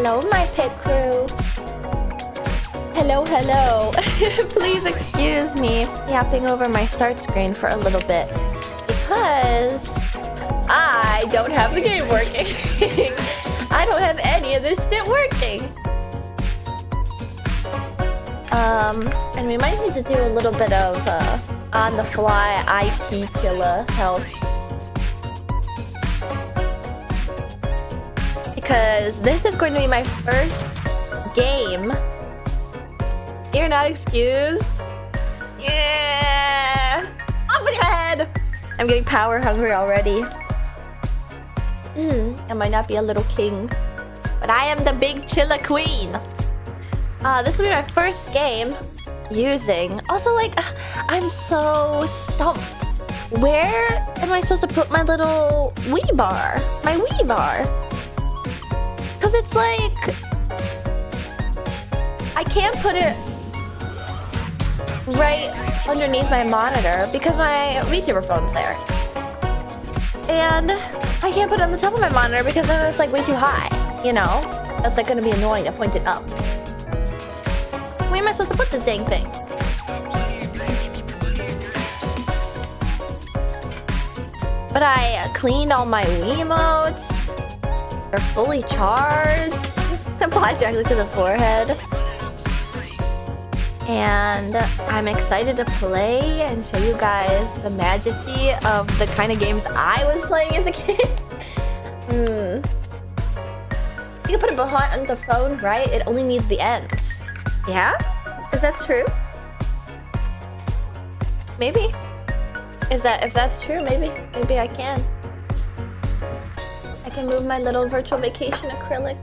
Hello, my pit crew. Hello, hello. Please excuse me yapping over my start screen for a little bit because I don't have the game working. I don't have any of this shit working. And we might need to do a little bit of on-the-fly IT killer help. Because this is going to be my first game. You're not excused. Yeah! Up with your head! I'm getting power hungry already. I might not be a little king, but I am the big chilla queen. This will be my first game using. Also, like, I'm so stumped. Where am I supposed to put my little Wii bar? My Wii bar? Because it's like, I can't put it right underneath my monitor because my VTuber phone's there. And I can't put it on the top of my monitor because then it's like way too high, you know? That's like gonna be annoying to point it up. Where am I supposed to put this dang thing? But I cleaned all my Wiimotes. They're fully charged. Applied directly to the forehead. And I'm excited to play and show you guys the majesty of the kind of games I was playing as a kid. You can put it behind the phone, right? It only needs the ends. Yeah? Is that true? Maybe. If that's true, maybe I can. I can move my little virtual vacation acrylic.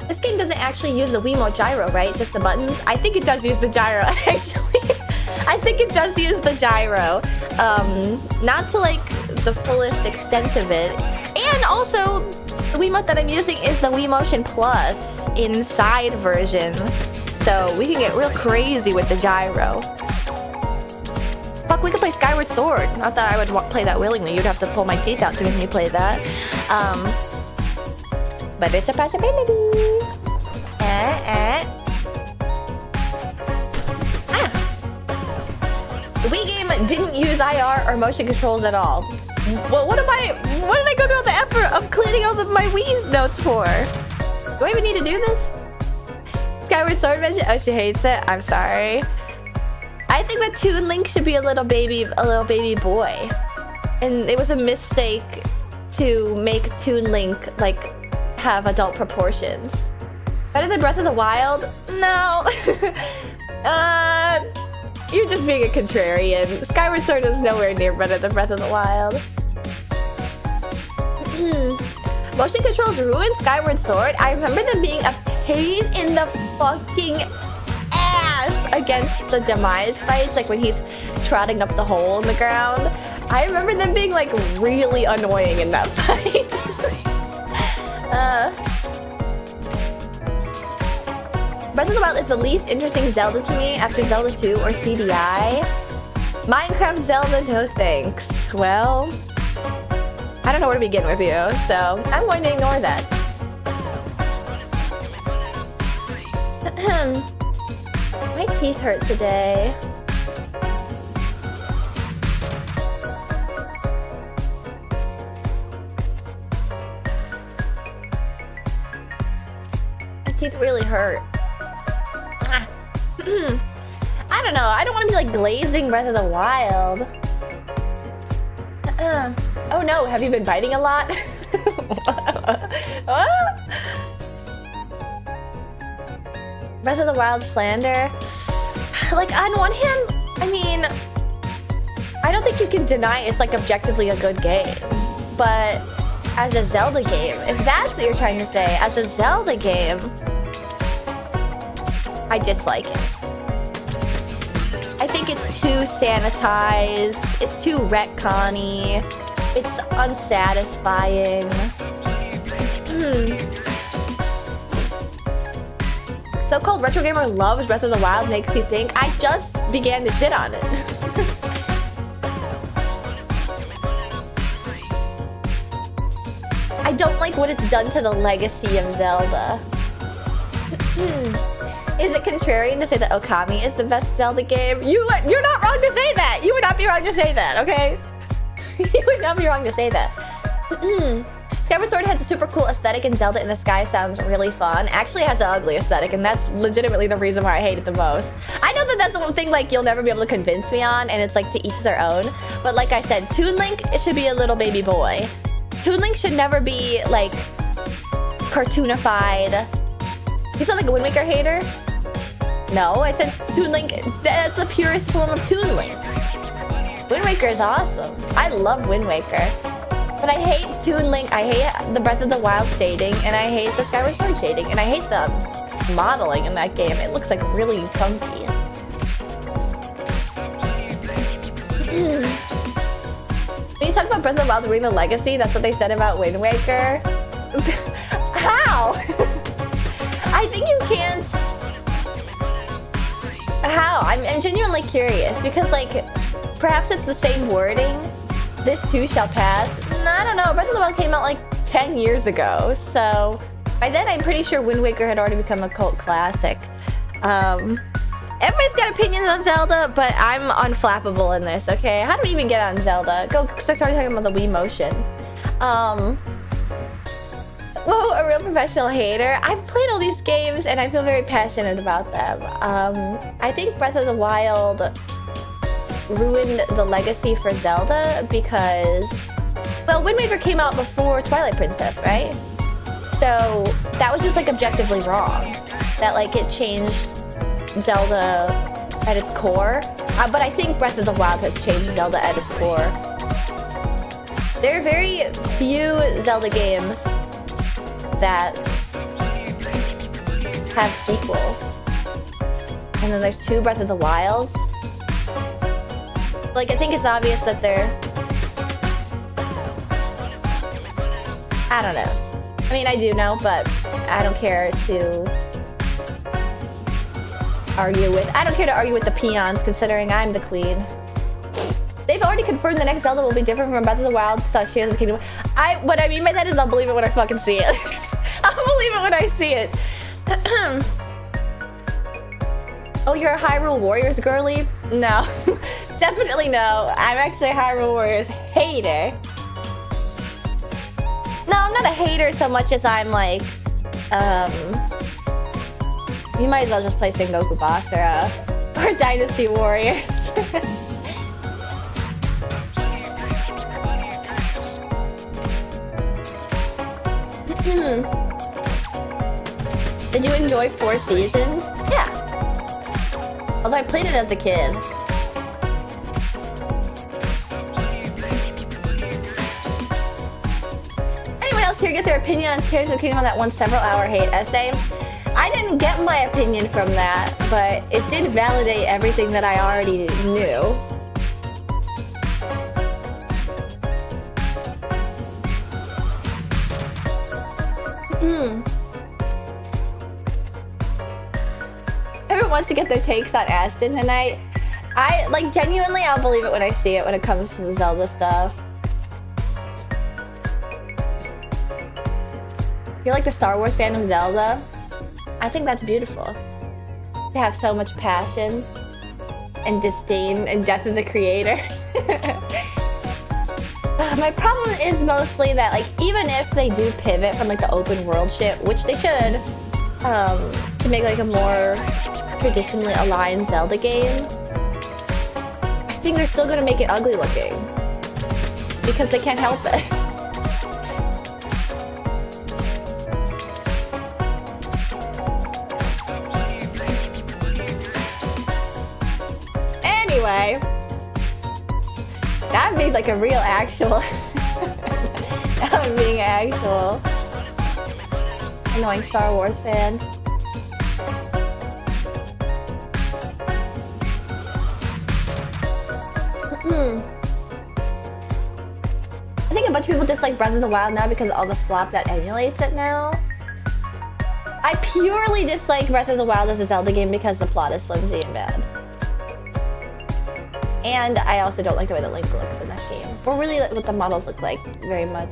This game doesn't actually use the Wiimote gyro, right? Just the buttons? I think it does use the gyro, actually. I think it does use the gyro. Not to like the fullest extent of it. And also, the Wiimote that I'm using is the Wii Motion Plus inside version. So we can get real crazy with the gyro. Fuck, we could play Skyward Sword. Not that I would play that willingly. You'd have to pull my teeth out to make me play that. But it's a possibility. The Wii game didn't use IR or motion controls at all. Well, what did I go through the effort of cleaning all of my Wii notes for? Do I even need to do this? Skyward Sword mentioned. Oh, she hates it. I'm sorry. I think that Toon Link should be a little baby boy, and it was a mistake to make Toon Link like have adult proportions. Better than Breath of the Wild? No. You're just being a contrarian. Skyward Sword is nowhere near better than Breath of the Wild. Motion controls ruined Skyward Sword. I remember them being a pain in the fucking ass against the Demise fights, like when he's trotting up the hole in the ground. I remember them being like really annoying in that fight. Breath of the Wild is the least interesting Zelda to me after Zelda 2 or CDI. Minecraft Zelda, no thanks. Well, I don't know where to begin with you, so I'm going to ignore that. My teeth hurt today. My teeth really hurt. I don't know. I don't want to be like glazing Breath of the Wild. Oh no, have you been biting a lot? Breath of the Wild slander. Like, on one hand, I mean, I don't think you can deny it's like objectively a good game. But as a Zelda game, if that's what you're trying to say, as a Zelda game, I dislike it. I think it's too sanitized, it's too retcon-y, it's unsatisfying. So-called retro gamer loves Breath of the Wild makes me think I just began to shit on it. I don't like what it's done to the legacy of Zelda. Is it contrarian to say that Okami is the best Zelda game? You're not wrong to say that! You would not be wrong to say that, okay? You would not be wrong to say that. Skyward Sword has a super cool aesthetic and Zelda in the Sky sounds really fun. Actually, it has an ugly aesthetic, and that's legitimately the reason why I hate it the most. I know that that's the one thing like you'll never be able to convince me on, and it's like to each their own. But like I said, Toon Link, it should be a little baby boy. Toon Link should never be like cartoonified. You sound like a Wind Waker hater? No, I said Toon Link, that's the purest form of Toon Link. Wind Waker is awesome. I love Wind Waker. But I hate Toon Link, I hate the Breath of the Wild shading, and I hate the Skyward Sword shading, and I hate the modeling in that game. It looks like really funky. When you talk about Breath of the Wild Ring the Legacy, that's what they said about Wind Waker. How? I think you can't... How? I'm genuinely curious, because like, perhaps it's the same wording. This too shall pass. I don't know, Breath of the Wild came out like 10 years ago, so by then I'm pretty sure Wind Waker had already become a cult classic. Everybody's got opinions on Zelda, but I'm unflappable in this, okay? How do we even get on Zelda? Go, because I started talking about the Wii Motion. Whoa, a real professional hater. I've played all these games and I feel very passionate about them. I think Breath of the Wild ruined the legacy for Zelda because, well, Wind Waker came out before Twilight Princess, right? So that was just like objectively wrong. That like it changed Zelda at its core. But I think Breath of the Wild has changed Zelda at its core. There are very few Zelda games that have sequels. And then there's 2 Breath of the Wilds. Like, I think it's obvious that they're... I don't know. I mean, I do know, but I don't care to argue with... I don't care to argue with the peons, considering I'm the queen. They've already confirmed the next Zelda will be different from Breath of the Wild, such as the Kingdom. What I mean by that is I'll believe it when I fucking see it. I'll believe it when I see it. Oh, you're a Hyrule Warriors girly? No. Definitely no. I'm actually a Hyrule Warriors hater. No, I'm not a hater so much as I'm like, you might as well just play Sengoku Basara or Dynasty Warriors. Did you enjoy 4 seasons? Yeah. Although I played it as a kid. Anyone else here get their opinion on Tears of the Kingdom on that one several-hour hate essay? I didn't get my opinion from that, but it did validate everything that I already knew. Everyone wants to get their takes on Ashton tonight. I, like, genuinely, I'll believe it when I see it when it comes to the Zelda stuff. You're like the Star Wars fan of Zelda? I think that's beautiful. To have so much passion and disdain and death of the creator. My problem is mostly that, like, even if they do pivot from, like, the open world shit, which they should, to make, like, a more traditionally aligned Zelda game, I think they're still gonna make it ugly looking. Because they can't help it. Anyway. That would be like a real actual. That would be an actual annoying Star Wars fan. I think a bunch of people dislike Breath of the Wild now because of all the slop that emulates it now. I purely dislike Breath of the Wild as a Zelda game because the plot is flimsy and bad. And I also don't like the way the Link looks in that game. Or really what the models look like, very much.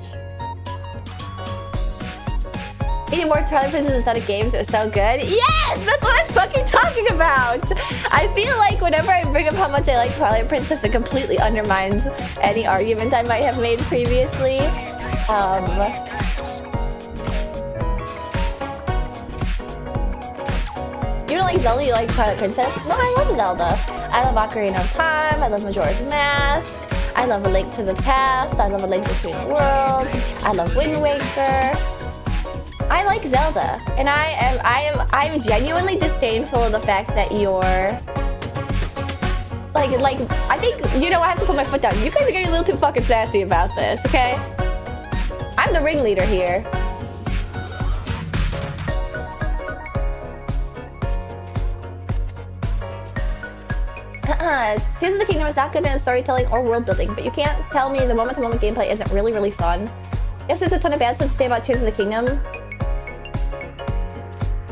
Eating more Twilight Princess instead of games, it was so good. Yes! That's what I'm fucking talking about! I feel like whenever I bring up how much I like Twilight Princess, it completely undermines any argument I might have made previously. You don't like Zelda, you like Twilight Princess? No, I love Zelda. I love Ocarina of Time, I love Majora's Mask, I love A Link to the Past, I love A Link Between Worlds, I love Wind Waker. I like Zelda, and I'm genuinely disdainful of the fact that you're like I think, you know, I have to put my foot down. You guys are getting a little too fucking sassy about this, okay? I'm the ringleader here. Tears of the Kingdom is not good in storytelling or world building, but you can't tell me the moment-to-moment gameplay isn't really fun. Yes, there's a ton of bad stuff to say about Tears of the Kingdom,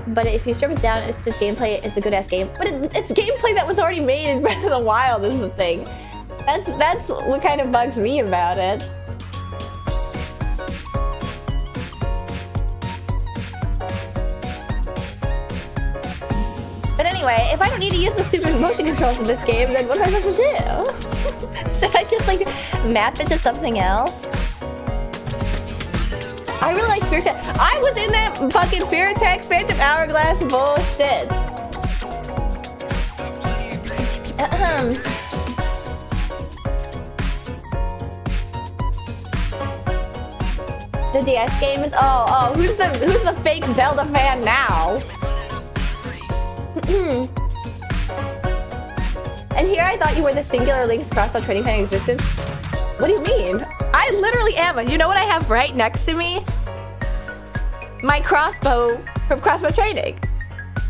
but if you strip it down, it's just gameplay. It's a good-ass game. But it's gameplay that was already made in Breath of the Wild is the thing. That's what kind of bugs me about it. But anyway, if I don't need to use the stupid motion controls in this game, then what am I supposed to do? Should I just, like, map it to something else? I really like Spirit Tracks. I was in that fucking Spirit Tracks Phantom Hourglass bullshit. The DS game is who's the fake Zelda fan now? And here I thought you were the singular Link's crossbow training fan in existence. What do you mean? I literally am. You know what I have right next to me? My crossbow from Crossbow Training.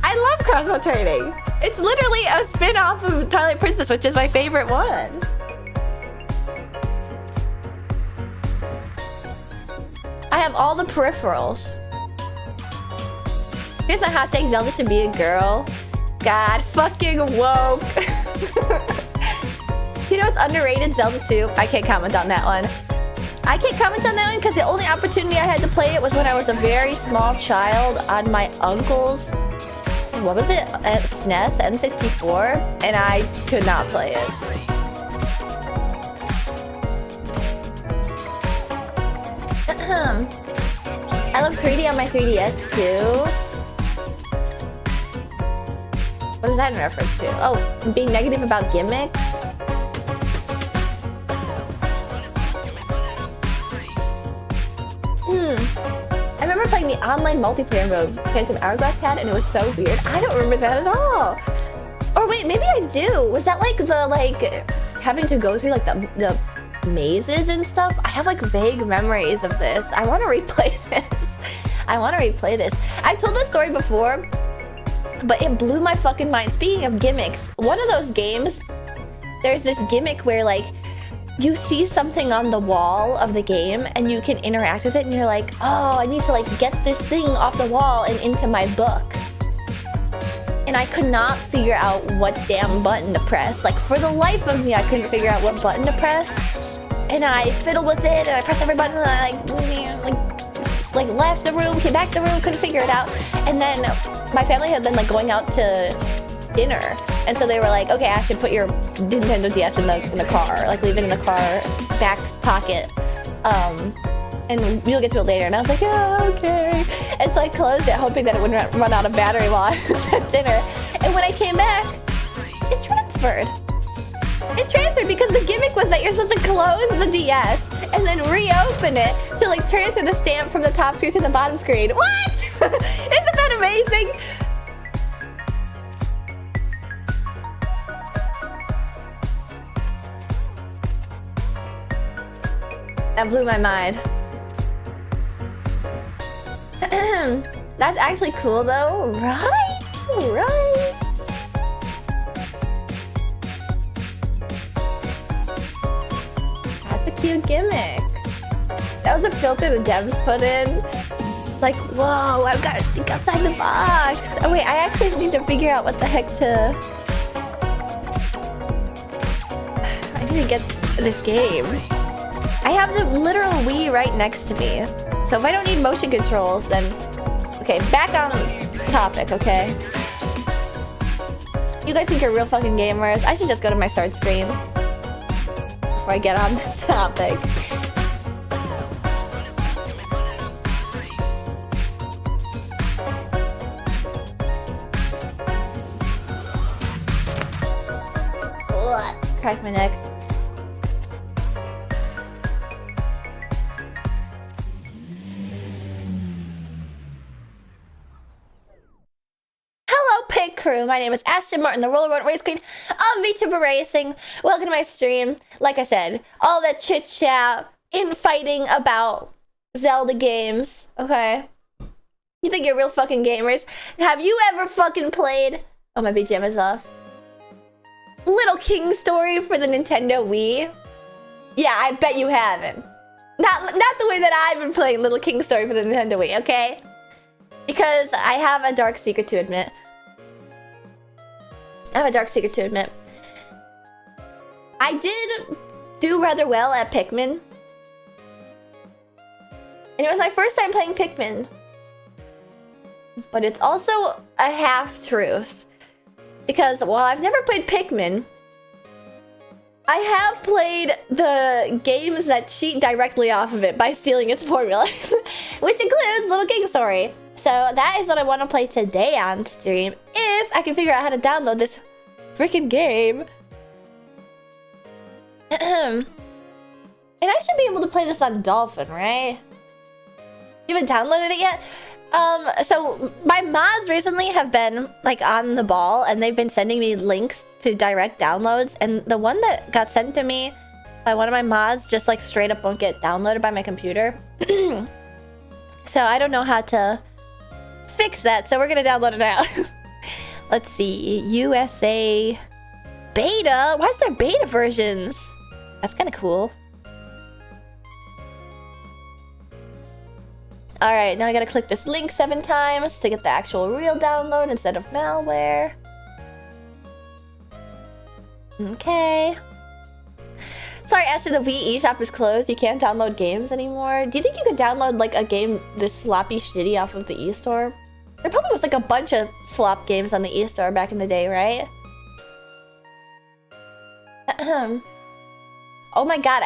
I love Crossbow Training. It's literally a spin-off of Twilight Princess, which is my favorite one. I have all the peripherals. Here's a hot take: Zelda should be a girl. God fucking woke. You know what's underrated? Zelda 2. I can't comment on that one. I can't comment on that one because the only opportunity I had to play it was when I was a very small child on my uncle's, what was it? SNES, N64, and I could not play it. I love 3D on my 3DS too. What is that in reference to? Oh, being negative about gimmicks? I remember playing the online multiplayer mode Phantom Hourglass had, and it was so weird. I don't remember that at all. Or wait, maybe I do. Was that like the having to go through like the mazes and stuff? I have like vague memories of this. I want to replay this. I want to replay this. I've told this story before, but it blew my fucking mind. Speaking of gimmicks, one of those games, there's this gimmick where like you see something on the wall of the game and you can interact with it, and you're like, oh, I need to like get this thing off the wall and into my book. And I could not figure out what damn button to press. Like, for the life of me, I couldn't figure out what button to press. And I fiddled with it, and I pressed every button, and I like left the room, came back to the room, couldn't figure it out. And then my family had been like going out to dinner, and so they were like, okay, Ashton, put your Nintendo DS in the car, like leave it in the car back pocket, and we'll get to it later. And I was like, oh, okay. And so I closed it, hoping that it wouldn't run out of battery while I was at dinner. And when I came back, it transferred. It transferred because the gimmick was that you're supposed to close the DS and then reopen it to like transfer the stamp from the top screen to the bottom screen. What? Isn't that amazing? That blew my mind. That's actually cool though, right? Right? That's a cute gimmick. That was a filter the devs put in. Like, whoa, I've got to think outside the box. Oh wait, I actually need to figure out what the heck to... I need to get this game. I have the literal Wii right next to me. So if I don't need motion controls, then Okay, back on topic, okay? You guys think you're real fucking gamers? I should just go to my start screen before I get on this topic. Ugh, crack my neck. Crew. My name is Ashton Martin, the roller race queen of VTuber Racing. Welcome to my stream. Like I said, all that chit chat, infighting about Zelda games. Okay, you think you're real fucking gamers? Have you ever fucking played? Oh, my BGM is off. Little King Story for the Nintendo Wii. Yeah, I bet you haven't. Not the way that I've been playing Little King Story for the Nintendo Wii. Okay, because I have a dark secret to admit. I have a dark secret to admit. I did do rather well at Pikmin. And it was my first time playing Pikmin. But it's also a half-truth. Because while I've never played Pikmin, I have played the games that cheat directly off of it by stealing its formula. Which includes Little King Story. So that is what I want to play today on stream, if I can figure out how to download this freaking game. And I should be able to play this on Dolphin, right? You haven't downloaded it yet? So my mods recently have been like on the ball, and they've been sending me links to direct downloads, and the one that got sent to me by one of my mods just like straight up won't get downloaded by my computer. So I don't know how to fix that, so we're gonna download it now. Let's see, USA beta. Why is there beta versions? That's kind of cool. All right, now I gotta click this link 7 times to get the actual real download instead of malware. Okay. Sorry, Ashley, the Wii eShop is closed. You can't download games anymore. Do you think you could download like a game this sloppy shitty off of the eStore? There probably was like a bunch of slop games on the eStore back in the day, right? Oh my god,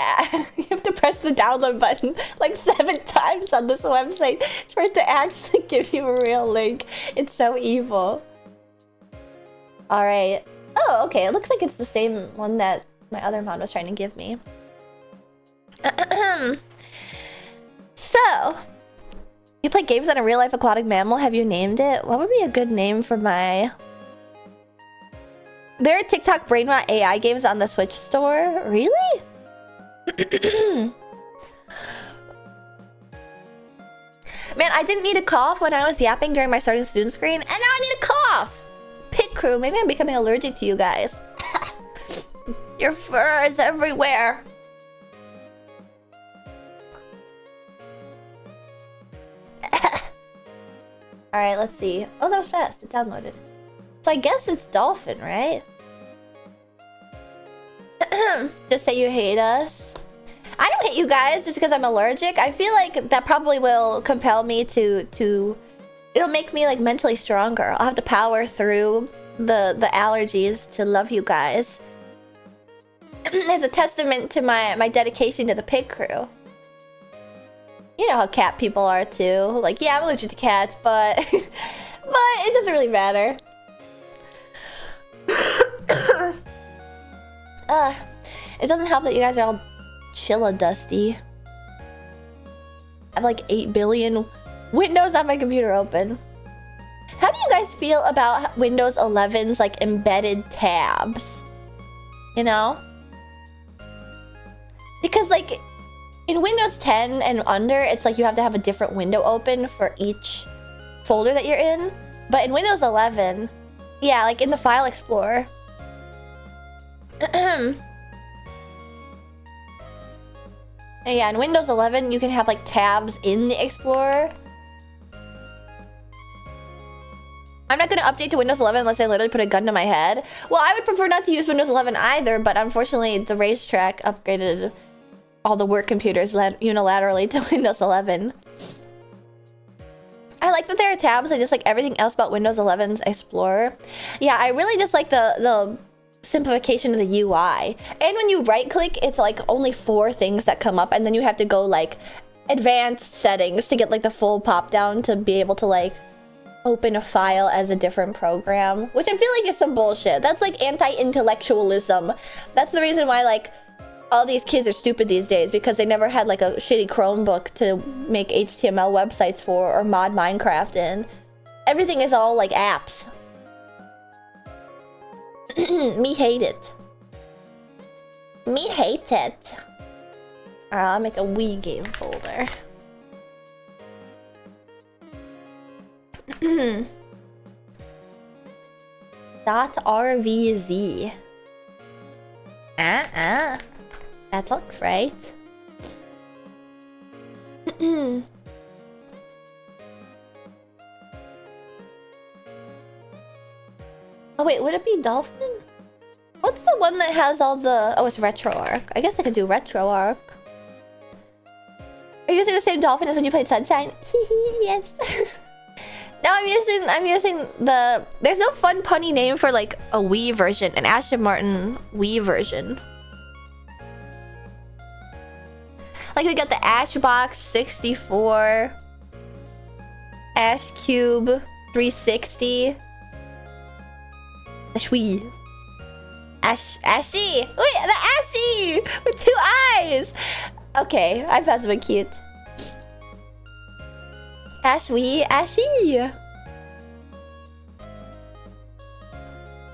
you have to press the download button like 7 times on this website for it to actually give you a real link. It's so evil. Alright. Oh, okay. It looks like it's the same one that my other mod was trying to give me. So, you play games on a real-life aquatic mammal? Have you named it? What would be a good name for my... There are TikTok brain rot AI games on the Switch store? Really? Man, I didn't need a cough when I was yapping during my starting student screen, and now I need a cough! Pit crew, maybe I'm becoming allergic to you guys. Your fur is everywhere. Alright, let's see. Oh, that was fast. It downloaded. So I guess it's Dolphin, right? Just say you hate us. I don't hate you guys just because I'm allergic. I feel like that probably will compel me to... It'll make me like mentally stronger. I'll have to power through the allergies to love you guys. It's a testament to my dedication to the pig crew. You know how cat people are too. Like, yeah, I'm allergic to cats, but but it doesn't really matter. It doesn't help that you guys are all chilla dusty. I have like 8 billion windows on my computer open. How do you guys feel about Windows 11's like embedded tabs? You know? Because like in Windows 10 and under, it's like you have to have a different window open for each folder that you're in. But in Windows 11, yeah, like in the File Explorer. And yeah, in Windows 11, you can have like tabs in the Explorer. I'm not going to update to Windows 11 unless I literally put a gun to my head. Well, I would prefer not to use Windows 11 either, but unfortunately, the racetrack upgraded all the work computers unilaterally to Windows 11. I like that there are tabs, just like everything else about Windows 11's Explorer. Yeah, I really just like the simplification of the UI. And when you right click, it's like only 4 things that come up, and then you have to go like advanced settings to get like the full pop down to be able to like open a file as a different program, which I feel like is some bullshit. That's like anti-intellectualism. That's the reason why like all these kids are stupid these days, because they never had like a shitty Chromebook to make HTML websites for or mod Minecraft in. Everything is all like apps. Me hate it. Me hate it. Alright, I'll make a Wii game folder. .rvz. That looks right. Oh wait, would it be Dolphin? What's the one that has all the... Oh, it's RetroArch. I guess I could do RetroArch. Are you using the same Dolphin as when you played Sunshine? Yes. No, I'm using the... There's no fun punny name for like a Wii version, an Aston Martin Wii version. Like we got the Ashbox 64, Ashcube 360, the Shwee. Ashy! Wait, the Ashy! With 2 eyes! Okay, I thought it was cute. Ashy!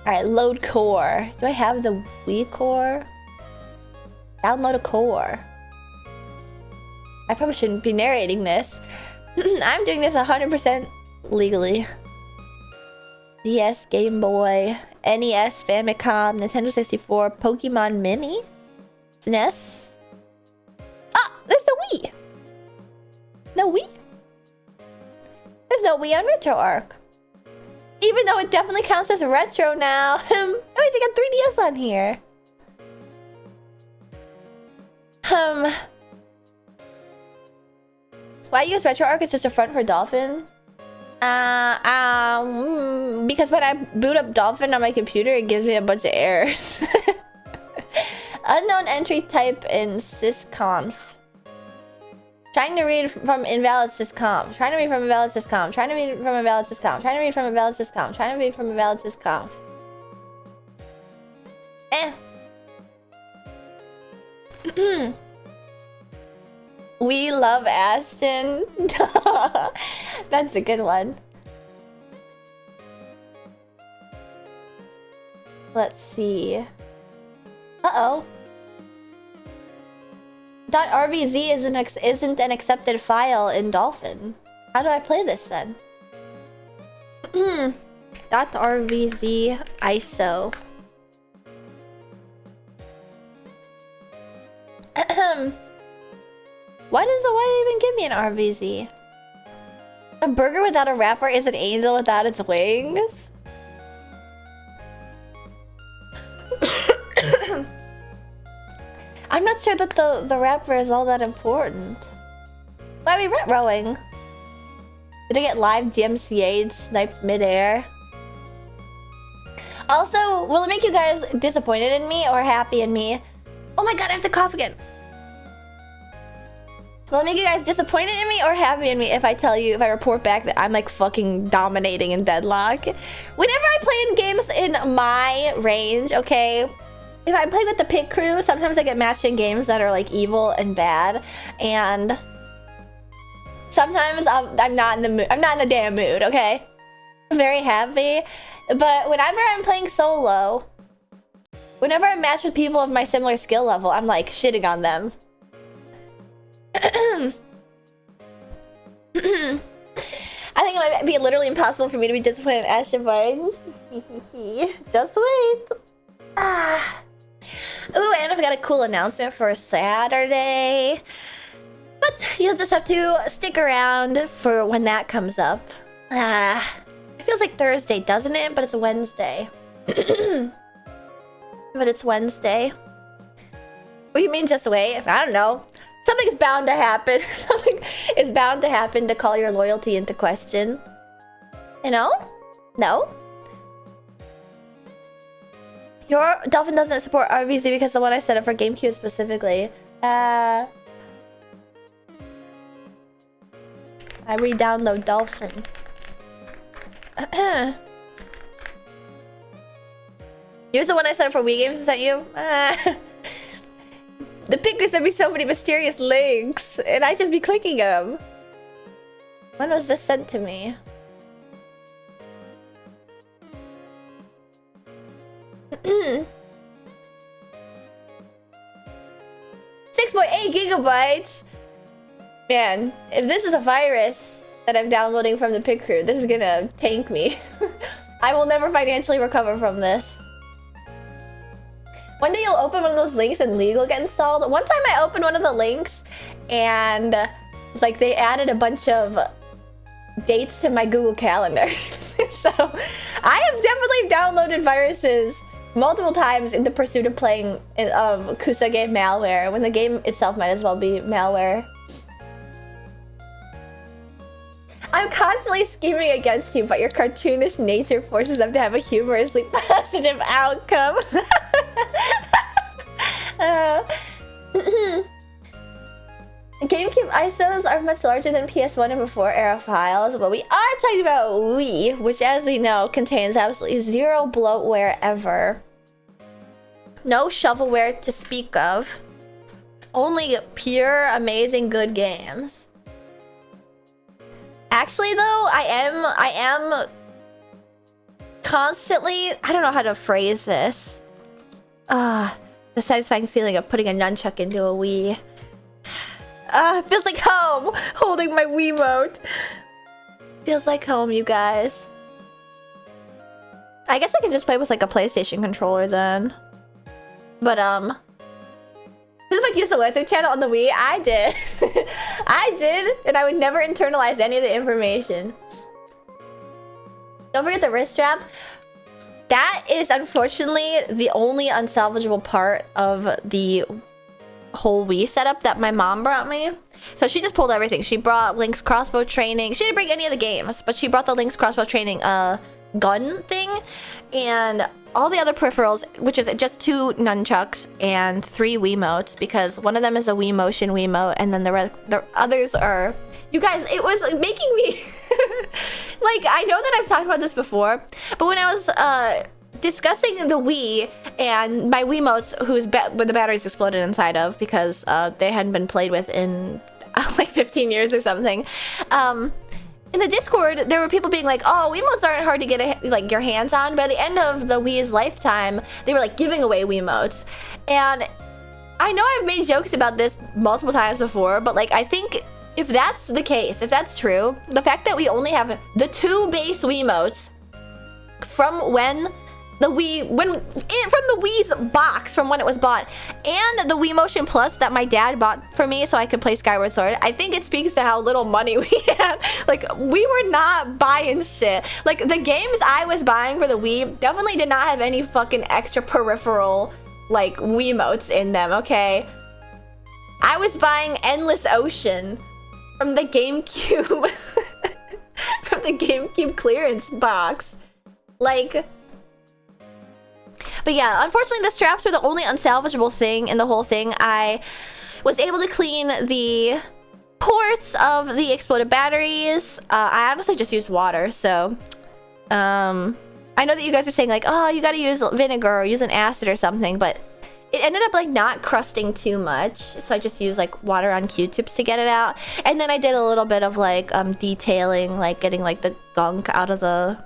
Alright, load core. Do I have the Wii core? Download a core. I probably shouldn't be narrating this. I'm doing this 100% legally. DS, Game Boy, NES, Famicom, Nintendo 64, Pokemon Mini, SNES. Ah, there's a Wii. No Wii? There's no Wii on RetroArch. Even though it definitely counts as retro now. Oh, they got 3DS on here. Why use RetroArch? It's just a front for Dolphin. Because when I boot up Dolphin on my computer, it gives me a bunch of errors. Unknown entry type in sysconf. Trying to read from invalid sysconf. Trying to read from invalid sysconf. Trying to read from invalid sysconf. Trying to read from invalid sysconf. Trying to read from invalid sysconf. We love Aston. That's a good one. Let's see. Uh-oh. .rvz isn't an accepted file in Dolphin. How do I play this then? .rvz ISO. Why does the Y even give me an RVZ? A burger without a wrapper is an angel without its wings? I'm not sure that the wrapper is all that important. Why are we retroing? Did I get live DMCA'd sniped midair? Also, will it make you guys disappointed in me or happy in me? Oh my god, I have to cough again. Will it make you guys disappointed in me or happy in me if I report back that I'm like fucking dominating in Deadlock? Whenever I play in games in my range, okay? If I play with the pit crew, sometimes I get matched in games that are like evil and bad, and sometimes I'm not in the mood. I'm not in the damn mood, okay? I'm very happy, but whenever I'm playing solo, whenever I'm matched with people of my similar skill level, I'm like shitting on them. I think it might be literally impossible for me to be disappointed in Ashton, but just wait. Ooh, and I've got a cool announcement for Saturday. But you'll just have to stick around for when that comes up. It feels like Thursday, doesn't it? But it's Wednesday. But it's Wednesday. What do you mean just wait? I don't know. Something's bound to happen. Something is bound to happen to call your loyalty into question. You know? No? Your Dolphin doesn't support RVZ because the one I set up for GameCube specifically. I re-download Dolphin. Here's the one I set up for Wii games. Is that you? The picker sent me so many mysterious links, and I just be clicking them. When was this sent to me? .8 gigabytes. Man, if this is a virus that I'm downloading from the Pig Crew, this is gonna tank me. I will never financially recover from this. One day you'll open one of those links and League will get installed. One time I opened one of the links and like they added a bunch of dates to my Google Calendar. So I have definitely downloaded viruses multiple times in the pursuit of playing of Kusage malware, when the game itself might as well be malware. I'm constantly scheming against you, but your cartoonish nature forces them to have a humorously positive outcome. GameCube ISOs are much larger than PS1 and before era files, but we are talking about Wii, which as we know contains absolutely zero bloatware ever. No shovelware to speak of. Only pure, amazing, good games. Actually though, I am constantly, I don't know how to phrase this. The satisfying feeling of putting a nunchuck into a Wii. It feels like home, holding my Wiimote. Feels like home, you guys. I guess I can just play with like a PlayStation controller then. But who the fuck used the Wether channel on the Wii? I did. I did, and I would never internalize any of the information. Don't forget the wrist strap. That is unfortunately the only unsalvageable part of the whole Wii setup that my mom brought me. So she just pulled everything. She brought Link's crossbow training. She didn't bring any of the games, but she brought the Link's crossbow training gun thing and all the other peripherals, which is just 2 nunchucks and 3 Wiimotes, because one of them is a Wii Motion Wiimote, and then the others are... You guys, it was making me... Like, I know that I've talked about this before, but when I was discussing the Wii and my Wiimotes, whose the batteries exploded inside of because they hadn't been played with in like 15 years or something, in the Discord, there were people being like, oh, Wiimotes aren't hard to get like your hands on. By the end of the Wii's lifetime, they were like giving away Wiimotes. And I know I've made jokes about this multiple times before, but like I think if that's the case, if that's true, the fact that we only have the 2 base Wiimotes from when the Wii, from the Wii's box, from when it was bought, and the Wii Motion Plus that my dad bought for me so I could play Skyward Sword, I think it speaks to how little money we had. Like, we were not buying shit. Like, the games I was buying for the Wii definitely did not have any fucking extra peripheral, like, Wiimotes in them, okay? I was buying Endless Ocean from the GameCube, from the GameCube clearance box. Like... But yeah, unfortunately the straps were the only unsalvageable thing in the whole thing. I was able to clean the ports of the exploded batteries. I honestly just used water, so... I know that you guys are saying like, oh, you gotta use vinegar or use an acid or something, but it ended up like not crusting too much. So I just used like water on Q-tips to get it out. And then I did a little bit of like detailing, like getting like the gunk out of the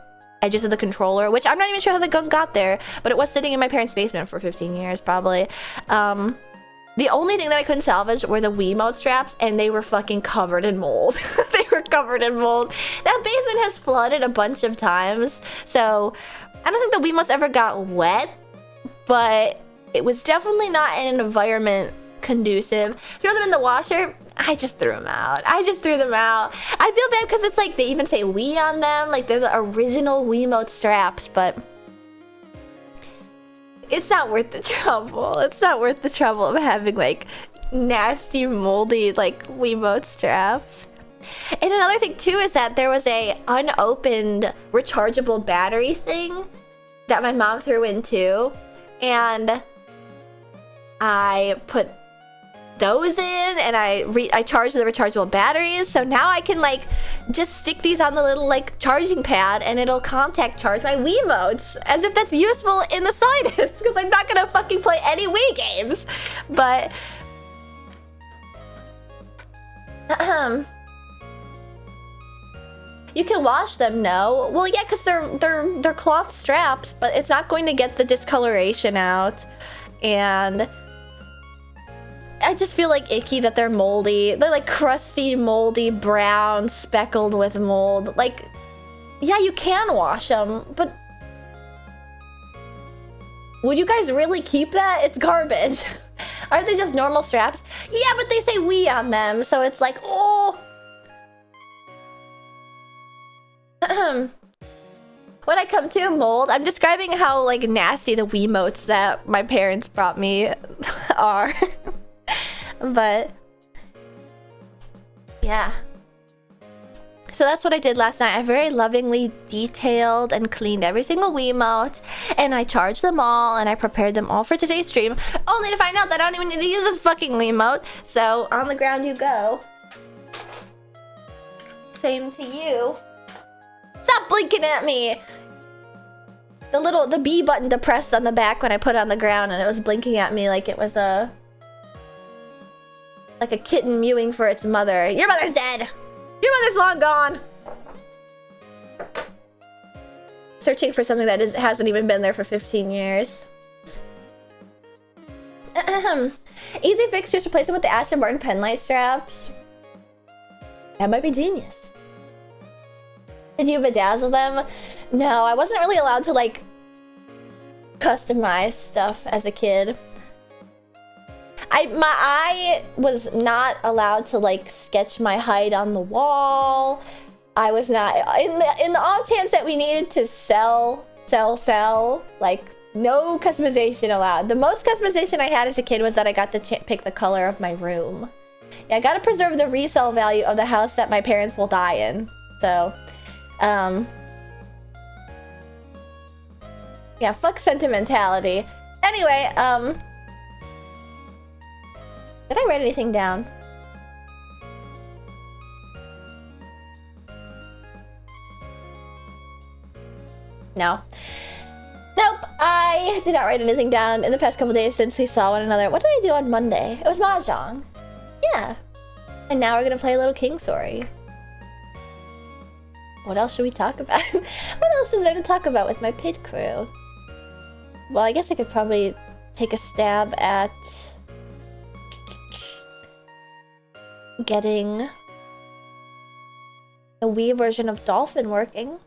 edges of the controller, which I'm not even sure how the gunk got there, but it was sitting in my parents' basement for 15 years probably. The only thing that I couldn't salvage were the Wiimote straps, and they were fucking covered in mold. They were covered in mold. That basement has flooded a bunch of times, so I don't think the Wiimotes ever got wet, but it was definitely not in an environment conducive. Throw them in the washer, I just threw them out. I just threw them out. I feel bad because it's like they even say Wii on them, like they're the original Wiimote straps, but it's not worth the trouble. It's not worth the trouble of having like nasty, moldy, like, Wiimote straps. And another thing, too, is that there was a unopened rechargeable battery thing that my mom threw in, too. And I put those in, and I charged the rechargeable batteries, so now I can like just stick these on the little like charging pad and it'll contact charge my Wiimotes, as if that's useful in the slightest, because I'm not gonna fucking play any Wii games. But you can wash them, no? Well, yeah, because they're cloth straps, but it's not going to get the discoloration out. And I just feel like icky that they're moldy. They're like crusty, moldy, brown, speckled with mold. Like, yeah, you can wash them, but would you guys really keep that? It's garbage. Aren't they just normal straps? Yeah, but they say Wii on them, so it's like, oh. When I come to mold, I'm describing how like nasty the Wiimotes that my parents brought me are. But yeah, so that's what I did last night. I very lovingly detailed and cleaned every single Wiimote, and I charged them all, and I prepared them all for today's stream, only to find out that I don't even need to use this fucking Wiimote. So on the ground you go. Same to you. Stop blinking at me. The B button depressed on the back when I put it on the ground, and it was blinking at me like it was like a kitten mewing for its mother. Your mother's dead! Your mother's long gone! Searching for something that hasn't even been there for 15 years. Easy fix, just replace it with the Aston Martin pen light straps. That might be genius. Did you bedazzle them? No, I wasn't really allowed to like customize stuff as a kid. I was not allowed to like sketch my height on the wall. I was not in the off chance that we needed to sell, like no customization allowed. The most customization I had as a kid was that I got to pick the color of my room. Yeah, I gotta preserve the resale value of the house that my parents will die in. So, yeah, fuck sentimentality. Anyway, did I write anything down? No. Nope, I did not write anything down in the past couple days since we saw one another. What did I do on Monday? It was Mahjong. Yeah. And now we're gonna play a little King Story. What else should we talk about? What else is there to talk about with my pit crew? Well, I guess I could probably take a stab at getting the Wii version of Dolphin working.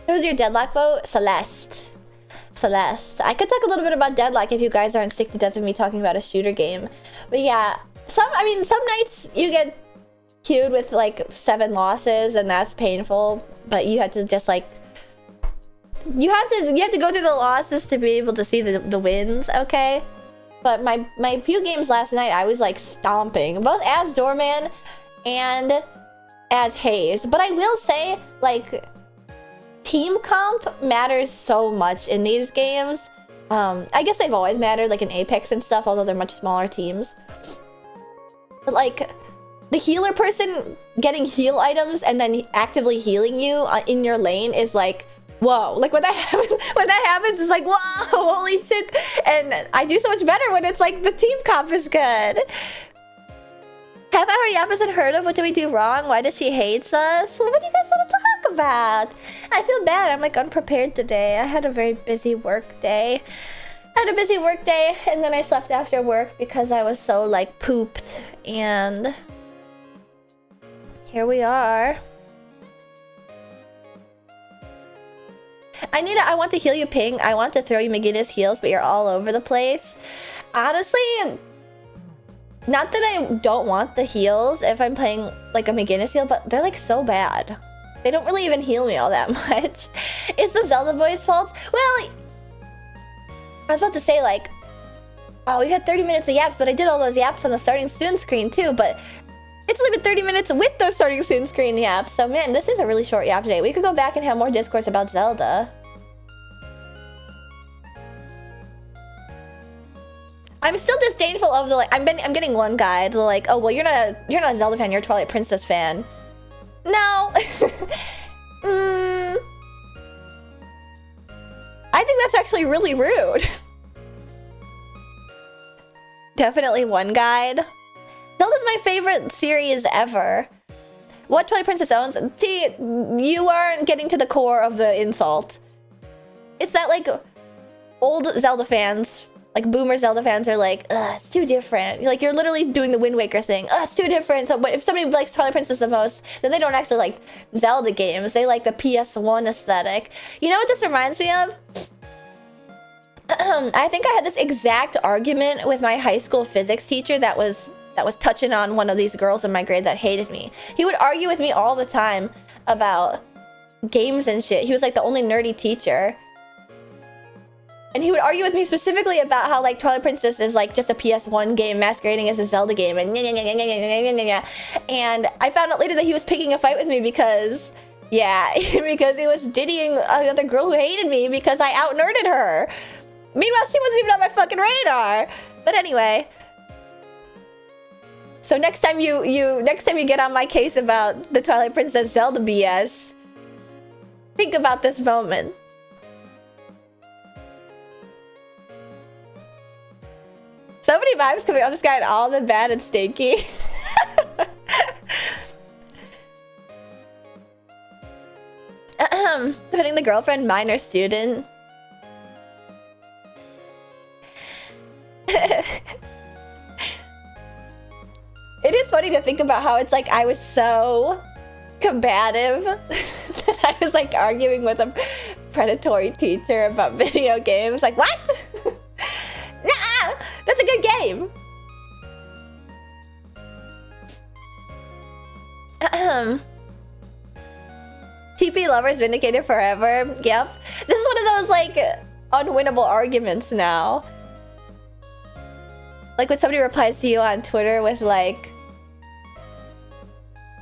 Who's your Deadlock vote? Celeste. Celeste. I could talk a little bit about Deadlock if you guys aren't sick to death of me talking about a shooter game. But yeah, some nights you get queued with like 7 losses and that's painful, but you have to just like you have to go through the losses to be able to see the wins, okay? But my few games last night, I was like stomping, both as Doorman and as Hayes. But I will say, like, team comp matters so much in these games. I guess they've always mattered, like in Apex and stuff, although they're much smaller teams. But like, the healer person getting heal items and then actively healing you in your lane is like, whoa. Like when that happens, it's like, whoa, holy shit. And I do so much better when it's like the team comp is good. Have our Yappas heard of What Did We Do Wrong? Why does she hate us? What do you guys want to talk about? I feel bad. I'm like unprepared today. I had a very busy work day. And then I slept after work because I was so like pooped. And here we are. I want to heal you, Ping. I want to throw you McGinnis heals, but you're all over the place. Honestly, not that I don't want the heals if I'm playing like a McGinnis heal, but they're like so bad. They don't really even heal me all that much. It's the Zelda boy's fault. Well, I was about to say, like, Oh, we've had 30 minutes of yaps, but I did all those yaps on the starting soon screen too, but it's only been 30 minutes with those starting soon screen yaps. So man, this is a really short yap today. We could go back and have more discourse about Zelda. I'm still disdainful of the, like, I'm getting one guy to like, oh well, you're not a Zelda fan, you're a Twilight Princess fan. No. I think that's actually really rude. Definitely one guide. Zelda's my favorite series ever. What Twilight Princess owns? See, you aren't getting to the core of the insult. It's that like old Zelda fans, like boomer Zelda fans are like, ugh, it's too different. Like you're literally doing the Wind Waker thing. Ugh, it's too different. So if somebody likes Twilight Princess the most, then they don't actually like Zelda games. They like the PS1 aesthetic. You know what this reminds me of? I think I had this exact argument with my high school physics teacher that was touching on one of these girls in my grade that hated me. He would argue with me all the time about games and shit. He was like the only nerdy teacher. And he would argue with me specifically about how like Twilight Princess is like just a PS1 game masquerading as a Zelda game and and I found out later that he was picking a fight with me because because he was diddying another girl who hated me because I out-nerded her. Meanwhile, she wasn't even on my fucking radar. But anyway. So next time you get on my case about the Twilight Princess Zelda BS, think about this moment. So many vibes coming off this guy and all the bad and stinky. Depending the girlfriend, minor student. It is funny to think about how it's like I was so combative that I was like arguing with a predatory teacher about video games. Like, what? Nah, that's a good game. TP lovers vindicated forever. Yep. This is one of those like unwinnable arguments now. Like when somebody replies to you on Twitter with like,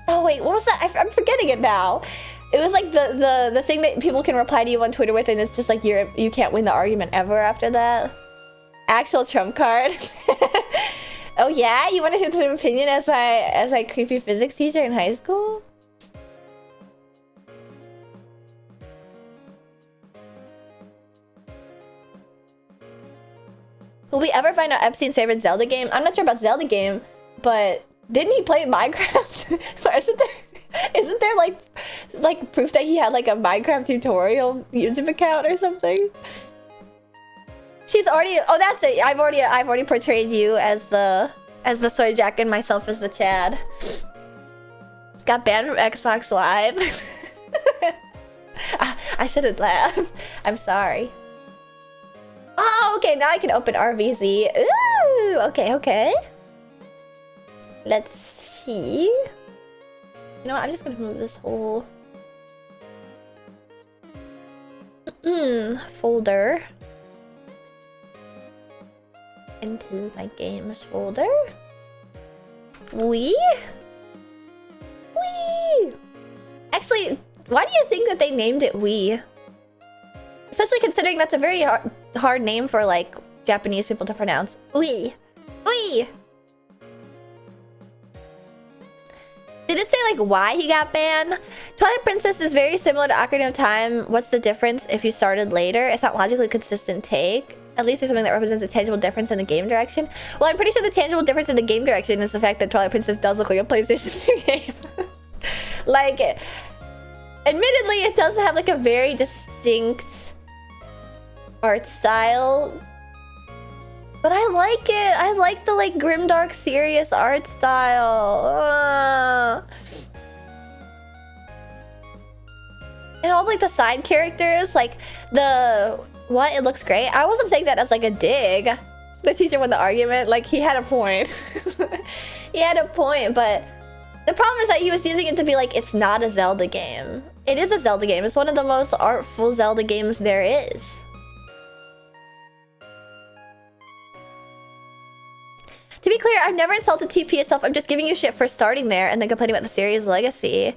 oh wait, what was that? I'm forgetting it now. It was like the thing that people can reply to you on Twitter with, and it's just like you can't win the argument ever after that. Actual trump card. Oh yeah, you want to hear the same opinion as my creepy physics teacher in high school? Will we ever find out Epstein's favorite Zelda game? I'm not sure about Zelda game, but didn't he play Minecraft? Isn't there like proof that he had like a Minecraft tutorial YouTube account or something? She's already, oh that's it. I've already portrayed you as the Soy Jack and myself as the Chad. Got banned from Xbox Live. I shouldn't laugh. I'm sorry. Oh, okay, now I can open RVZ. Ooh, okay. Let's see. You know what, I'm just gonna move this whole folder into my games folder. Wee. Actually, why do you think that they named it Wii? Especially considering that's a very hard name for like Japanese people to pronounce. Wii. Did it say like why he got banned? Twilight Princess is very similar to Ocarina of Time. What's the difference if you started later? It's not logically consistent take. At least there's something that represents a tangible difference in the game direction. Well, I'm pretty sure the tangible difference in the game direction is the fact that Twilight Princess does look like a PlayStation 2 game. Like, admittedly, it does have like a very distinct art style. But I like it. I like the like grimdark serious art style. And all like the side characters, like what? It looks great. I wasn't saying that as like a dig. The teacher won the argument. Like he had a point. He had a point, but the problem is that he was using it to be like, it's not a Zelda game. It is a Zelda game. It's one of the most artful Zelda games there is. be clear, I've never insulted TP itself. I'm just giving you shit for starting there and then complaining about the series' legacy.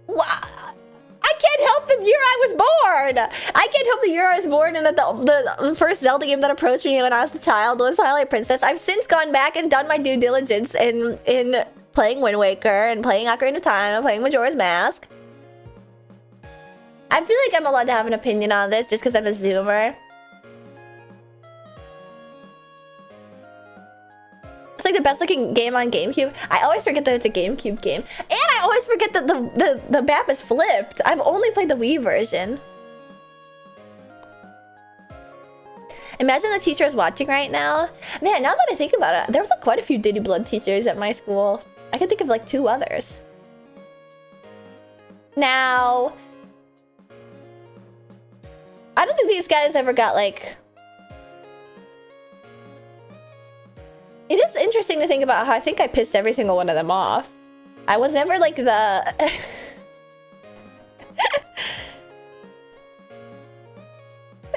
I can't help the year I was born! I can't help the year I was born and that the first Zelda game that approached me when I was a child was Twilight Princess. I've since gone back and done my due diligence in playing Wind Waker and playing Ocarina of Time and playing Majora's Mask. I feel like I'm allowed to have an opinion on this just because I'm a Zoomer. It's like the best looking game on GameCube. I always forget that it's a GameCube game. And I always forget that the map is flipped. I've only played the Wii version. Imagine the teacher is watching right now. Man, now that I think about it, there was like quite a few Diddy Blood teachers at my school. I could think of like 2 others. Now, I don't think these guys ever got like... It is interesting to think about how I think I pissed every single one of them off. I was never like the...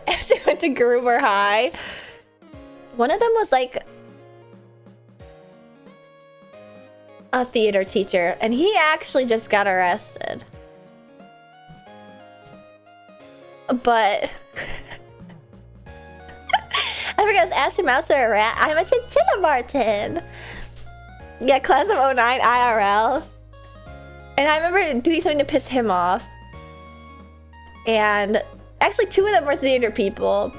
After I went to Groomer High. One of them was like... a theater teacher. And he actually just got arrested. But... I forgot, it's Ashton Mouse or a rat. I'm a chinchilla Martin. Yeah, class of 09 IRL. And I remember doing something to piss him off. And actually 2 of them were theater people.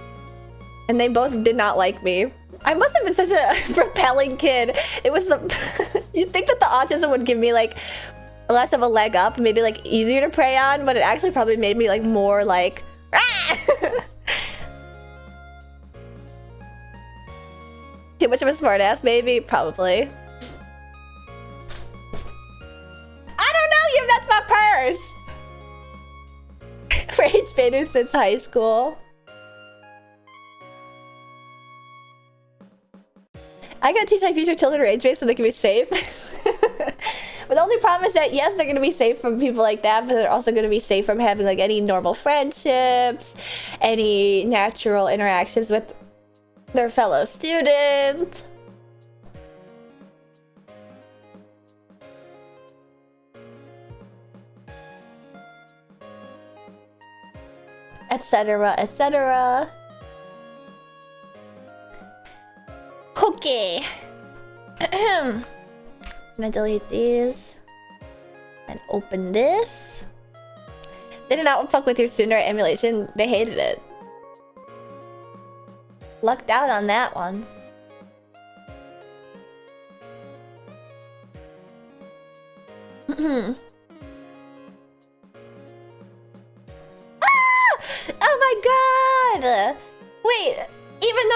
And they both did not like me. I must have been such a repelling kid. It was the... You'd think that the autism would give me like less of a leg up, maybe like easier to prey on, but it actually probably made me like more like... Too much of a smartass, maybe? Probably. I don't know you, that's my purse! Rage baited since high school. I gotta teach my future children rage bait so they can be safe. But the only problem is that, yes, they're gonna be safe from people like that, but they're also gonna be safe from having like any normal friendships, any natural interactions with their fellow student. Etc, etc. Okay. I'm gonna delete these and open this. They did not fuck with your Sundar emulation. They hated it. Lucked out on that one. Ah! Oh my god! Wait, even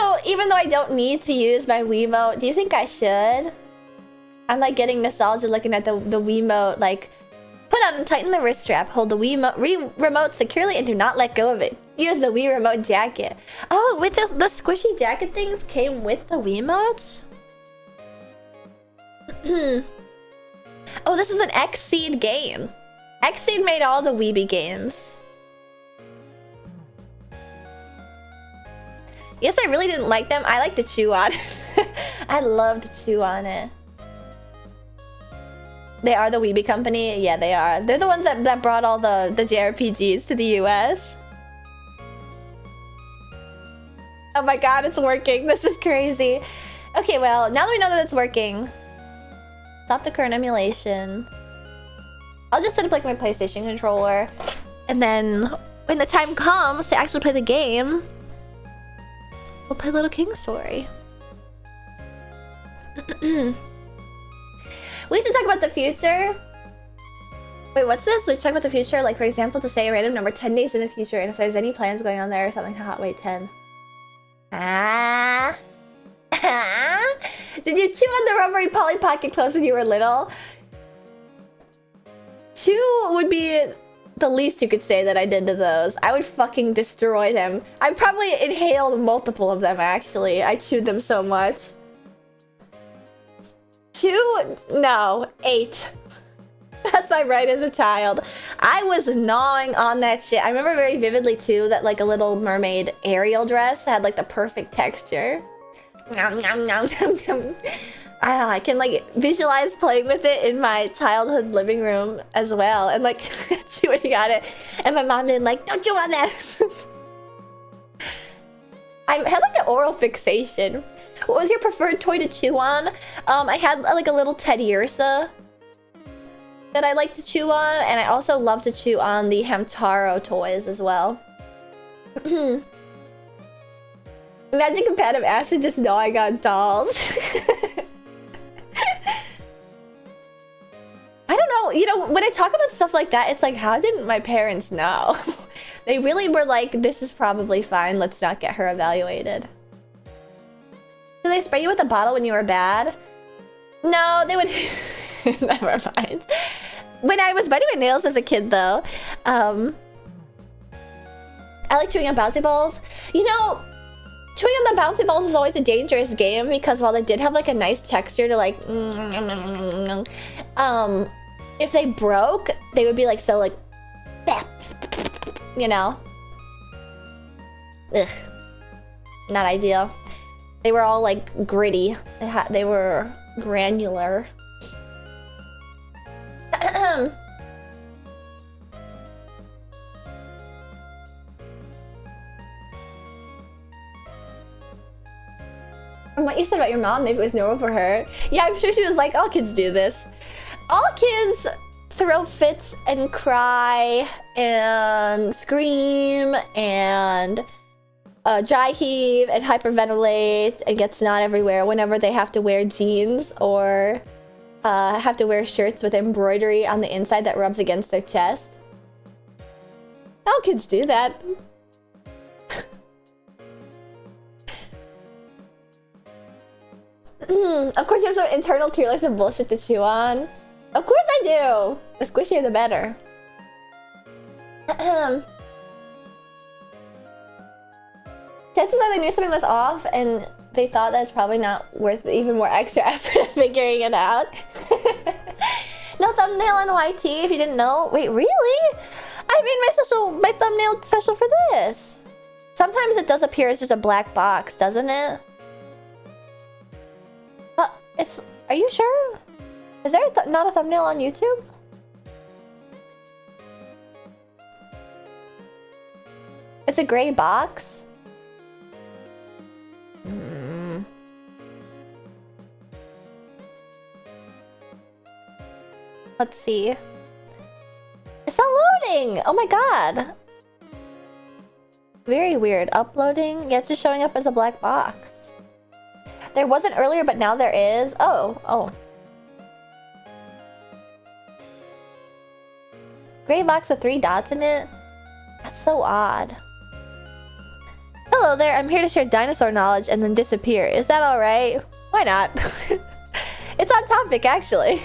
though I don't need to use my Wiimote, do you think I should? I'm like getting nostalgia looking at the Wiimote, like put on and tighten the wrist strap, hold the Wii remote securely and do not let go of it. Use the Wii remote jacket. Oh, with the squishy jacket things came with the Wiimotes? Oh, this is an Xseed game. Xseed made all the Weeby games. Yes, I really didn't like them. I like to chew on it. I love to chew on it. They are the Weeby company? Yeah, they are. They're the ones that brought all the JRPGs to the US. Oh my god, it's working. This is crazy. Okay, well, now that we know that it's working, stop the current emulation. I'll just set up like my PlayStation controller. And then when the time comes to actually play the game, we'll play Little King Story. We should talk about the future. Wait, what's this? We should talk about the future. Like, for example, to say a random number 10 days in the future, and if there's any plans going on there or something. Haha, wait, 10. Ah. Did you chew on the rubbery Polly Pocket clothes when you were little? Chew would be the least you could say that I did to those. I would fucking destroy them. I probably inhaled multiple of them, actually. I chewed them so much. 2? No, 8. That's my right as a child. I was gnawing on that shit. I remember very vividly too that like a Little Mermaid Ariel dress had like the perfect texture. Nom, nom, nom, nom, nom. I can like visualize playing with it in my childhood living room as well, and like chewing on it, and my mom being like, "Don't chew on that." I had like an oral fixation. What was your preferred toy to chew on? I had like a little Teddy Ursa that I like to chew on, and I also love to chew on the Hamtaro toys as well. Imagine competitive Ashley just know I got dolls. I don't know, you know, when I talk about stuff like that, it's like, how didn't my parents know? They really were like, this is probably fine, let's not get her evaluated. Did they spray you with a bottle when you were bad? No, they would... Never mind. When I was biting my nails as a kid, though, I like chewing on bouncy balls. You know, chewing on the bouncy balls was always a dangerous game because while they did have like a nice texture to like... if they broke, they would be like so like... You know? Ugh. Not ideal. They were all like gritty. They were granular. From what you said about your mom, maybe it was normal for her. Yeah, I'm sure she was like, all kids do this. All kids throw fits and cry and scream and dry heave and hyperventilate and get snot everywhere whenever they have to wear jeans or have to wear shirts with embroidery on the inside that rubs against their chest. All kids do that. Of course you have some internal tier list of bullshit to chew on. Of course I do! The squishier the better. Chances are they knew something was off and they thought that's probably not worth even more extra effort of figuring it out. No thumbnail on YT if you didn't know. Wait, really? I made my thumbnail special for this. Sometimes it does appear as just a black box, doesn't it? It's... Are you sure? Is there not a thumbnail on YouTube? It's a gray box? Let's see. It's not loading! Oh my god! Very weird. Uploading? Yeah, it's just showing up as a black box. There wasn't earlier, but now there is. Oh. Gray box with 3 dots in it? That's so odd. Hello there, I'm here to share dinosaur knowledge and then disappear. Is that alright? Why not? It's on topic, actually.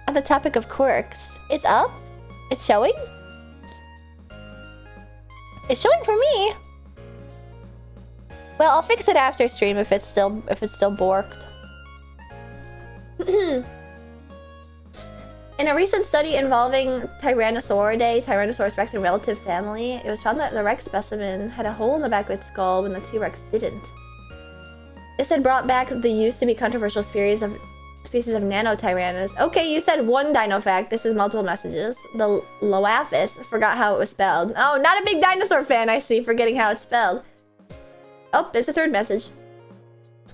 On the topic of quirks. It's up? It's showing? It's showing for me. Well, I'll fix it after stream if it's still borked. In a recent study involving Tyrannosauridae, Tyrannosaurus rex and relative family, it was found that the Rex specimen had a hole in the back of its skull when the T-Rex didn't. This had brought back the used to be controversial species of nanotyrannos. Okay, you said one dino fact. This is multiple messages. The Loaphis forgot how it was spelled. Oh, not a big dinosaur fan, I see, forgetting how it's spelled. Oh, there's a third message.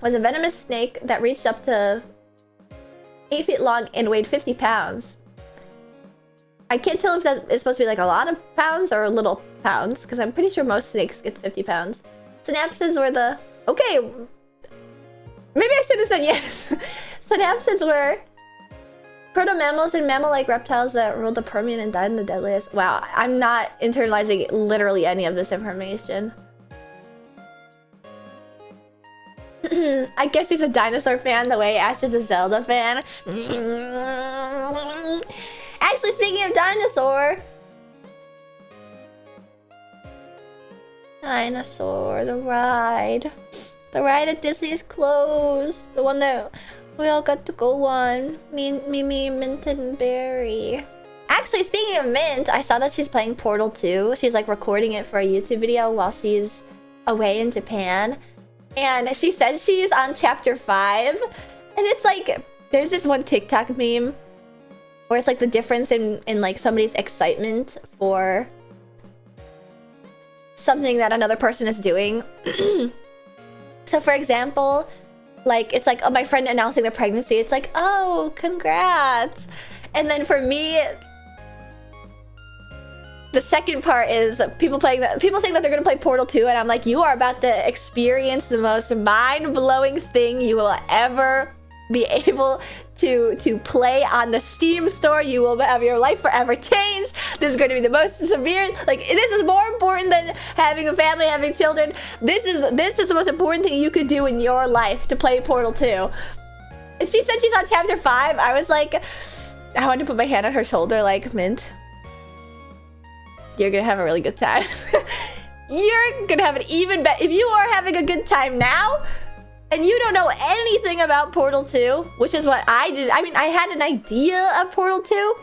Was a venomous snake that reached up to 8 feet long and weighed 50 pounds. I can't tell if that is supposed to be like a lot of pounds or little pounds, because I'm pretty sure most snakes get 50 pounds. Synapsids were the... Okay. Maybe I should have said yes. Synapsids were proto-mammals and mammal-like reptiles that ruled the Permian and died in the deadliest. Wow, I'm not internalizing literally any of this information. I guess he's a dinosaur fan the way Ash is a Zelda fan. Actually, speaking of dinosaur... Dinosaur, the ride. The ride at Disney is closed. The one that we all got to go on. Me, Mint, and Barry. Actually, speaking of Mint, I saw that she's playing Portal 2. She's like recording it for a YouTube video while she's away in Japan. And she said she's on chapter 5. And it's like, there's this one TikTok meme where it's like the difference in like somebody's excitement for something that another person is doing. So for example, like it's like, oh, my friend announcing their pregnancy. It's like, oh, congrats. And then for me, the second part is people saying that they're gonna play Portal 2, and I'm like, you are about to experience the most mind-blowing thing you will ever be able to play on the Steam store. You will have your life forever changed. This is going to be the most severe, like, this is more important than having a family, having children. This is the most important thing you could do in your life, to play Portal 2. And she said she's on chapter 5. I was like, I wanted to put my hand on her shoulder like, Mint, you're gonna have a really good time. You're gonna have an even better, if you are having a good time now and you don't know anything about Portal 2, which is what I did. I mean, I had an idea of Portal 2,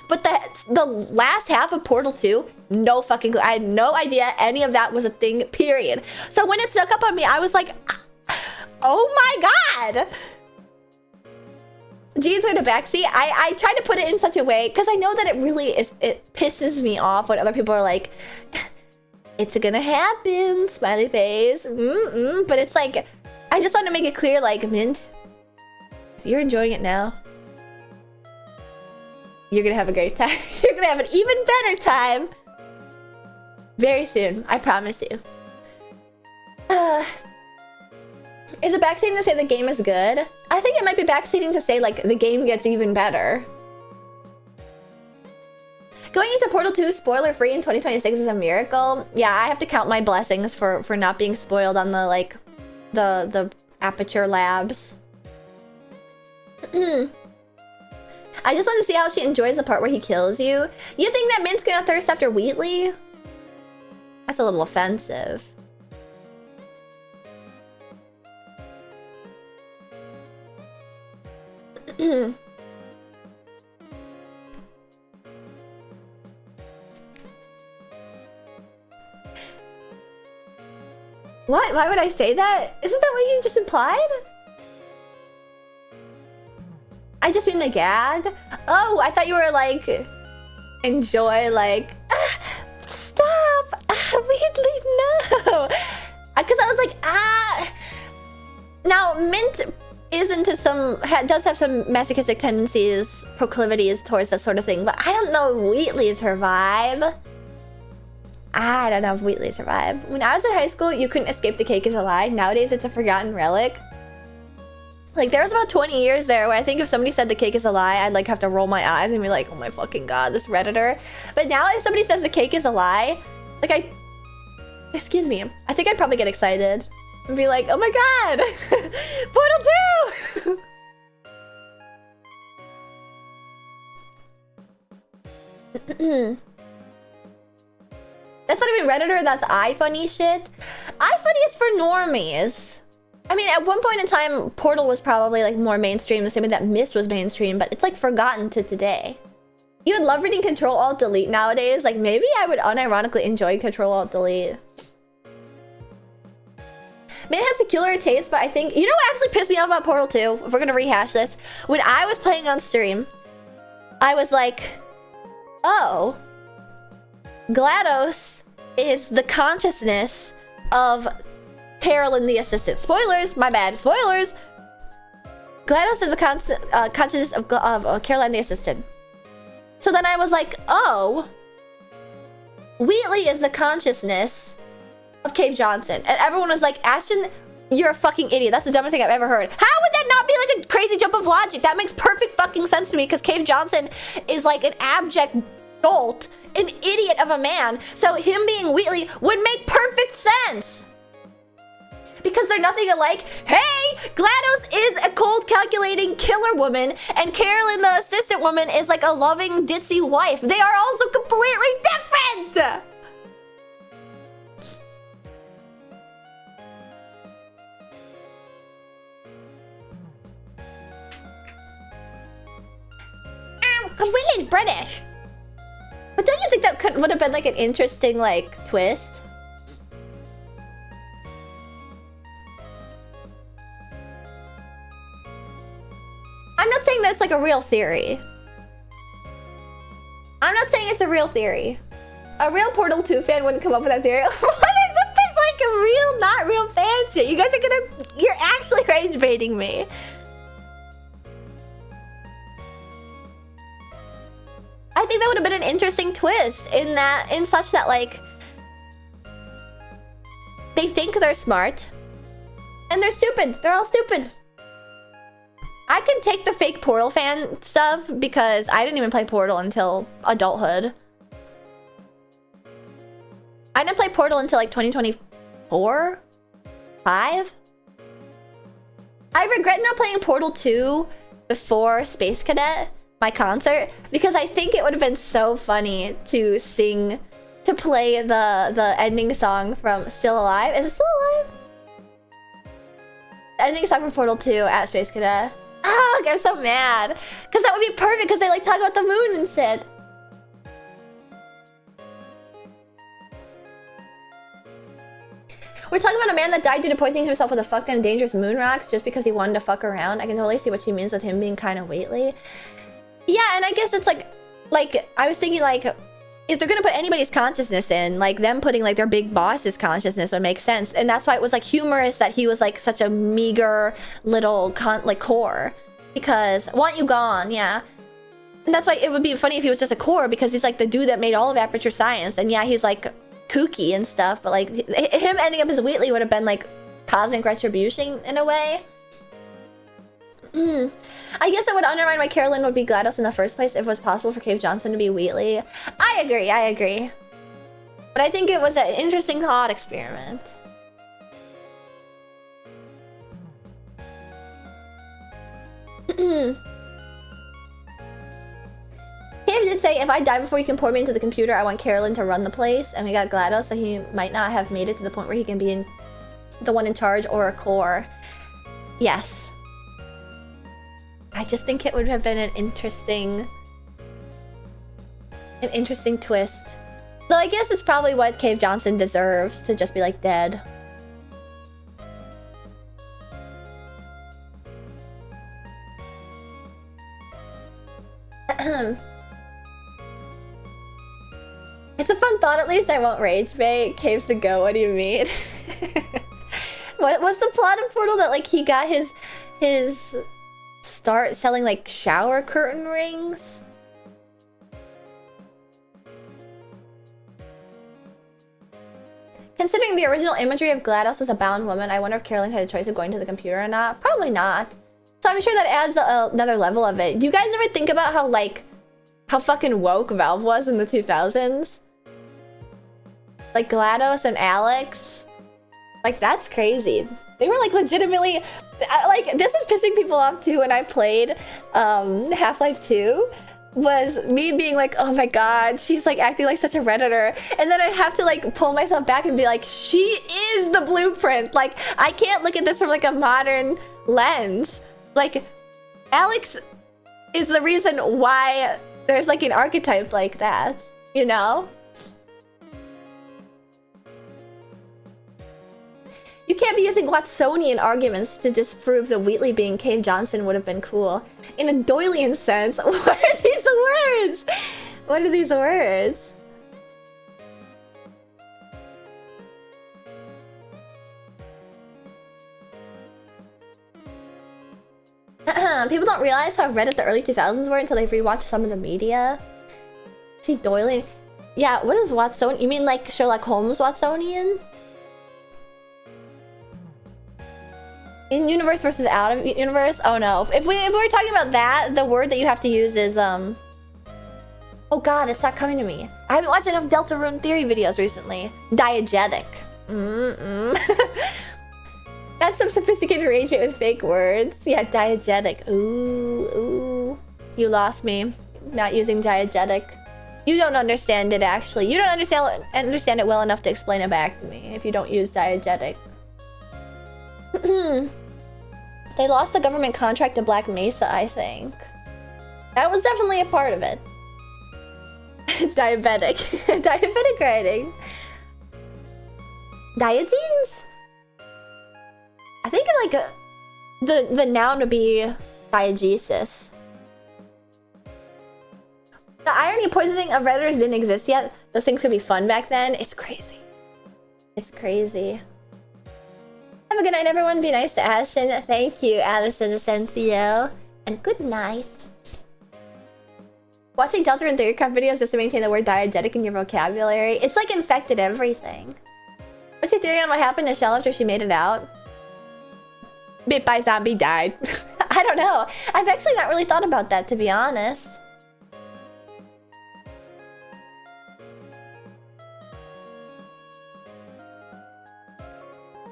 but the last half of Portal 2, no fucking clue. I had no idea any of that was a thing, period. So when it snuck up on me, I was like, oh my god. Jeans in the backseat. I tried to put it in such a way, because I know that it really is, it pisses me off when other people are like, it's gonna happen, smiley face, but it's like, I just want to make it clear, like, Mint, if you're enjoying it now, you're gonna have a great time. You're gonna have an even better time very soon, I promise you. Is it backseating to say the game is good? I think it might be backseating to say, like, the game gets even better. Going into Portal 2 spoiler-free in 2026 is a miracle. Yeah, I have to count my blessings for not being spoiled on the, like, the Aperture Labs. I just want to see how she enjoys the part where he kills you. You think that Mint's gonna thirst after Wheatley? That's a little offensive. What? Why would I say that? Isn't that what you just implied? I just mean the gag. Oh, I thought you were like, enjoy, like, stop, Wheatley, no. Because I was like, Now, Mint is into some, does have some masochistic tendencies, proclivities towards that sort of thing, but I don't know Wheatley's her vibe. I don't know if Wheatley's her vibe. When I was in high school, you couldn't escape the cake is a lie. Nowadays, it's a forgotten relic. Like, there was about 20 years there where I think if somebody said the cake is a lie, I'd like have to roll my eyes and be like, oh my fucking god, this Redditor. But now if somebody says the cake is a lie, like excuse me, I think I'd probably get excited and be like, oh my god, Portal 2! That's not even Redditor, that's iFunny shit. iFunny is for normies. I mean, at one point in time, Portal was probably like more mainstream, the same way that Mist was mainstream, but it's like forgotten to today. You would love reading Control-Alt-Delete nowadays. Like, maybe I would unironically enjoy Control-Alt-Delete. Mint has peculiar taste, but I think... You know what actually pissed me off about Portal 2? If we're gonna rehash this. When I was playing on stream, I was like, oh, GLaDOS is the consciousness of Carolyn the Assistant. Spoilers, my bad. Spoilers. GLaDOS is the consciousness of Caroline the Assistant. So then I was like, oh, Wheatley is the consciousness of Cave Johnson. And everyone was like, Ashton, you're a fucking idiot. That's the dumbest thing I've ever heard. How would that not be like a crazy jump of logic? That makes perfect fucking sense to me, because Cave Johnson is like an abject dolt, an idiot of a man. So him being Wheatley would make perfect sense. Because they're nothing alike. Hey, GLaDOS is a cold, calculating killer woman, and Carolyn, the assistant woman, is like a loving, ditzy wife. They are also completely different! Wheatley's British. But don't you think that would have been like an interesting, like, twist? that's like a real theory. I'm not saying it's a real theory. A real Portal 2 fan wouldn't come up with that theory. What is this like a real, not real fan shit? You guys are gonna... You're actually rage baiting me. I think that would have been an interesting twist in such that like... They think they're smart. And they're stupid. They're all stupid. I can take the fake Portal fan stuff because I didn't even play Portal until adulthood. I didn't play Portal until like 2024? 5? I regret not playing Portal 2 before Space Cadet, my concert, because I think it would have been so funny to play the ending song from Still Alive. Is it Still Alive? The ending song from Portal 2 at Space Cadet. Oh, I'm so mad. Because that would be perfect because they like talk about the moon and shit. We're talking about a man that died due to poisoning himself with a fuck ton of dangerous moon rocks just because he wanted to fuck around. I can totally see what she means with him being kind of weightly. Yeah, and I guess it's like I was thinking like, if they're gonna put anybody's consciousness in, like them putting like their big boss's consciousness would make sense. And that's why it was like humorous that he was like such a meager little core. Because want you gone, yeah. And that's why it would be funny if he was just a core, because he's like the dude that made all of Aperture Science. And yeah, he's like kooky and stuff, but like him ending up as Wheatley would have been like cosmic retribution in a way. I guess it would undermine why Carolyn would be GLaDOS in the first place if it was possible for Cave Johnson to be Wheatley. I agree. But I think it was an interesting thought experiment. Cave did say, if I die before you can pour me into the computer, I want Carolyn to run the place. And we got GLaDOS, so he might not have made it to the point where he can be the one in charge or a core. Yes. I just think it would have been an interesting twist. Though I guess it's probably what Cave Johnson deserves, to just be like dead. It's a fun thought, at least. I won't rage bait. Cave's to go, what do you mean? What's the plot of Portal that like he got his start selling like shower curtain rings? Considering the original imagery of GLaDOS as a bound woman, I wonder if Carolyn had a choice of going to the computer or not. Probably not. So I'm sure that adds another level of it. Do you guys ever think about how fucking woke Valve was in the 2000s? Like GLaDOS and Alex? Like, that's crazy. They were like legitimately, like, this is pissing people off too. When I played Half-Life 2, was me being like, oh my god, she's like acting like such a Redditor. And then I'd have to like pull myself back and be like, she is the blueprint. Like, I can't look at this from like a modern lens. Like, Alex is the reason why there's like an archetype like that, you know? You can't be using Watsonian arguments to disprove that Wheatley being Cave Johnson would have been cool. In a Doylean sense, what are these words? What are these words? People don't realize how Reddit the early 2000s were until they rewatched some of the media. She Doylean. Yeah, what is Watsonian? You mean like Sherlock Holmes Watsonian? In universe versus out of universe? Oh no. If we're talking about that, the word that you have to use is oh god, it's not coming to me. I haven't watched enough Deltarune theory videos recently. Diegetic. That's some sophisticated arrangement with fake words. Yeah, diegetic. Ooh. You lost me. Not using diegetic. You don't understand it actually. You don't understand it well enough to explain it back to me if you don't use diegetic. They lost the government contract to Black Mesa, I think. That was definitely a part of it. Diabetic. Diabetic writing. Diogenes? I think like the noun would be diegesis. The irony poisoning of Redditors didn't exist yet. Those things could be fun back then. It's crazy. It's crazy. Have a good night, everyone. Be nice to Ashen. Thank you, Addison Asensio. And good night. Watching Deltarune Theory Craft videos just to maintain the word diegetic in your vocabulary. It's like infected everything. What's your theory on what happened to Shell after she made it out? Bit by zombie died. I don't know. I've actually not really thought about that, to be honest.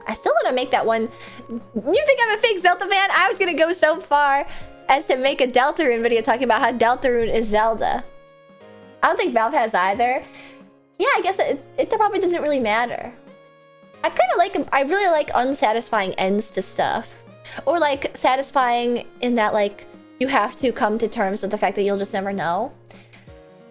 I still want to make that one. You think I'm a fake Zelda fan? I was gonna go so far as to make a Deltarune video talking about how Deltarune is Zelda. I don't think Valve has either. Yeah, I guess it probably doesn't really matter. I kind of like, I really like unsatisfying ends to stuff. Or like satisfying in that like you have to come to terms with the fact that you'll just never know.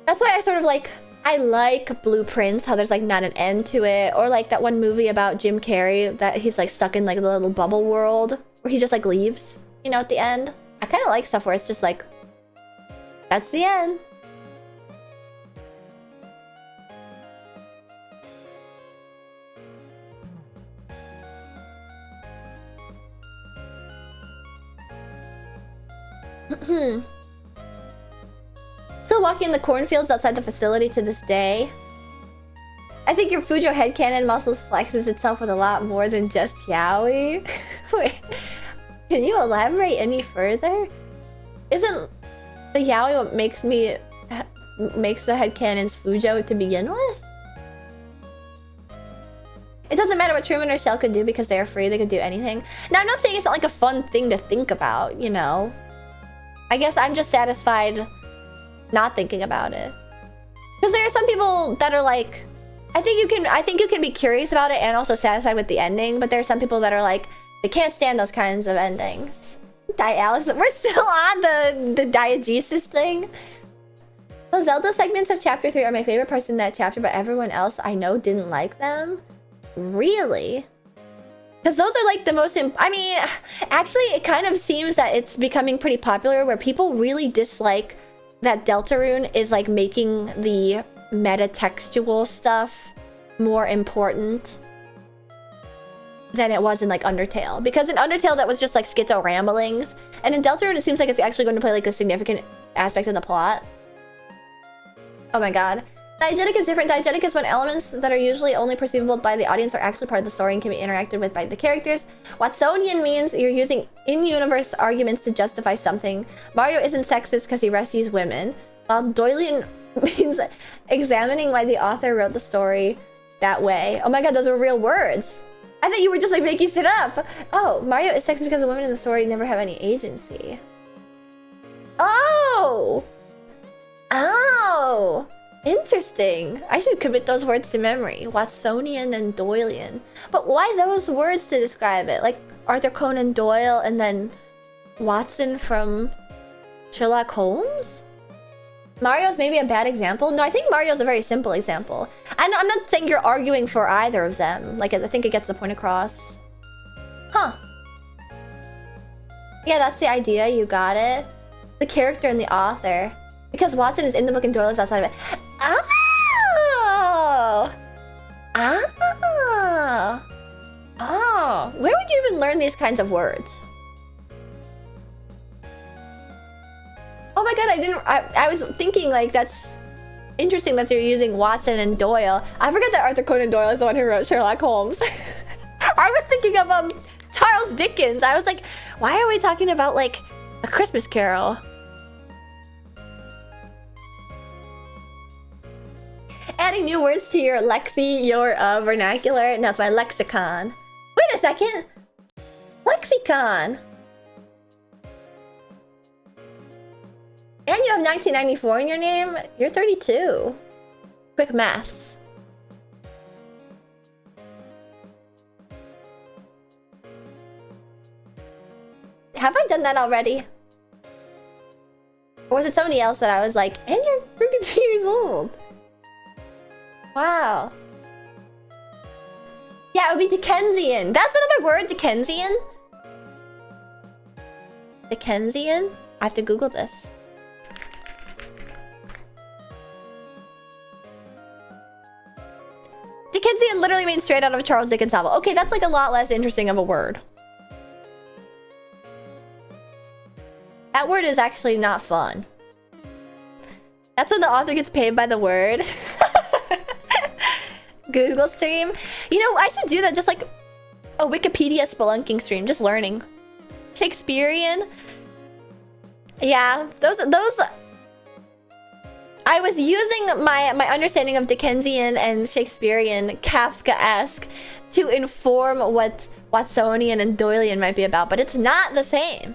That's why I sort of like, I like Blueprints, how there's like not an end to it. Or like that one movie about Jim Carrey that he's like stuck in like the little bubble world where he just like leaves, you know, at the end. I kind of like stuff where it's just like, that's the end. Still walking in the cornfields outside the facility to this day. I think your Fujo headcanon muscles flexes itself with a lot more than just yaoi. Wait, can you elaborate any further? Isn't the yaoi what makes the headcanons Fujo to begin with? It doesn't matter what Truman or Shell could do because they are free, they could do anything. Now, I'm not saying it's not like a fun thing to think about, you know? I guess I'm just satisfied not thinking about it. Because there are some people that are like, I think you can be curious about it and also satisfied with the ending, but there are some people that are like, they can't stand those kinds of endings. Dialysis, we're still on the diegesis thing. The Zelda segments of Chapter 3 are my favorite parts in that chapter, but everyone else I know didn't like them. Really? Because those are like the most... I mean, actually, it kind of seems that it's becoming pretty popular where people really dislike that Deltarune is like making the metatextual stuff more important than it was in like Undertale. Because in Undertale, that was just like schizo ramblings. And in Deltarune, it seems like it's actually going to play like a significant aspect of the plot. Oh my god. Diegetic is different. Diegetic is when elements that are usually only perceivable by the audience are actually part of the story and can be interacted with by the characters. Watsonian means you're using in-universe arguments to justify something. Mario isn't sexist because he rescues women. While Doylean means examining why the author wrote the story that way. Oh my god, those are real words. I thought you were just like making shit up. Oh, Mario is sexist because the women in the story never have any agency. Oh! Oh! Interesting. I should commit those words to memory. Watsonian and Doylean. But why those words to describe it? Like Arthur Conan Doyle and then Watson from Sherlock Holmes? Mario's maybe a bad example? No, I think Mario's a very simple example. I'm not saying you're arguing for either of them. Like, I think it gets the point across. Huh. Yeah, that's the idea. You got it. The character and the author. Because Watson is in the book and Doyle is outside of it. Oh! Ah! Oh! Where would you even learn these kinds of words? Oh my god, I was thinking like that's interesting that they're using Watson and Doyle. I forgot that Arthur Conan Doyle is the one who wrote Sherlock Holmes. I was thinking of Charles Dickens. I was like, why are we talking about like A Christmas Carol? Adding new words to your vernacular. Now it's my lexicon. Wait a second. Lexicon. And you have 1994 in your name? You're 32. Quick maths. Have I done that already? Or was it somebody else that I was like, and you're 32 years old? Wow. Yeah, it would be Dickensian. That's another word, Dickensian. Dickensian? I have to Google this. Dickensian literally means straight out of a Charles Dickens novel. Okay, that's like a lot less interesting of a word. That word is actually not fun. That's when the author gets paid by the word. Google stream. You know, I should do that, just like a Wikipedia spelunking stream, just learning. Shakespearean. Yeah, those I was using my understanding of Dickensian and Shakespearean Kafkaesque to inform what Watsonian and Doylean might be about, but it's not the same.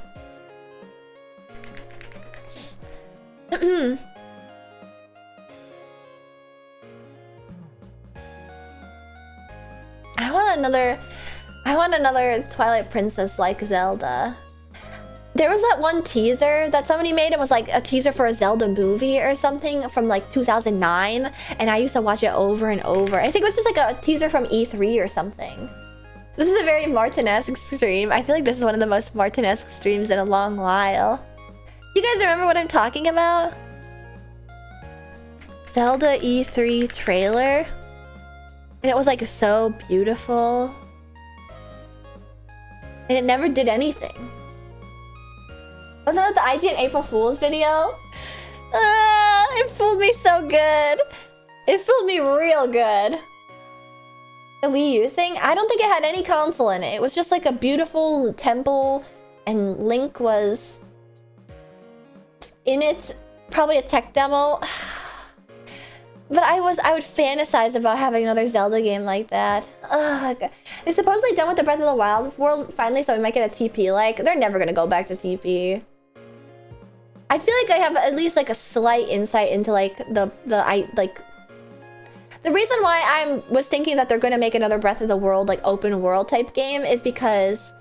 I want another Twilight Princess like Zelda. There was that one teaser that somebody made. It was like a teaser for a Zelda movie or something from like 2009, and I used to watch it over and over. I think it was just like a teaser from E3 or something. This is a very Martinesque stream. I feel like this is one of the most Martinesque streams in a long while. You guys remember what I'm talking about? Zelda E3 trailer? And it was like so beautiful. And it never did anything. Wasn't that the IGN April Fool's video? It fooled me so good. It fooled me real good. The Wii U thing? I don't think it had any console in it. It was just like a beautiful temple, and Link was in it. Probably a tech demo. But I would fantasize about having another Zelda game like that. Ugh. They're supposedly done with the Breath of the Wild world finally, so we might get a TP. Like, they're never gonna go back to TP. I feel like I have at least like a slight insight into like the reason why I was thinking that they're gonna make another Breath of the World like open world type game is because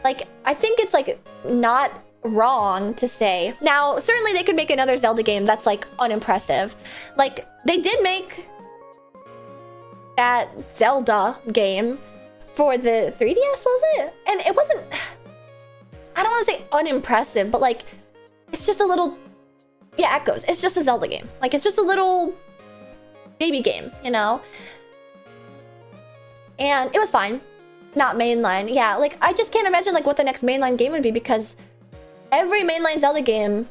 like I think it's like not wrong to say. Now, certainly they could make another Zelda game that's like unimpressive. Like they did make that Zelda game for the 3DS, was it? And it wasn't, I don't want to say unimpressive, but like it's just a little, yeah, Echoes. It's just a Zelda game. Like it's just a little baby game, you know? And it was fine. Not mainline. Yeah, like I just can't imagine like what the next mainline game would be, because every mainline Zelda game,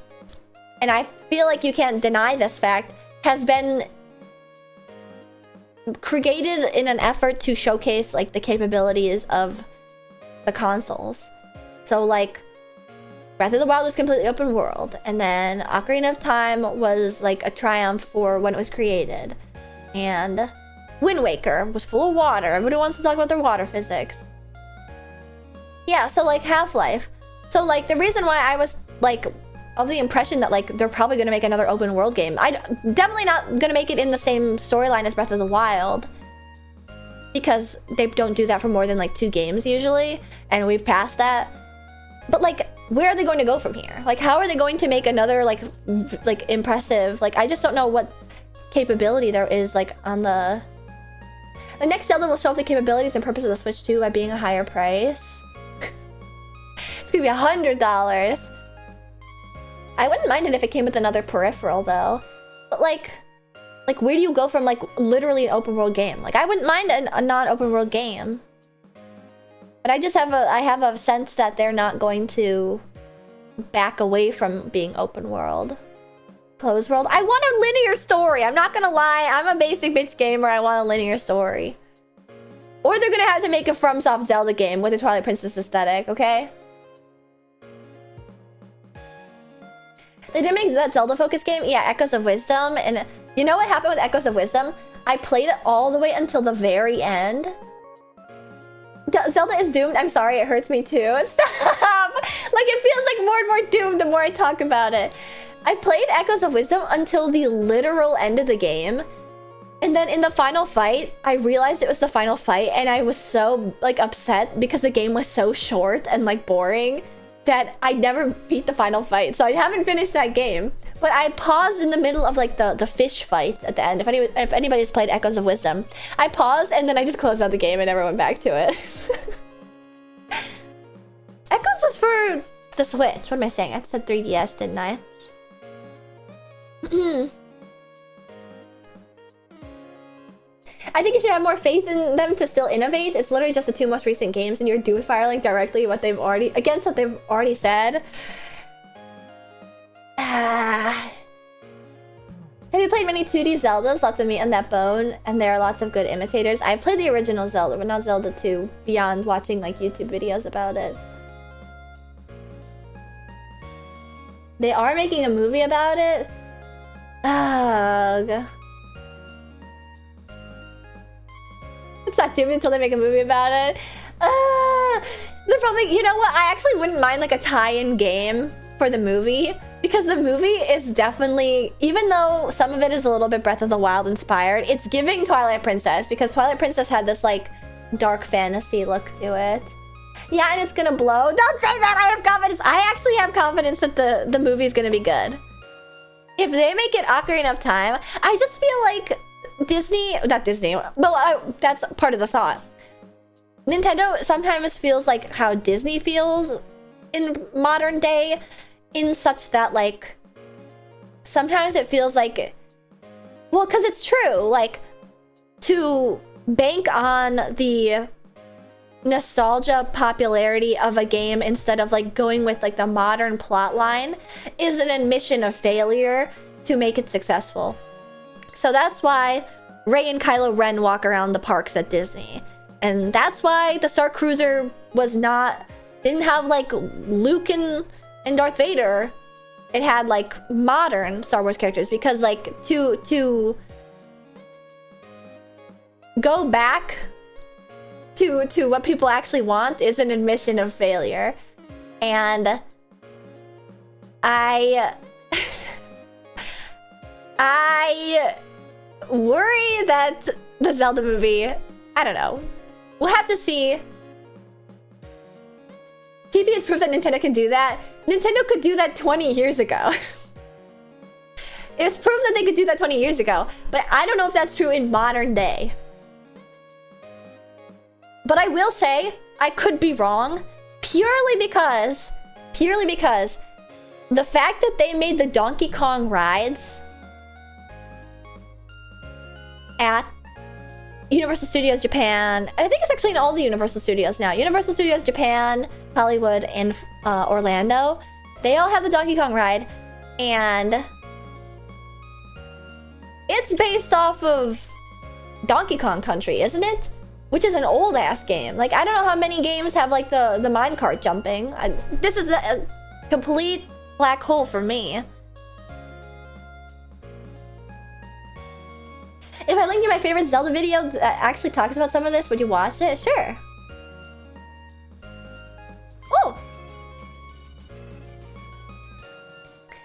and I feel like you can't deny this fact, has been created in an effort to showcase like the capabilities of the consoles. So like Breath of the Wild was completely open world, and then Ocarina of Time was like a triumph for when it was created, and Wind Waker was full of water. Everybody wants to talk about their water physics. Yeah, so like Half-Life. So like the reason why I was like of the impression that like they're probably gonna make another open world game. I definitely not gonna make it in the same storyline as Breath of the Wild, because they don't do that for more than like 2 games usually, and we've passed that. But like, where are they going to go from here? Like, how are they going to make another like impressive? Like, I just don't know what capability there is like on the next Zelda will show off the capabilities and purpose of the Switch 2 by being a higher price. It's gonna be $100. I wouldn't mind it if it came with another peripheral though. But like where do you go from like literally an open world game? Like I wouldn't mind a non-open world game. But I just have a sense that they're not going to back away from being open world. Closed world. I want a linear story. I'm not gonna lie. I'm a basic bitch gamer. I want a linear story. Or they're gonna have to make a FromSoft Zelda game with a Twilight Princess aesthetic, okay? They did make that Zelda focus game? Yeah, Echoes of Wisdom. And you know what happened with Echoes of Wisdom? I played it all the way until the very end. Zelda is doomed. I'm sorry, it hurts me too. Stop! Like, it feels like more and more doomed the more I talk about it. I played Echoes of Wisdom until the literal end of the game. And then in the final fight, I realized it was the final fight, and I was so, like, upset because the game was so short and, like, boring that I never beat the final fight. So I haven't finished that game. But I paused in the middle of, like, the fish fight at the end. If anybody's played Echoes of Wisdom. I paused, and then I just closed out the game and never went back to it. Echoes was for the Switch. What am I saying? I said 3DS, didn't I? I think you should have more faith in them to still innovate. It's literally just the 2 most recent games, and you're doom spiraling directly what they've already said. Have you played many 2D Zeldas? Lots of meat on that bone, and there are lots of good imitators. I've played the original Zelda, but not Zelda 2, beyond watching like YouTube videos about it. They are making a movie about it? Ugh. It's not doomed until they make a movie about it. They're probably, you know what? I actually wouldn't mind like a tie-in game for the movie, because the movie is definitely, even though some of it is a little bit Breath of the Wild inspired, it's giving Twilight Princess, because Twilight Princess had this like dark fantasy look to it. Yeah, and it's gonna blow. Don't say that! I have confidence. I actually have confidence that the movie's gonna be good. If they make it Ocarina of Time, I just feel like Disney, not Disney, but that's part of the thought. Nintendo sometimes feels like how Disney feels in modern day, in such that like sometimes it feels like, well, because it's true, like to bank on the nostalgia popularity of a game instead of like going with like the modern plot line is an admission of failure to make it successful. So that's why Rey and Kylo Ren walk around the parks at Disney, and that's why the Star Cruiser didn't have like Luke and Darth Vader. It had like modern Star Wars characters, because like to go back to what people actually want is an admission of failure. And I worry that the Zelda movie, I don't know, we'll have to see. TP is proof that Nintendo can do that. Nintendo could do that 20 years ago. It's proof that they could do that 20 years ago, but I don't know if that's true in modern day. But I will say, I could be wrong, purely because the fact that they made the Donkey Kong rides at Universal Studios Japan, and I think it's actually in all the Universal Studios now. Universal Studios Japan, Hollywood, and Orlando. They all have the Donkey Kong ride, and it's based off of Donkey Kong Country, isn't it? Which is an old-ass game. Like, I don't know how many games have, like, the minecart jumping. This is a complete black hole for me. If I link you my favorite Zelda video that actually talks about some of this, would you watch it? Sure. Oh!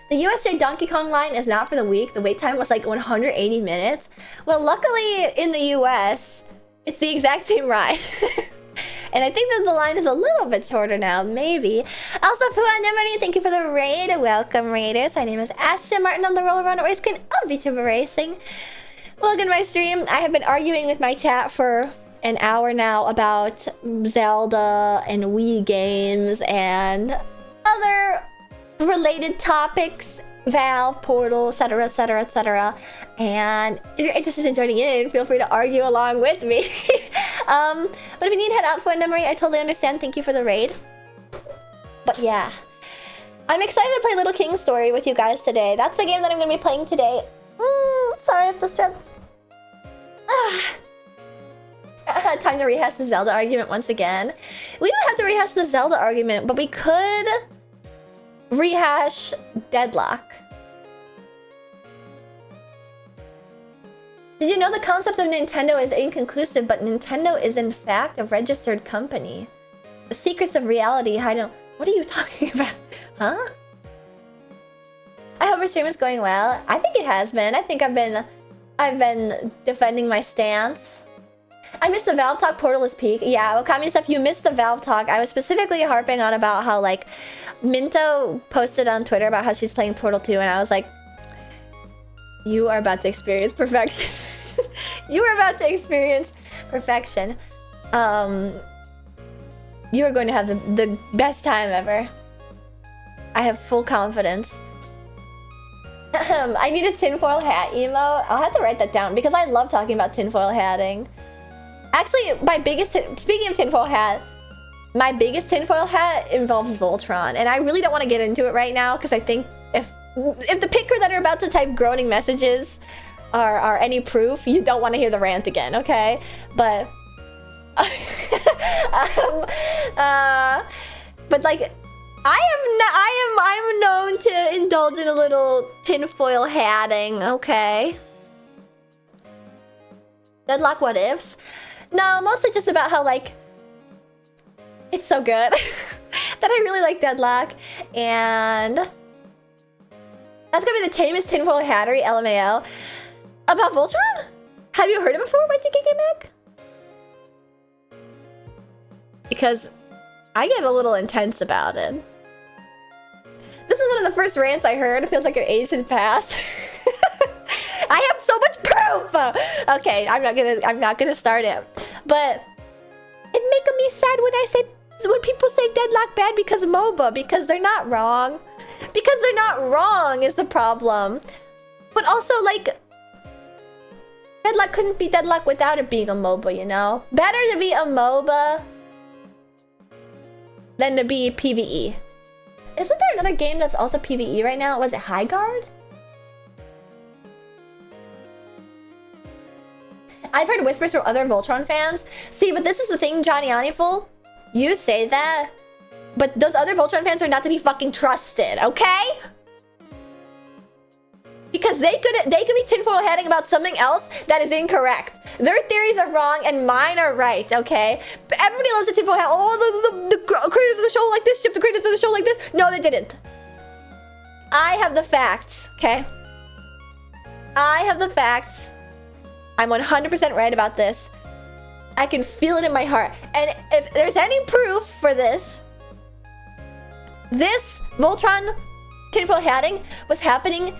The USJ Donkey Kong line is not for the week. The wait time was like 180 minutes. Well, luckily in the US, it's the exact same ride. And I think that the line is a little bit shorter now, maybe. Also, Fuan Memory, thank you for the raid. Welcome, Raiders. My name is Ashton Martin. I'm the roller runner race king of VTuber Racing. Welcome to my stream. I have been arguing with my chat for an hour now about Zelda and Wii games and other related topics, Valve, Portal, etc, etc, etc. And if you're interested in joining in, feel free to argue along with me. But if you need head out for a memory, I totally understand. Thank you for the raid. But yeah, I'm excited to play Little King's Story with you guys today. That's the game that I'm going to be playing today. Sorry if the stretch. Time to rehash the Zelda argument once again. We don't have to rehash the Zelda argument, but we could rehash Deadlock. Did you know the concept of Nintendo is inconclusive, but Nintendo is in fact a registered company? The secrets of reality hide in... What are you talking about? Huh? I hope your stream is going well. I think it has been. I think I've been defending my stance. I missed the Valve talk. Portal is peak. Yeah, well, Kami stuff, you missed the Valve talk. I was specifically harping on about how, like, Minto posted on Twitter about how she's playing Portal 2, and I was like, you are about to experience perfection. You are about to experience perfection. You are going to have the best time ever. I have full confidence. I need a tinfoil hat emote. I'll have to write that down because I love talking about tinfoil hatting. Actually, speaking of tinfoil hat, my biggest tinfoil hat involves Voltron, and I really don't want to get into it right now because I think if the picker that are about to type groaning messages are any proof, you don't want to hear the rant again, okay? But but like I'm known to indulge in a little tinfoil hatting, okay? Deadlock what ifs? No, mostly just about how like it's so good that I really like Deadlock, and that's gonna be the tamest tinfoil hattery, LMAO. About Voltron? Have you heard it before, my TKK Mac? Because I get a little intense about it. This is one of the first rants I heard. It feels like an age had passed. I have so much proof. Okay, I'm not gonna start it. But it makes me sad when people say Deadlock bad because of MOBA, because they're not wrong. Because they're not wrong is the problem. But also, like, Deadlock couldn't be Deadlock without it being a MOBA, you know? Better to be a MOBA than to be PvE. Isn't there another game that's also PvE right now? Was it High Guard? I've heard whispers from other Voltron fans. See, but this is the thing, Johnny Oniful. You say that, but those other Voltron fans are not to be fucking trusted, okay? Because they could be tinfoil hatting about something else that is incorrect. Their theories are wrong and mine are right, okay? But everybody loves the tinfoil hat. Oh, the creators of the show like this, ship the creators of the show like this. No, they didn't. I have the facts, okay? I have the facts. I'm 100% right about this. I can feel it in my heart. And if there's any proof for this, this Voltron tinfoil hatting was happening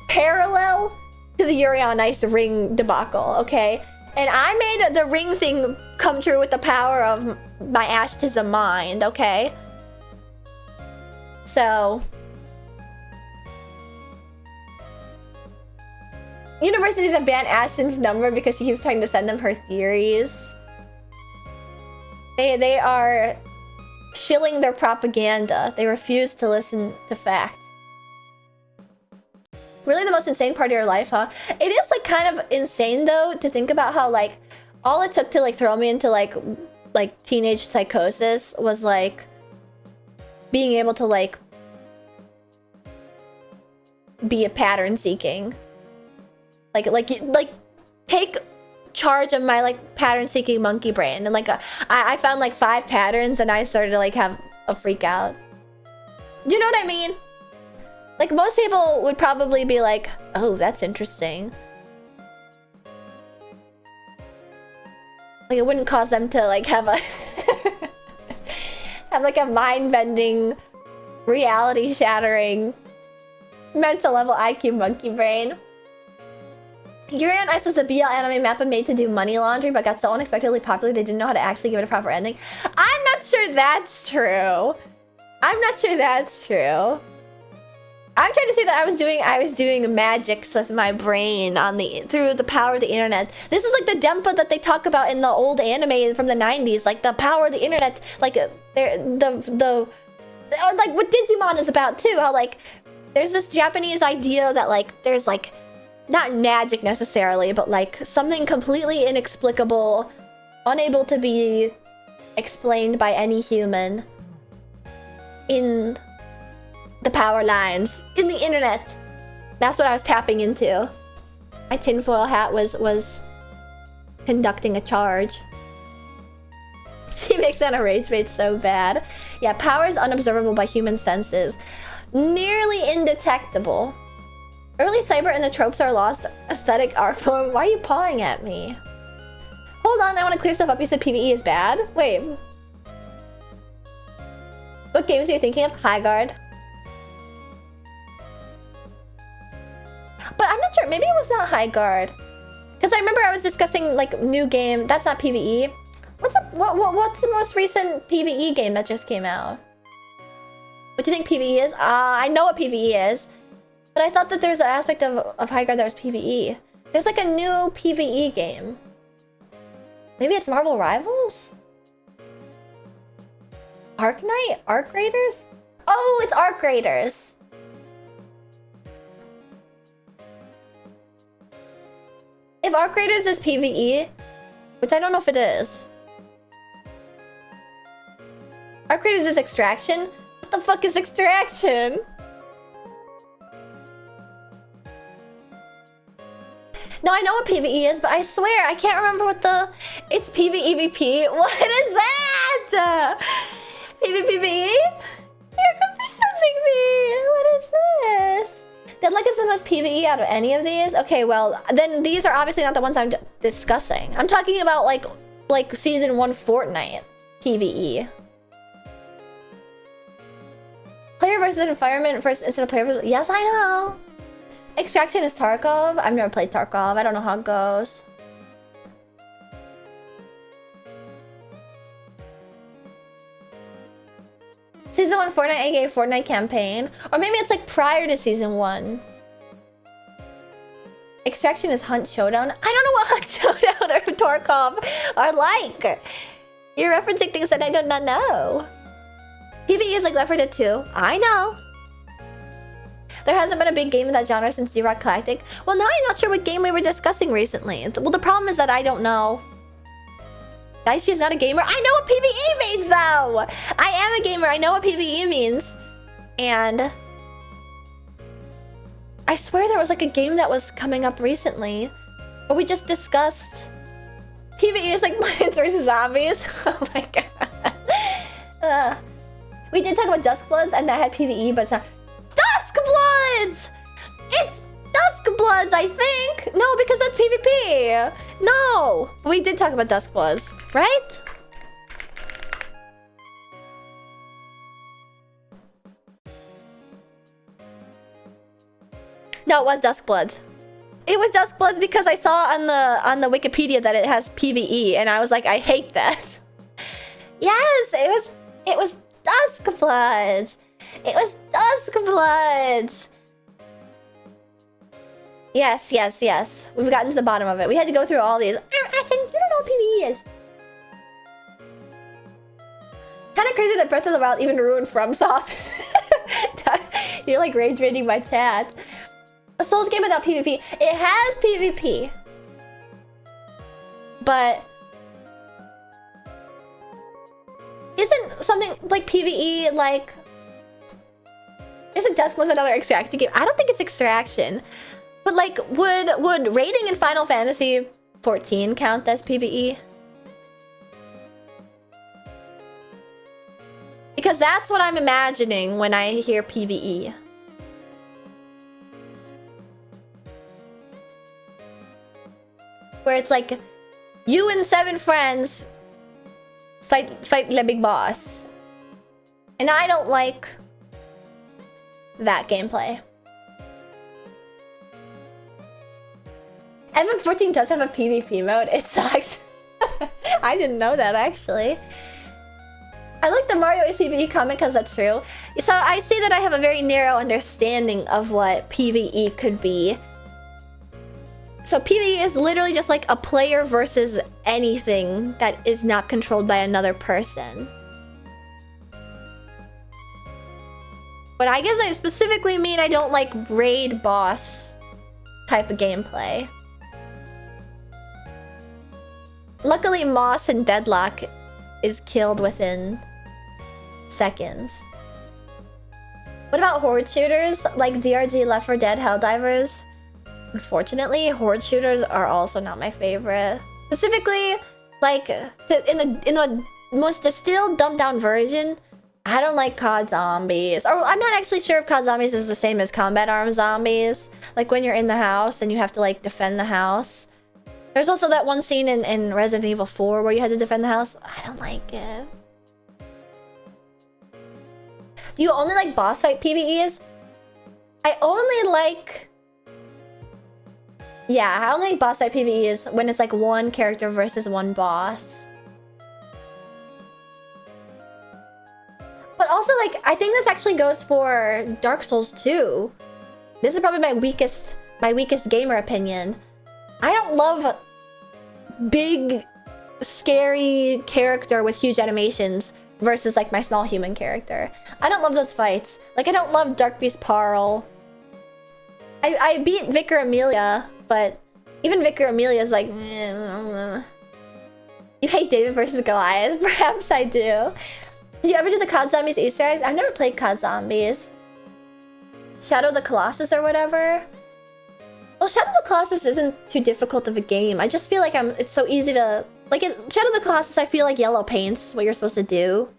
parallel to the Yuri on Ice ring debacle, okay? And I made the ring thing come true with the power of my Ashtism mind, okay? So universities have banned Ashton's number because she keeps trying to send them her theories. They are shilling their propaganda. They refuse to listen to fact. Really the most insane part of your life, huh? It is like kind of insane though to think about how like all it took to like throw me into like teenage psychosis was like being able to like be a pattern seeking. Like take charge of my like pattern seeking monkey brain, and like I found like 5 patterns and I started to like have a freak out. Do you know what I mean? Like most people would probably be like, oh, that's interesting. Like it wouldn't cause them to like have a have like a mind-bending, reality-shattering, mental level IQ monkey brain. Yuri on Ice was the BL anime mappa made to do money laundry, but got so unexpectedly popular they didn't know how to actually give it a proper ending. I'm not sure that's true. I'm not sure that's true. I'm trying to say that I was doing magics with my brain through the power of the internet. This is like the Dempa that they talk about in the old anime from the 90s, like the power of the internet, like like what Digimon is about too. How like there's this Japanese idea that like there's like not magic necessarily, but like something completely inexplicable, unable to be explained by any human in the power lines, in the internet. That's what I was tapping into. My tinfoil hat was conducting a charge. She makes that a rage bait so bad. Yeah, power is unobservable by human senses. Nearly indetectable. Early cyber and the tropes are lost. Aesthetic art form. Why are you pawing at me? Hold on, I want to clear stuff up. You said PvE is bad? Wait. What games are you thinking of? High Guard. But I'm not sure. Maybe it was not High Guard. Because I remember I was discussing like new game. That's not PvE. What's the most recent PvE game that just came out? What do you think PvE is? I know what PvE is. But I thought that there's an aspect of High Guard that was PvE. There's like a new PvE game. Maybe it's Marvel Rivals? Arc Knight? Arc Raiders? Oh, it's Arc Raiders. If Arc Raiders is PvE, which I don't know if it is. Arc Raiders is Extraction? What the fuck is Extraction? No, I know what PvE is, but I swear I can't remember what the... It's PvEVP? What is that? PvPvE? You're confusing me! What is this? Deadlock is the most PvE out of any of these? Okay, well, then these are obviously not the ones I'm discussing. I'm talking about like Season 1 Fortnite PvE. Player versus environment first instead of player versus... Yes, I know! Extraction is Tarkov. I've never played Tarkov. I don't know how it goes. Season 1 Fortnite, aka Fortnite campaign. Or maybe it's like prior to Season 1. Extraction is Hunt Showdown. I don't know what Hunt Showdown or Tarkov are like. You're referencing things that I do not know. PvE is like Left 4 Dead 2. I know. There hasn't been a big game in that genre since D-Rock Galactic. Well, now I'm not sure what game we were discussing recently. Well, the problem is that I don't know. Guys, she's not a gamer. I know what PvE means, though! I am a gamer. I know what PvE means. And... I swear there was like a game that was coming up recently. Where we just discussed... PvE is like Plants vs. Zombies. Oh my god. We did talk about Duskbloods, and that had PvE, but it's not... Duskbloods! It's Duskbloods, I think! No, because that's PvP! No! We did talk about Duskbloods, right? No, it was Duskbloods. It was Duskbloods because I saw on the Wikipedia that it has PvE, and I was like, I hate that. Yes, it was Duskbloods. It was Duskbloods. Yes, yes, yes. We've gotten to the bottom of it. We had to go through all these. Ashton, you don't know what PvE is. Kind of crazy that Breath of the Wild even ruined FromSoft. You're like rage raiding my chat. A Souls game without PvP. It has PvP. But... isn't something like PvE like... Isn't Duskbloods another extraction game? I don't think it's extraction. But like, would raiding in Final Fantasy 14 count as PvE? Because that's what I'm imagining when I hear PvE. Where it's like, you and 7 friends fight the big boss. And I don't like that gameplay. FM14 does have a PvP mode. It sucks. I didn't know that, actually. I like the Mario is PvE comment because that's true. So I see that I have a very narrow understanding of what PvE could be. So PvE is literally just like a player versus anything that is not controlled by another person. But I guess I specifically mean I don't like raid boss type of gameplay. Luckily, Moss and Deadlock is killed within seconds. What about horde shooters like DRG, Left 4 Dead, Helldivers? Unfortunately, horde shooters are also not my favorite. Specifically, like in the most distilled, dumbed down version, I don't like COD Zombies. Or I'm not actually sure if COD Zombies is the same as Combat Arms Zombies. Like when you're in the house and you have to like defend the house. There's also that one scene in Resident Evil 4 where you had to defend the house. I don't like it. Do you only like boss fight PvEs? I only like... yeah, I only like boss fight PvEs when it's like one character versus one boss. But also, like, I think this actually goes for Dark Souls 2. This is probably my weakest gamer opinion. I don't love big, scary character with huge animations versus like my small human character. I don't love those fights. Like I don't love Dark Beast Parl. I beat Vicar Amelia, but even Vicar Amelia is like... You hate David versus Goliath? Perhaps I do. Did you ever do the COD Zombies Easter eggs? I've never played COD Zombies. Shadow of the Colossus or whatever? Well, Shadow of the Colossus isn't too difficult of a game. I just feel like it's so easy to... Like, Shadow of the Colossus, I feel like yellow paint's what you're supposed to do.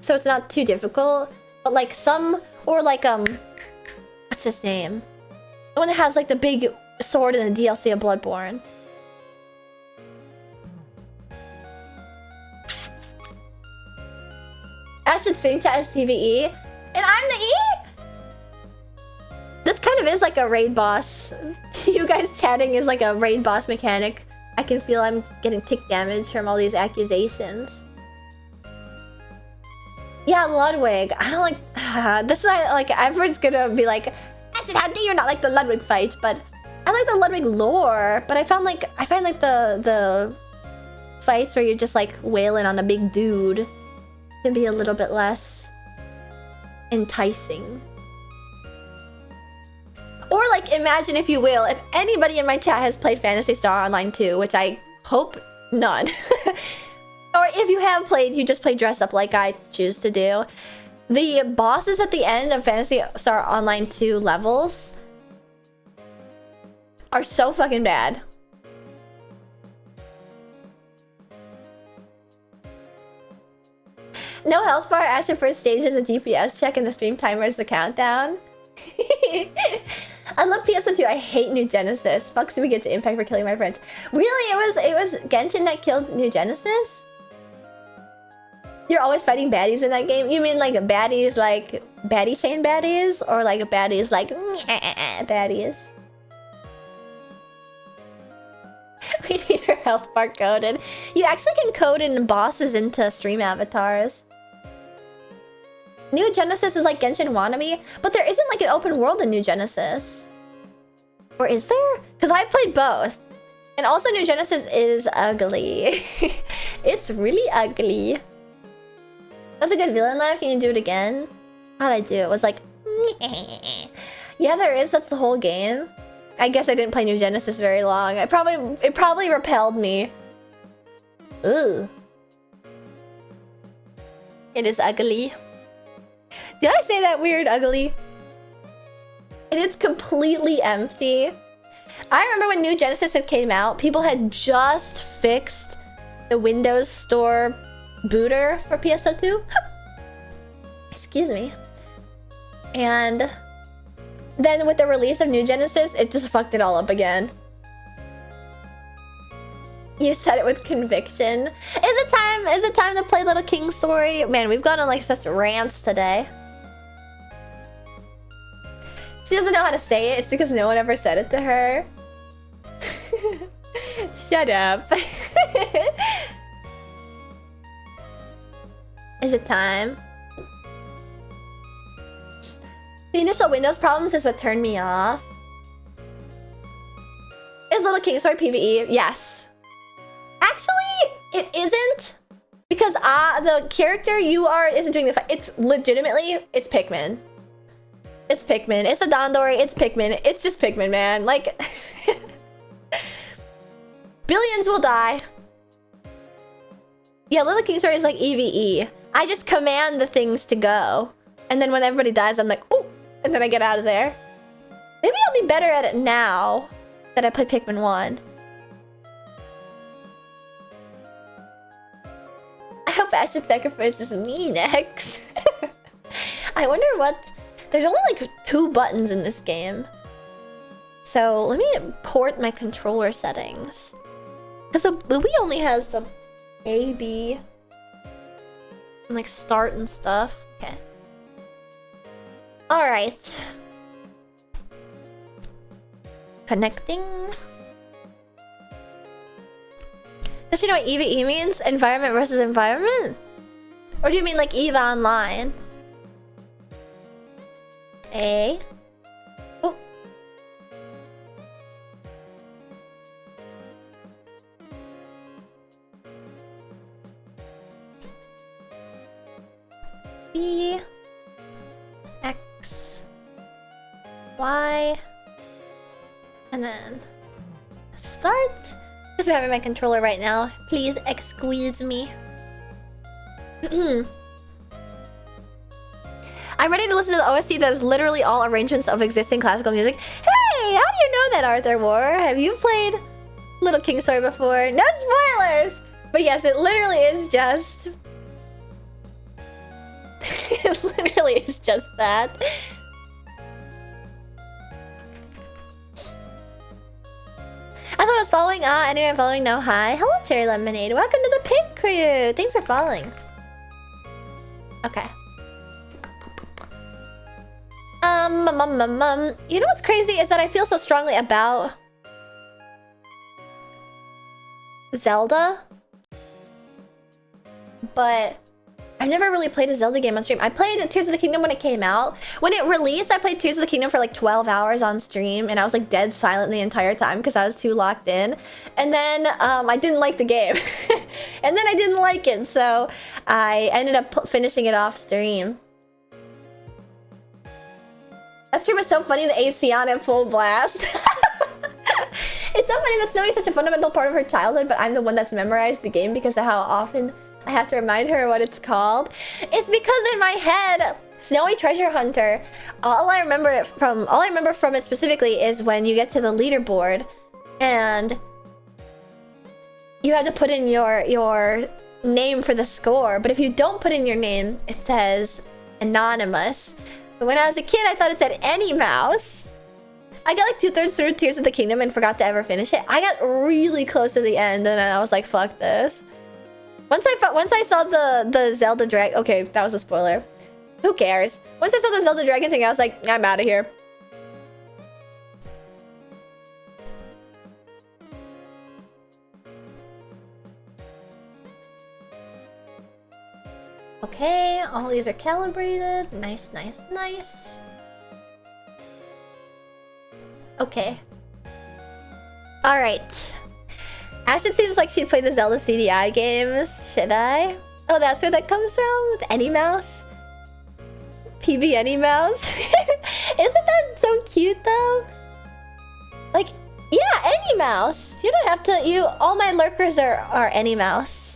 So it's not too difficult. But like some... Or like, what's his name? The one that has like the big sword in the DLC of Bloodborne. Ashton stream chat is PvE, and I'm the E? This kind of is like a raid boss. You guys chatting is like a raid boss mechanic. I can feel I'm getting tick damage from all these accusations. Yeah, Ludwig. I don't like... this is like... Everyone's gonna be like... Ashton, how dare you not like the Ludwig fight? But I like the Ludwig lore. But I find like the fights where you're just like wailing on a big dude can be a little bit less enticing. Or like, imagine if you will, if anybody in my chat has played Phantasy Star Online 2, which I hope none. Or if you have played, you just play dress up like I choose to do. The bosses at the end of Phantasy Star Online 2 levels are so fucking bad. No health bar, Ashen first stage is a DPS check and the stream timer is the countdown. I love PS2. I hate New Genesis. Fucks do we get to impact for killing my friends? Really? It was Genshin that killed New Genesis? You're always fighting baddies in that game? You mean like baddies like baddie chain baddies? Or like baddies like baddies? We need our health bar coded. You actually can code in bosses into stream avatars. New Genesis is like Genshin wannabe, but there isn't like an open world in New Genesis. Or is there? Because I played both. And also New Genesis is ugly. It's really ugly. That's a good villain laugh. Can you do it again? How'd I do? It was like... Yeah, there is. That's the whole game. I guess I didn't play New Genesis very long. It probably repelled me. Ugh. It is ugly. Did I say that weird ugly? And it's completely empty. I remember when New Genesis had came out, people had just fixed the Windows Store booter for PS2. Excuse me. And then with the release of New Genesis, it just fucked it all up again. You said it with conviction. Is it time to play Little King Story? Man, we've gone on like such rants today. She doesn't know how to say it. It's because no one ever said it to her. Shut up. Is it time? The initial Windows problems is what turned me off. Is Little King Story PvE? Yes. Actually, it isn't. Because the character you are isn't doing the fight. It's legitimately, it's Pikmin. It's Pikmin. It's a Dandori. It's Pikmin. It's just Pikmin, man. Like... Billions will die. Yeah, Little King Story is like EVE. I just command the things to go. And then when everybody dies, I'm like, ooh! And then I get out of there. Maybe I'll be better at it now that I play Pikmin 1. I hope Ashen sacrifices me next. I wonder what... There's only like 2 buttons in this game. So let me port my controller settings. Because the Wii only has the A, B, and like start and stuff. Okay. Alright. Connecting. Does she know what EVE means? Environment versus environment? Or do you mean like EVE Online? A. Oh, B, X, Y, and then start. Just having my controller right now. Please excuse me. I'm ready to listen to the OST that is literally all arrangements of existing classical music. Hey, how do you know that, Arthur War? Have you played Little King Story before? No spoilers! But yes, it literally is just... it literally is just that. I thought I was following. Anyway, I'm following now. Hi. Hello, Cherry Lemonade. Welcome to the Pink Crew. Thanks for following. Okay. You know what's crazy is that I feel so strongly about Zelda, but I've never really played a Zelda game on stream. I played Tears of the Kingdom when it came out. When it released, I played Tears of the Kingdom for like 12 hours on stream, and I was like dead silent the entire time because I was too locked in. And then I didn't like the game, and then I didn't like it, so I ended up finishing it off stream. That stream was so funny, the AC on at full blast. It's so funny that Snowy is such a fundamental part of her childhood, but I'm the one that's memorized the game because of how often I have to remind her what it's called. It's because in my head, Snowy Treasure Hunter, all I remember from it specifically is when you get to the leaderboard and you have to put in your name for the score. But if you don't put in your name, it says anonymous. But when I was a kid, I thought it said any mouse. I got like 2/3 through Tears of the Kingdom and forgot to ever finish it. I got really close to the end and then I was like, fuck this. Once I saw the Zelda Dragon... Okay, that was a spoiler. Who cares? Once I saw the Zelda Dragon thing, I was like, I'm out of here. Okay, all these are calibrated. Nice, nice, nice. Okay. Alright. Ashton seems like she'd play the Zelda CDI games. Should I? Oh, that's where that comes from? With Any Mouse? PB Any Mouse? Isn't that so cute though? Like, yeah, Any Mouse. You don't have to, all my lurkers are Any Mouse.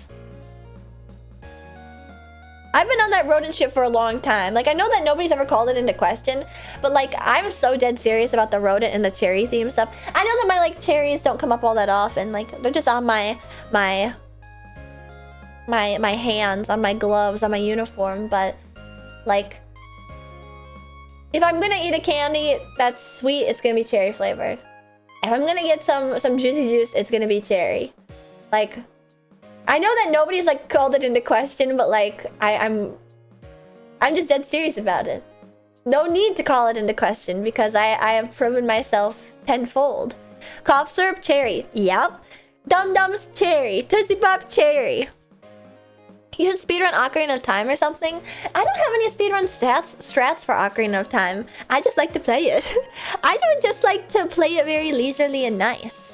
I've been on that rodent shit for a long time. Like, I know that nobody's ever called it into question, but like, I'm so dead serious about the rodent and the cherry theme stuff. I know that my like cherries don't come up all that often. Like, they're just on my hands, on my gloves, on my uniform. But like, if I'm gonna eat a candy that's sweet, it's gonna be cherry flavored. If I'm gonna get some juicy juice, it's gonna be cherry. Like, I know that nobody's like called it into question, but like I'm just dead serious about it. No need to call it into question because I have proven myself tenfold. Cough syrup cherry, yep. Dum Dums cherry, Tootsie Pop cherry. You should speedrun Ocarina of Time or something. I don't have any speedrun strats for Ocarina of Time. I just like to play it. I don't just like to play it very leisurely and nice.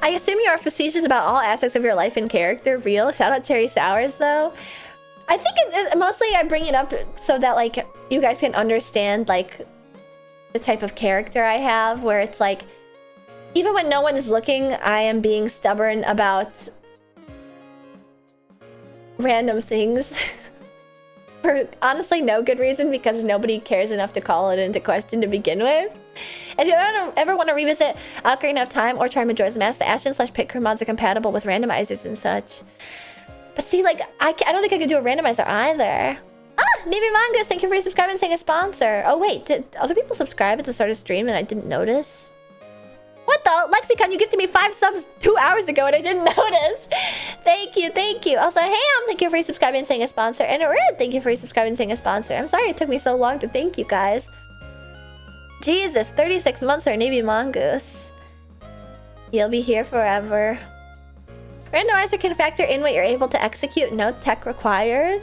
I assume you are facetious about all aspects of your life and character. Real. Shout out Cherry Sours, though. I think mostly I bring it up so that, like, you guys can understand, like, the type of character I have, where it's like, even when no one is looking, I am being stubborn about random things. For honestly no good reason, because nobody cares enough to call it into question to begin with. If you ever want to revisit Ocarina of Time or try Majora's Mask, the Ashen/Pit mods are compatible with randomizers and such. But see, like, I don't think I could do a randomizer either. Ah, Navy Mangas, thank you for subscribing and saying a sponsor. Oh wait, did other people subscribe at the start of stream and I didn't notice? What the? Lexicon, you gifted me 5 subs 2 hours ago and I didn't notice. Thank you, thank you. Also, Ham, thank you for subscribing and saying a sponsor. And Red, thank you for subscribing and saying a sponsor. I'm sorry it took me so long to thank you guys. Jesus, 36 months for Navy Mongoose. You'll be here forever. Randomizer can factor in what you're able to execute. No tech required.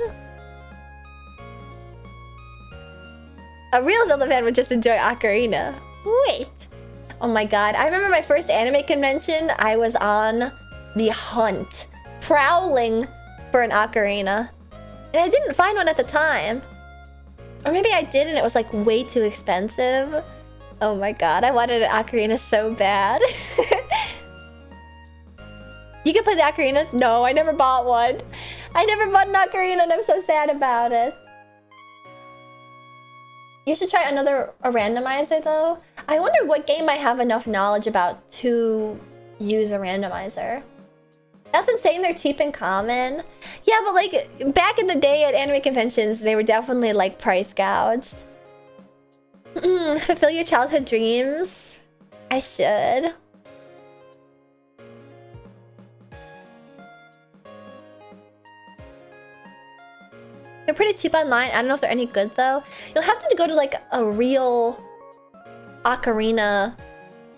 A real Zelda fan would just enjoy Ocarina. Wait. Oh my god. I remember my first anime convention. I was on the hunt prowling for an ocarina. And I didn't find one at the time. Or maybe I did and it was like way too expensive. Oh my god, I wanted an ocarina so bad. You can play the ocarina? No, I never bought one. I never bought an ocarina and I'm so sad about it. You should try a randomizer though. I wonder what game I have enough knowledge about to use a randomizer. That's insane, they're cheap and common. Yeah, but like back in the day at anime conventions, they were definitely like price gouged. Fulfill your childhood dreams. I should. They're pretty cheap online. I don't know if they're any good though. You'll have to go to like a real ocarina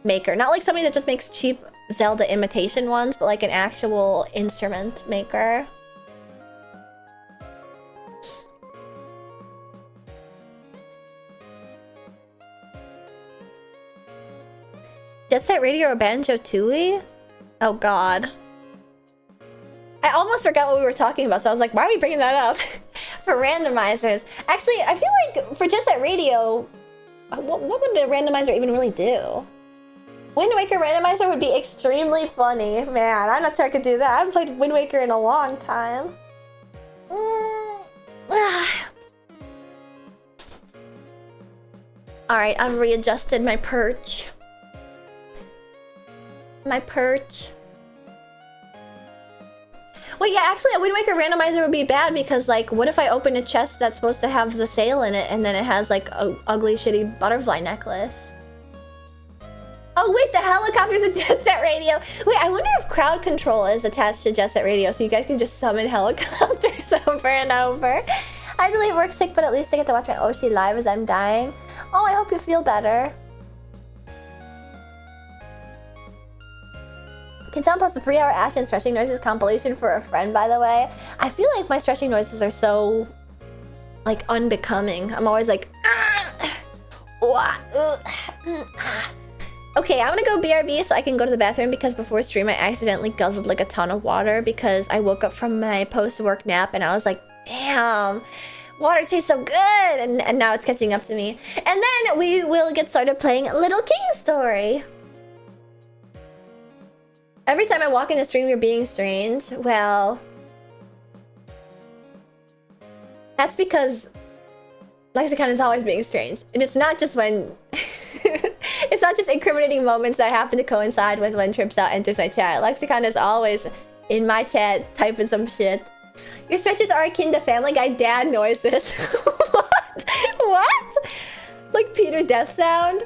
maker. Not like somebody that just makes cheap Zelda imitation ones, but like an actual instrument maker. Jet Set Radio or Banjo-Tooie? Oh god. I almost forgot what we were talking about, so I was like, why are we bringing that up? For randomizers. Actually, I feel like for Jet Set Radio, what would a randomizer even really do? Wind Waker randomizer would be extremely funny. Man, I'm not sure I could do that. I haven't played Wind Waker in a long time. Alright, I've readjusted my perch. My perch. Wait, yeah, actually a Wind Waker randomizer would be bad because, like, what if I open a chest that's supposed to have the sail in it and then it has, like, a ugly, shitty butterfly necklace? Oh, wait, the helicopter's a Jet Set Radio. Wait, I wonder if crowd control is attached to Jet Set Radio so you guys can just summon helicopters over and over. I had to leave work sick, but at least I get to watch my Oshi live as I'm dying. Oh, I hope you feel better. Can someone post a 3-hour Ashton stretching noises compilation for a friend, by the way? I feel like my stretching noises are so, like, unbecoming. I'm always like, okay, I'm gonna go BRB so I can go to the bathroom because before stream I accidentally guzzled like a ton of water because I woke up from my post-work nap and I was like, damn, water tastes so good, and now it's catching up to me. And then we will get started playing Little King Story. Every time I walk in the stream, you're being strange. Well, that's because Lexicon is always being strange. And it's not just when... it's not just incriminating moments that happen to coincide with when Trips Out enters my chat. Lexicon is always in my chat typing some shit. Your stretches are akin to Family Guy dad noises. What? What? Like Peter Death Sound?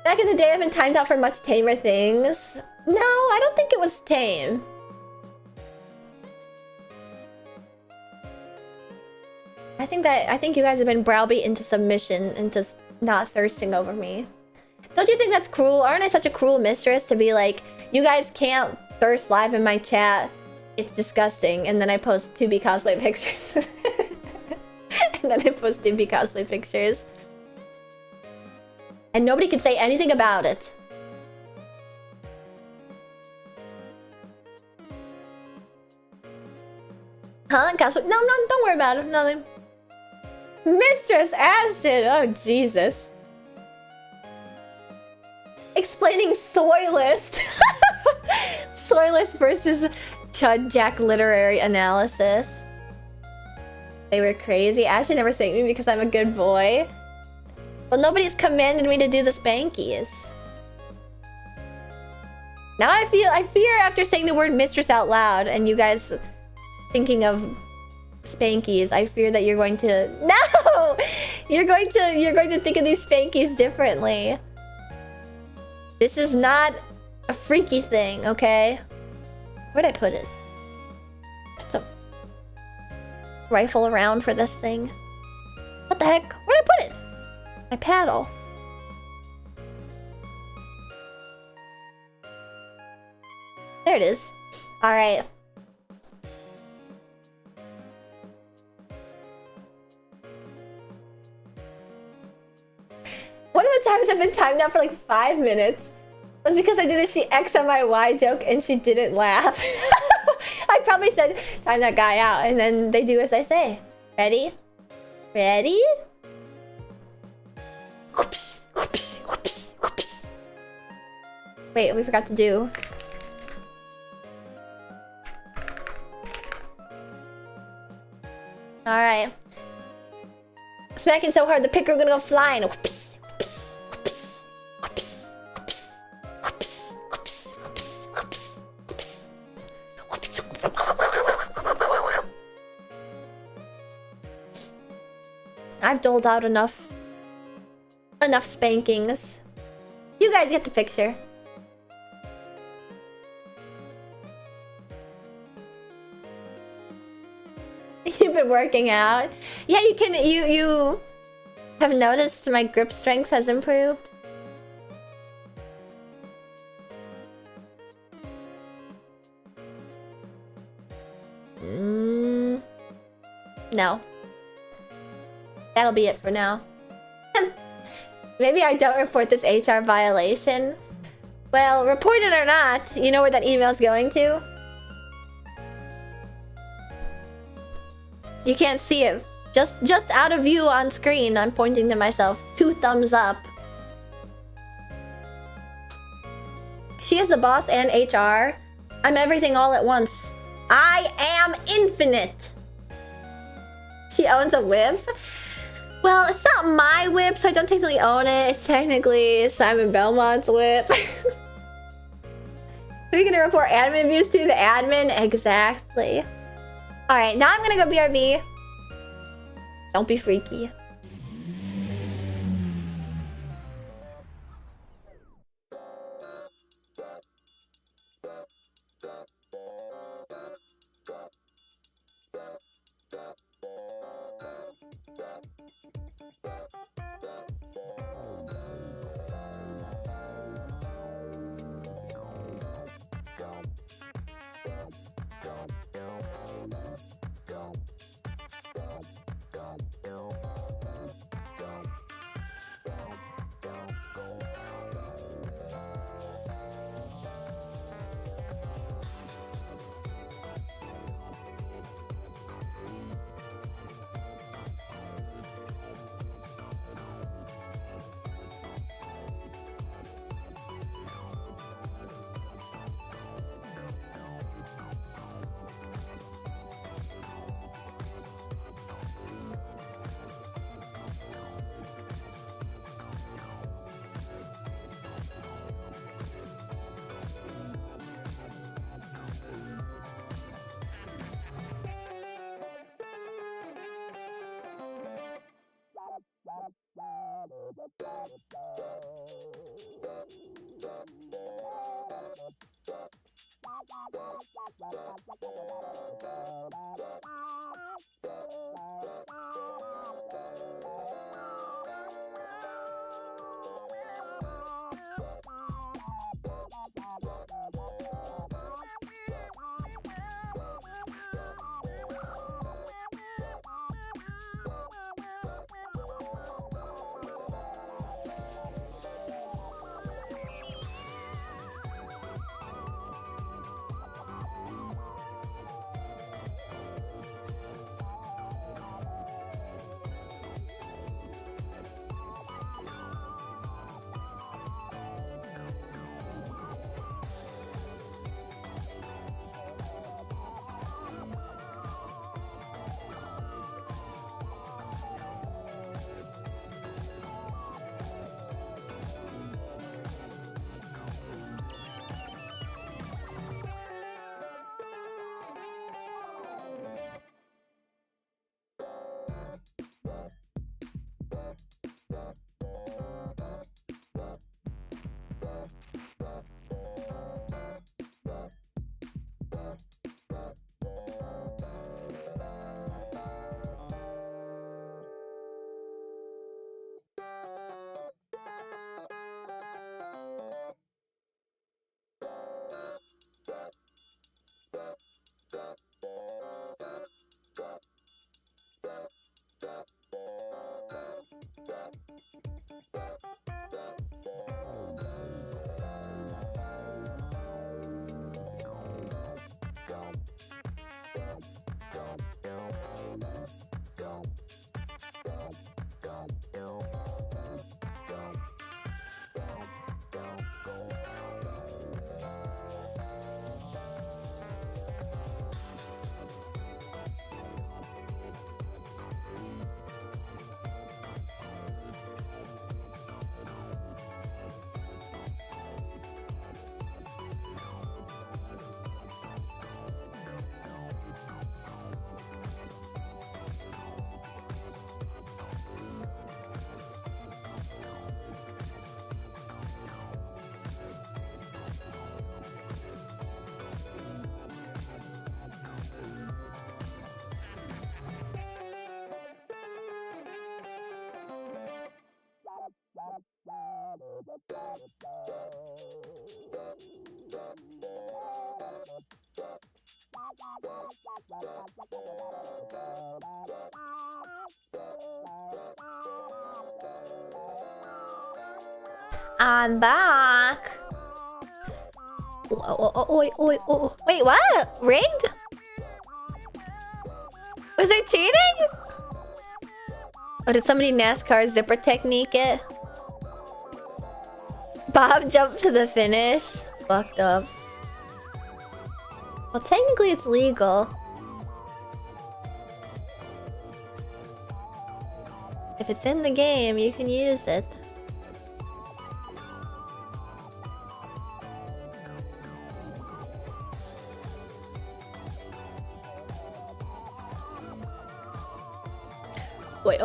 Back in the day, I've been timed out for much tamer things. No, I don't think it was tame. I think you guys have been browbeaten to submission and to not thirsting over me. Don't you think that's cruel? Aren't I such a cruel mistress to be like, you guys can't thirst live in my chat? It's disgusting. And then I post 2B cosplay pictures. And then I post 2B cosplay pictures. And nobody can say anything about it. Huh? Cosplay? No, don't worry about it. Nothing. Mistress Ashton! Oh, Jesus. Explaining Soy List. Soy List versus Chud Jack literary analysis. They were crazy. Ashton never spanked me because I'm a good boy. Well, nobody's commanded me to do the spankies. Now I fear after saying the word mistress out loud and you guys thinking of spankies, I fear that you're going to... No! You're going to think of these spankies differently. This is not a freaky thing, okay? Where'd I put it? I have to rifle around for this thing. What the heck? Where'd I put it? My paddle. There it is. Alright. One of the times I've been timed out for like 5 minutes. was because I did a she X on my Y joke and she didn't laugh. I probably said, time that guy out, and then they do as I say. Ready? Ready? Whoops, whoops, whoops, whoops. Wait, we forgot to do. Alright. Smacking so hard the picker gonna go flying. Whoops, whoops, whoops, whoops, whoops, whoops, whoops, whoops, whoops, whoops, whoops. I've doled out enough spankings. You guys get the picture. You've been working out. Yeah, you have noticed my grip strength has improved. No. That'll be it for now. Maybe I don't report this HR violation. Well, report it or not, you know where that email's going to? You can't see it. Just out of view on screen, I'm pointing to myself. 2 thumbs up. She is the boss and HR. I'm everything all at once. I am infinite. She owns a whip? Well, it's not my whip, so I don't technically own it. It's technically Simon Belmont's whip. Are we gonna report admin abuse to the admin? Exactly. Alright, now I'm gonna go BRB. Don't be freaky. I'm back. Wait, what? Rigged? Was there cheating? Oh, did somebody NASCAR zipper technique it? Bob jumped to the finish. Fucked up. Well, technically it's legal. If it's in the game, you can use it. Wait,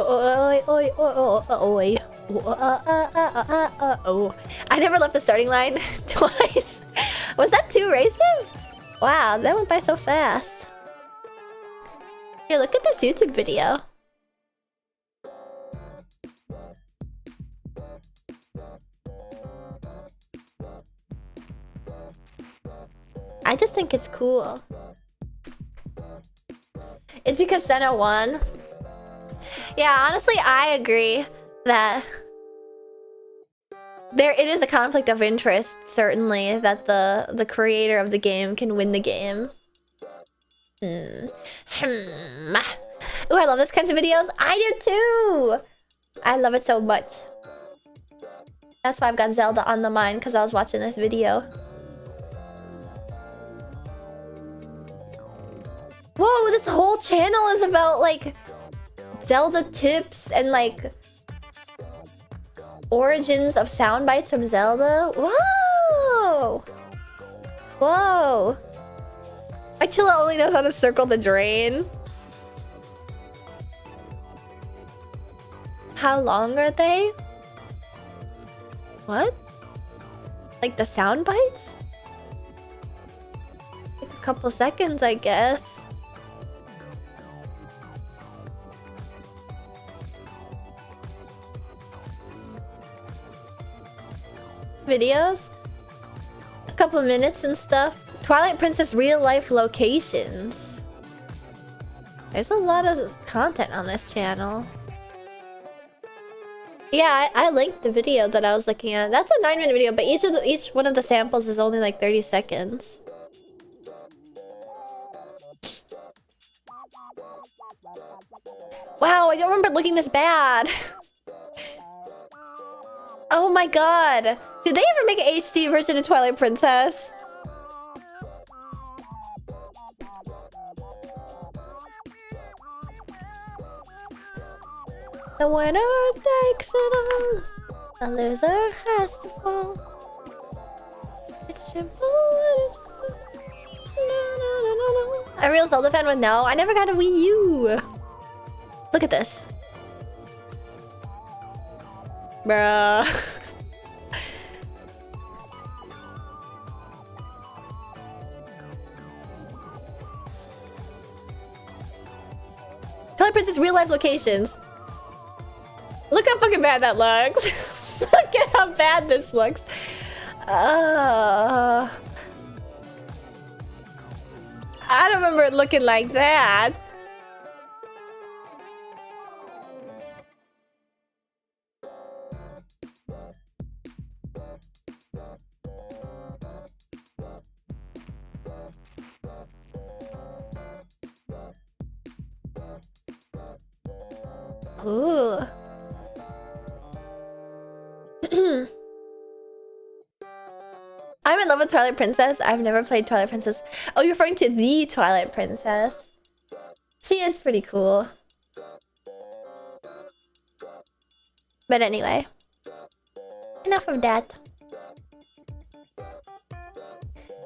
I never left the starting line twice. Was that 2 races? Wow, that went by so fast. Here, look at this YouTube video. I just think it's cool. It's because Senna won. Yeah, honestly, I agree that it is a conflict of interest, certainly, that the creator of the game can win the game. Ooh, I love this kinds of videos. I do too! I love it so much. That's why I've got Zelda on the mind, because I was watching this video. Whoa, this whole channel is about, like, Zelda tips and, like, origins of sound bites from Zelda. Whoa! Whoa! Achilla only knows how to circle the drain. How long are they? What? Like the sound bites? Like a couple seconds, I guess. Videos? A couple minutes and stuff. Twilight Princess real life locations. There's a lot of content on this channel. Yeah, I linked the video that I was looking at. That's a 9-minute video, but each one of the samples is only like 30 seconds. Wow, I don't remember looking this bad. Oh my god. Did they ever make an HD version of Twilight Princess? The winner takes it all. The loser has to fall. It's simple. A real Zelda fan would know. I never got a Wii U. Look at this. Bruh. Twilight Princess real life locations. Look how fucking bad that looks. Look at how bad this looks. I don't remember it looking like that. Ooh. I'm in love with Twilight Princess. I've never played Twilight Princess. Oh, you're referring to the Twilight Princess. She is pretty cool. But anyway. Enough of that.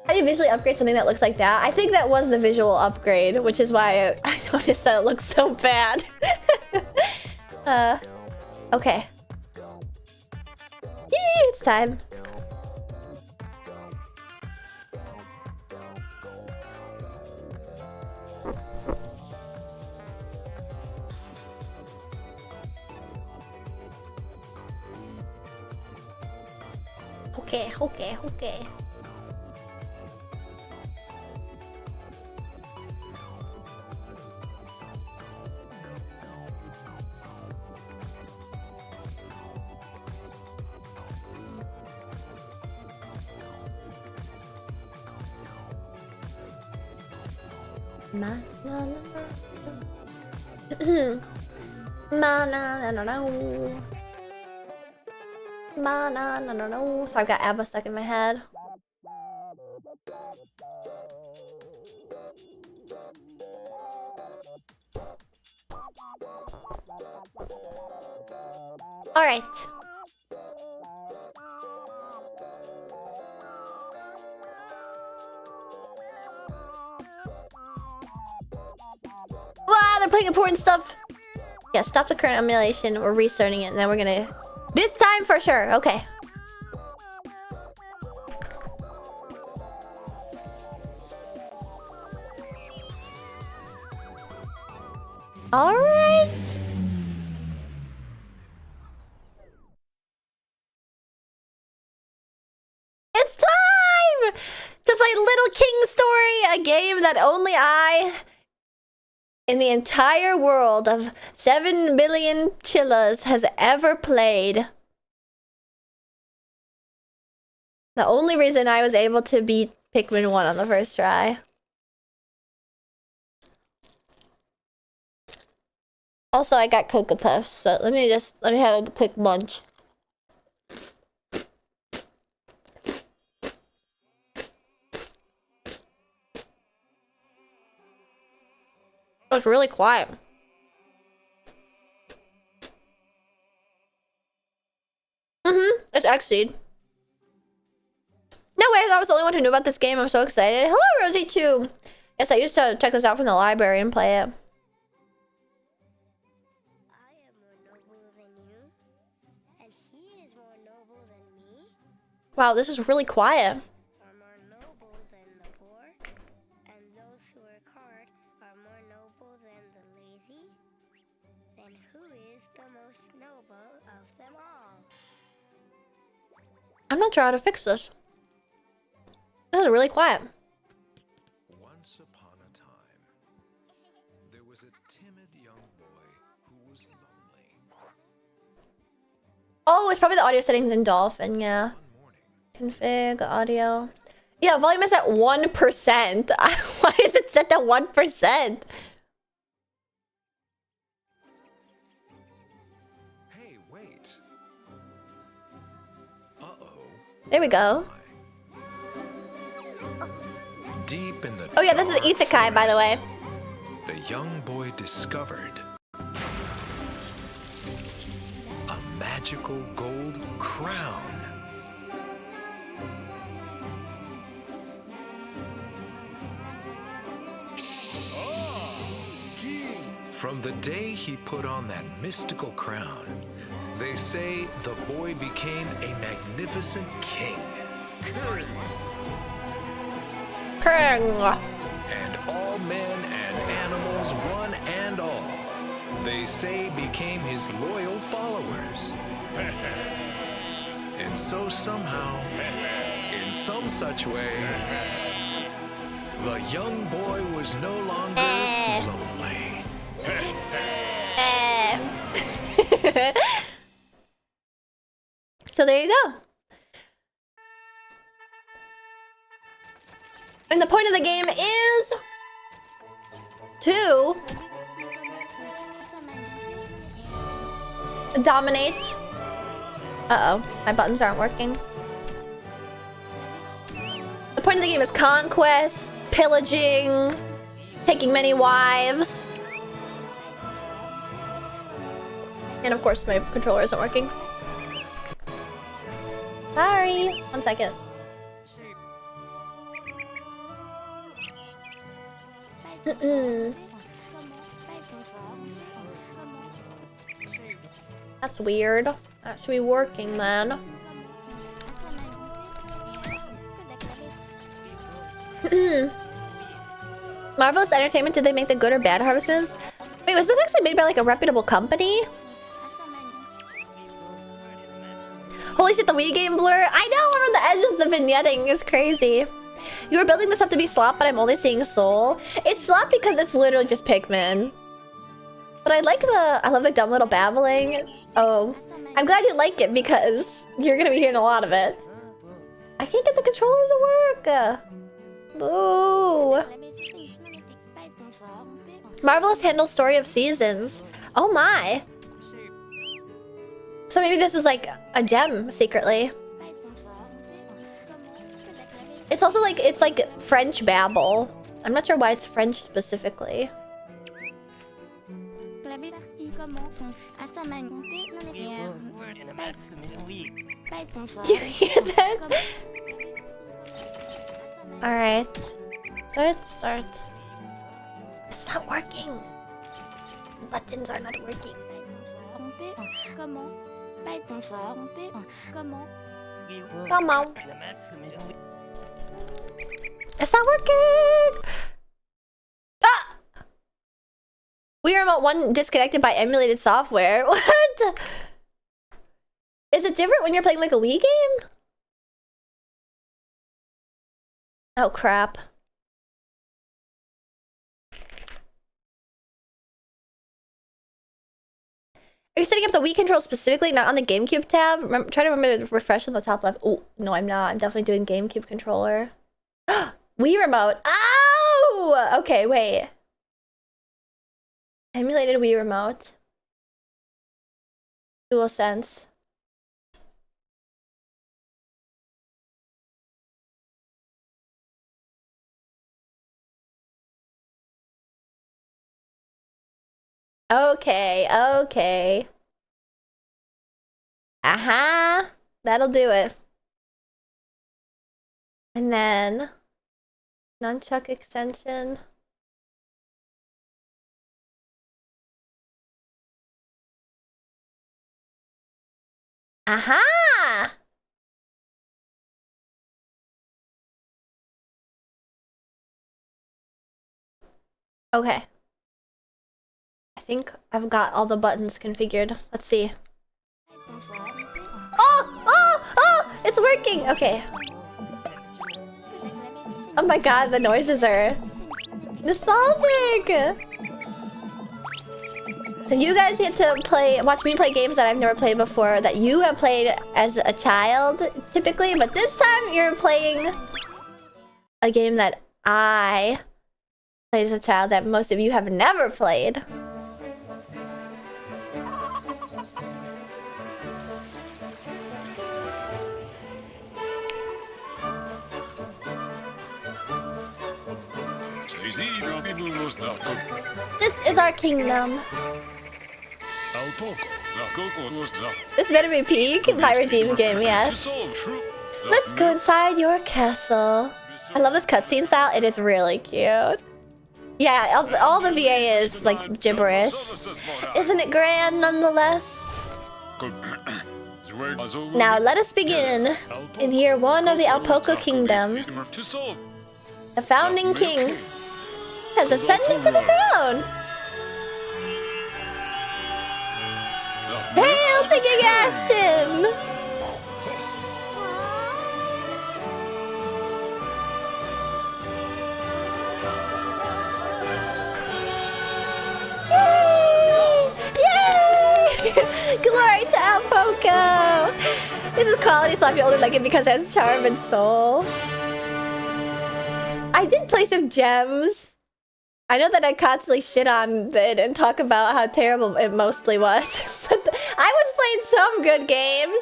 How do you visually upgrade something that looks like that? I think that was the visual upgrade, which is why I noticed that it looks so bad. Okay. Yee, it's time. Okay, okay, okay. Ma na na na. Ma na na na. Ma na na na na. So I've got ABBA stuck in my head. All right. Wow, they're playing important stuff. Yeah, stop the current emulation. We're restarting it, and then we're gonna... This time for sure. Okay. All right. It's time to play Little King Story, a game that only I, in the entire world of 7 billion chillas, has ever played. The only reason I was able to beat Pikmin 1 on the first try. Also, I got Cocoa Puffs, so let me have a quick munch. It was really quiet. It's Xseed. No way, I was the only one who knew about this game. I'm so excited. Hello, Rosie Chu. Yes, I used to check this out from the library and play it. I am more noble than you, and he is more noble than me. Wow, this is really quiet. Are more noble than the poor, and those who work hard are more noble than the lazy. Then who is the most noble of them all? I'm not sure how to fix this. This is really quiet. Once upon a time, there was a timid young boy who was lonely. Oh, it's probably the audio settings in Dolphin, yeah. One morning, Config audio. Yeah, volume is at 1%. Why is it set to 1%? hey, wait. Uh-oh. There we go. Deep in the Oh yeah, this is dark Isekai, by the way. forest, the young boy discovered a magical gold crown. From the day he put on that mystical crown, they say the boy became a magnificent king. Krang. And all men and animals, one and all, they say became his loyal followers. And so somehow, in some such way, the young boy was no longer lonely. So there you go. And the point of the game is to dominate. Uh-oh, my buttons aren't working. The point of the game is conquest, pillaging, taking many wives. And of course, my controller isn't working. Sorry. 1 second. That's weird. That should be working then. Marvelous Entertainment, did they make the good or bad Harvest Moons? Wait, was this actually made by like a reputable company? Holy shit, the Wii game blur. I know, remember Yes, the vignetting is crazy. You were building this up to be slop, but I'm only seeing soul. It's slop because it's literally just Pikmin. But I love the dumb little babbling. Oh, I'm glad you like it because you're gonna be hearing a lot of it. I can't get the controller to work. Boo. Marvelous handles story of seasons. Oh my. So maybe this is like a gem secretly. It's also like, it's like French babble. I'm not sure why it's French specifically. You hear that? Alright. Start. It's not working. Buttons are not working. Come on. It's not working! Ah! Wii Remote 1 disconnected by emulated software. What? Is it different when you're playing like a Wii game? Oh crap. Are you setting up the Wii control specifically, not on the GameCube tab? Try to remember to refresh on the top left. Oh, no, I'm not. I'm definitely doing GameCube controller. Wii Remote. Oh! Okay, wait. Emulated Wii Remote. DualSense. Okay. Aha! That'll do it. And then nunchuck extension. Aha! Okay. I think I've got all the buttons configured. Let's see. Oh! It's working! Okay. Oh my god, the noises are nostalgic! So you guys get to watch me play games that I've never played before, that you have played as a child, typically, but this time you're playing a game that I played as a child that most of you have never played. This is our kingdom. This better be peak Pirate Demon game, yes. Let's go inside your castle. I love this cutscene style. It is really cute. Yeah, all the VA is like gibberish. Isn't it grand nonetheless? Now let us begin. In year 1 of the Alpoco Kingdom, the founding king has ascended to the throne. Hail to King Ashton! Yay! Glory to Alpoco! This is quality slap. You only like it because it has charm and soul. I did play some gems. I know that I constantly shit on it and talk about how terrible it mostly was. But I was playing some good games.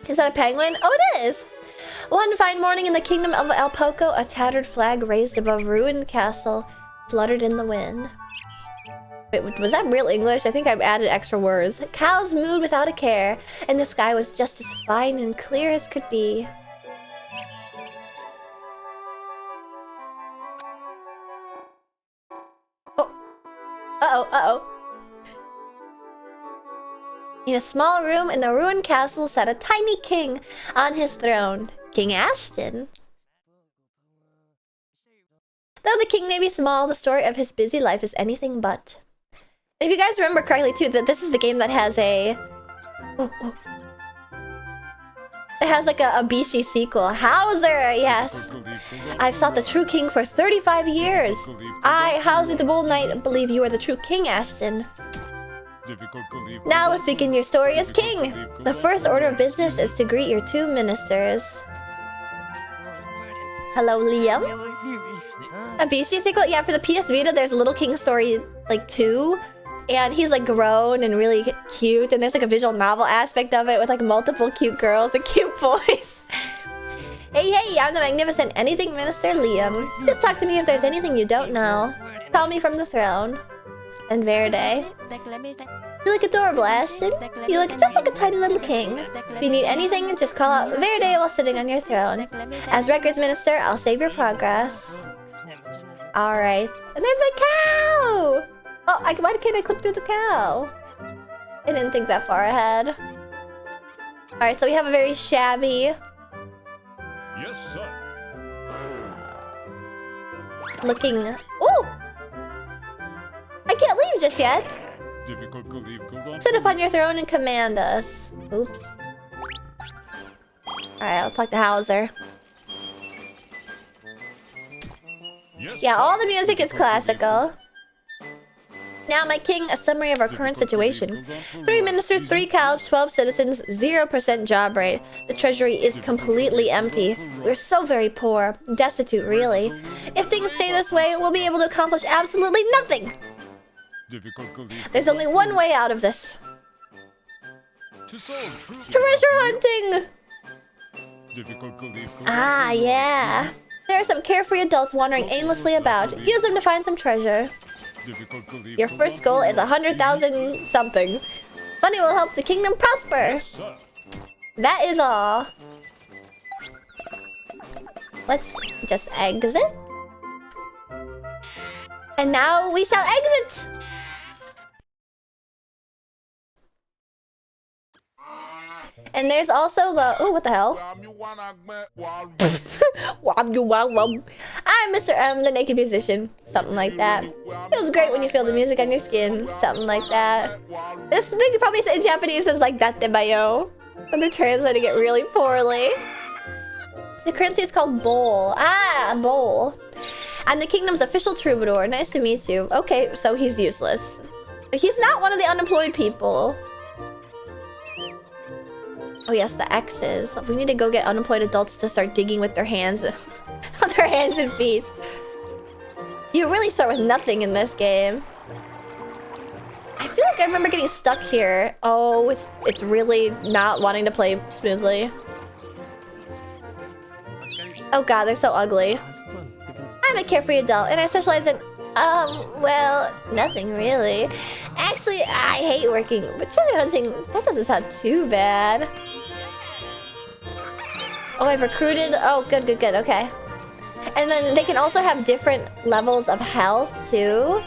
Is that a penguin? Oh, it is. One fine morning in the kingdom of Alpoco, a tattered flag raised above ruined castle fluttered in the wind. Wait, was that real English? I think I've added extra words. Cows mooed without a care, and the sky was just as fine and clear as could be. Uh-oh. In a small room in the ruined castle sat a tiny king on his throne, King Ashton. Though the king may be small, the story of his busy life is anything but. And if you guys remember correctly too, that this is the game that has a... It has like a Bishi sequel. Hauser, yes. I've sought the true king for 35 years. I, Hauser the Bold Knight, believe you are the true king, Ashton. Now let's begin your story as king. The first order of business is to greet your 2 ministers. Hello, Liam. A Bishi sequel? Yeah, for the PS Vita, there's Little King Story, like, 2. And he's, like, grown and really cute. And there's, like, a visual novel aspect of it with, like, multiple cute girls and cute boys. Hey, I'm the magnificent anything minister, Liam. Just talk to me if there's anything you don't know. Tell me from the throne. And Verde. You look adorable, Ashton. You look just like a tiny little king. If you need anything, just call out Verde while sitting on your throne. As records minister, I'll save your progress. Alright. And there's my cow! Oh, why can't I clip through the cow? I didn't think that far ahead. Alright, so we have a very shabby... Yes, sir. looking... Ooh! I can't leave just yet! Sit upon your throne and command us. Oops. Alright, I'll talk to Hauser. Yes, Yeah, all the music is classical. Now, my king, a summary of our current situation. 3 ministers, 3 cows, 12 citizens, 0% job rate. The treasury is completely empty. We're so very poor. Destitute, really. If things stay this way, we'll be able to accomplish absolutely nothing. There's only one way out of this. Treasure hunting! Ah, yeah. There are some carefree adults wandering aimlessly about. Use them to find some treasure. Your first goal is 100,000 something. Money will help the kingdom prosper. That is all. Let's just exit. And now we shall exit. And there's also the... Oh, what the hell? I'm Mr. M, the naked musician. Something like that. Feels great when you feel the music on your skin. Something like that. This thing probably in Japanese is like datebayo. And they're translating it really poorly. The currency is called bowl. Ah, bowl. I'm the kingdom's official troubadour. Nice to meet you. Okay, so he's useless. He's not one of the unemployed people. Oh yes, the X's. We need to go get unemployed adults to start digging with their hands. On their hands and feet. You really start with nothing in this game. I feel like I remember getting stuck here. Oh, it's really not wanting to play smoothly. Oh god, they're so ugly. I'm a carefree adult, and I specialize in... well, nothing really. Actually, I hate working, but treasure hunting, that doesn't sound too bad. Oh, I've recruited... Oh, good, okay. And then they can also have different levels of health, too.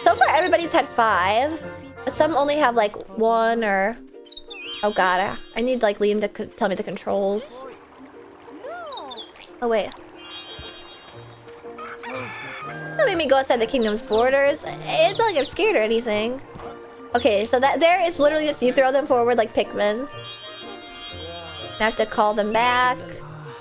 So far, everybody's had 5. But some only have, like, 1 or... Oh god, I need, like, Liam to tell me the controls. Oh, wait. Don't make me go outside the kingdom's borders. It's not like I'm scared or anything. Okay, so that there is literally just you throw them forward like pikmin. I have to call them back.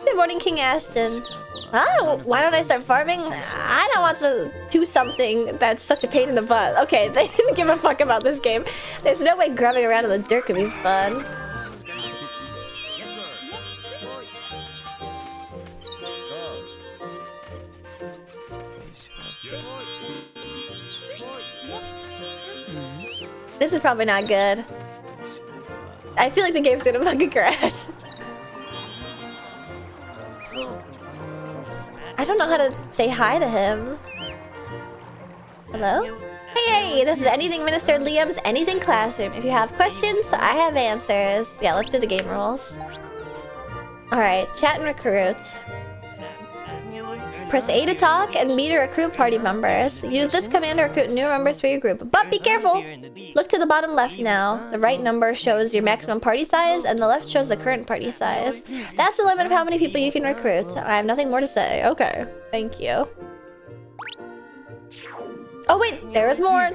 Good morning, King Ashton. Huh? Why don't I start farming? I don't want to do something that's such a pain in the butt. Okay, they didn't give a fuck about this game. There's no way grubbing around in the dirt could be fun. This is probably not good. I feel like the game's gonna fucking crash. I don't know how to say hi to him. Hello? Hey, this is Anything Minister Liam's Anything Classroom. If you have questions, I have answers. Yeah, let's do the game rules. Alright, chat and recruit. Press A to talk and B to recruit party members. Use this command to recruit new members for your group. But be careful! Look to the bottom left now. The right number shows your maximum party size and the left shows the current party size. That's the limit of how many people you can recruit. I have nothing more to say. Okay. Thank you. Oh wait, there is more!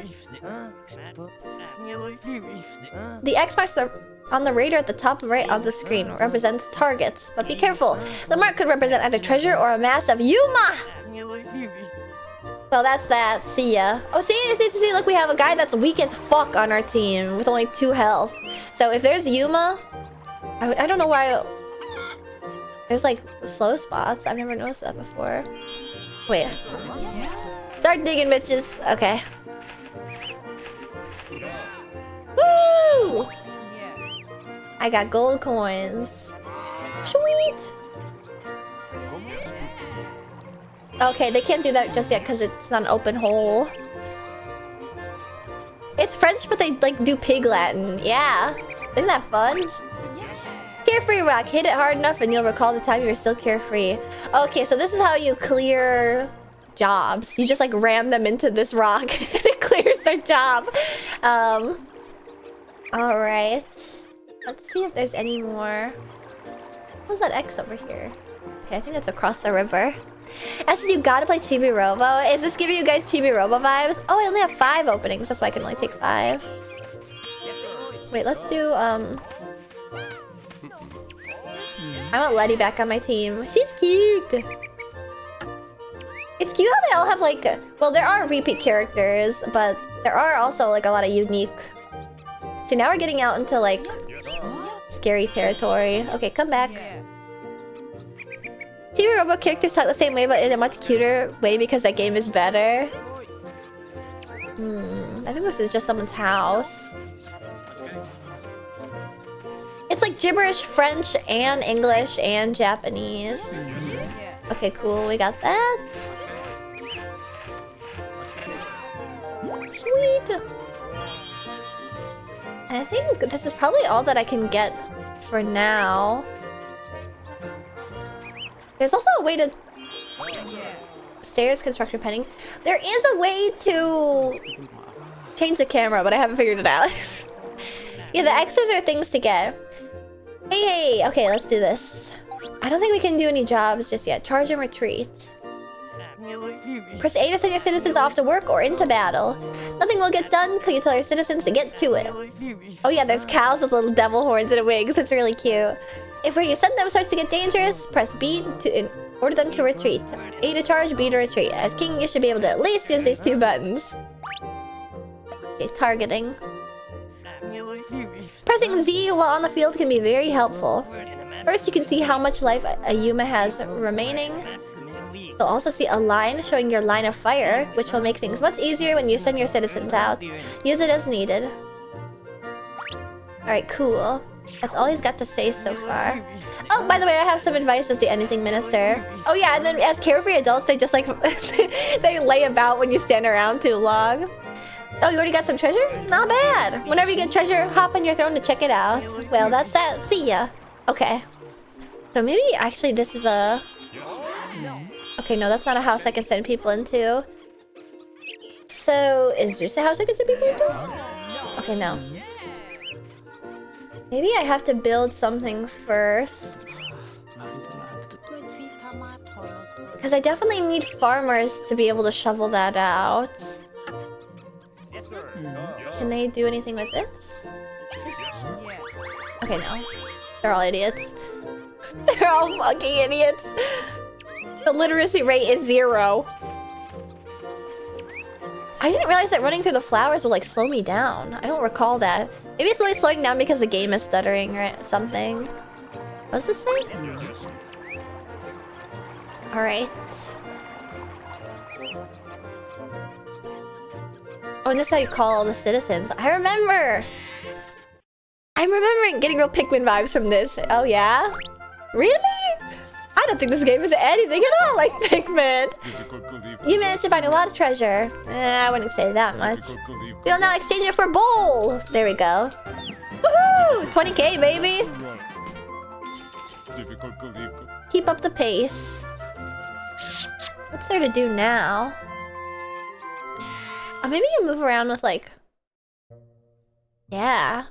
The X marks the on the radar at the top right of the screen represents targets. But be careful. The mark could represent either treasure or a mass of Yuma! Well, that's that. See ya. Oh, see, look, we have a guy that's weak as fuck on our team with only 2 health. So if there's Yuma... I don't know why... There's like slow spots. I've never noticed that before. Wait. Start digging, bitches. Okay. Woo! I got gold coins. Sweet! Okay, they can't do that just yet because it's not an open hole. It's French, but they like do pig Latin. Yeah. Isn't that fun? Carefree rock. Hit it hard enough and you'll recall the time you were still carefree. Okay, so this is how you clear jobs. You just like ram them into this rock and it clears their job. Alright. Let's see if there's any more. What's that X over here? Okay, I think that's across the river. Actually, you gotta play Chibi Robo. Is this giving you guys Chibi Robo vibes? Oh, I only have 5 openings. That's why I can only take 5. Wait, let's do, I want Letty back on my team. She's cute! It's cute how they all have, like... Well, there are repeat characters, but there are also, like, a lot of unique... See, now we're getting out into, like... scary territory. Okay, come back. TV Robo characters talk the same way, but in a much cuter way because that game is better. I think this is just someone's house. It's like gibberish French and English and Japanese. Okay, cool. We got that. Sweet. And I think this is probably all that I can get for now. There's also a way to... Stairs construction pending. There is a way to change the camera, but I haven't figured it out. Yeah, the X's are things to get. Hey! Okay, let's do this. I don't think we can do any jobs just yet. Charge and retreat. Press A to send your citizens off to work or into battle. Nothing will get done till you tell your citizens to get to it. Oh yeah, there's cows with little devil horns and wigs. It's really cute. If where you send them starts to get dangerous, press B to order them to retreat. A to charge, B to retreat. As king, you should be able to at least use these 2 buttons. Okay, targeting. Pressing Z while on the field can be very helpful. First, you can see how much life a Yuma has remaining. You'll also see a line showing your line of fire, which will make things much easier when you send your citizens out. Use it as needed. Alright, cool. That's all he's got to say so far. Oh, by the way, I have some advice as the anything minister. Oh yeah, and then as carefree adults, they just like... they lay about when you stand around too long. Oh, you already got some treasure? Not bad. Whenever you get treasure, hop on your throne to check it out. Well, that's that. See ya. Okay. So maybe actually this is a... Okay, no, that's not a house I can send people into. So, is this a house I can send people into? Okay, no. Maybe I have to build something first. Because I definitely need farmers to be able to shovel that out. Can they do anything with this? Okay, no. They're all idiots. They're all fucking idiots. The literacy rate is 0. I didn't realize that running through the flowers would like slow me down. I don't recall that. Maybe it's only slowing down because the game is stuttering or something. What does this say? Alright. Oh, and this is how you call all the citizens. I remember! I'm remembering getting real Pikmin vibes from this. Oh yeah? Really? I don't think this game is anything at all like Pikmin. You managed to find a lot of treasure. I wouldn't say that much. We'll now exchange it for a bowl. There we go. Woohoo! 20k, baby. Keep up the pace. What's there to do now? Oh, maybe you move around with like... Yeah.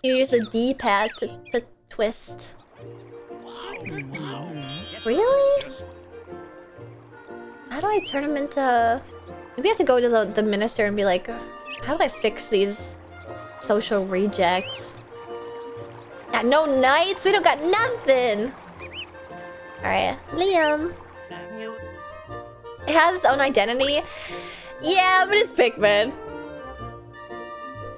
You use the D-pad to twist. Really? How do I turn him into... Maybe I have to go to the minister and be like, how do I fix these Social rejects. Got no knights. We don't got nothing. All right, Liam. It has its own identity. Yeah, but it's Pikmin.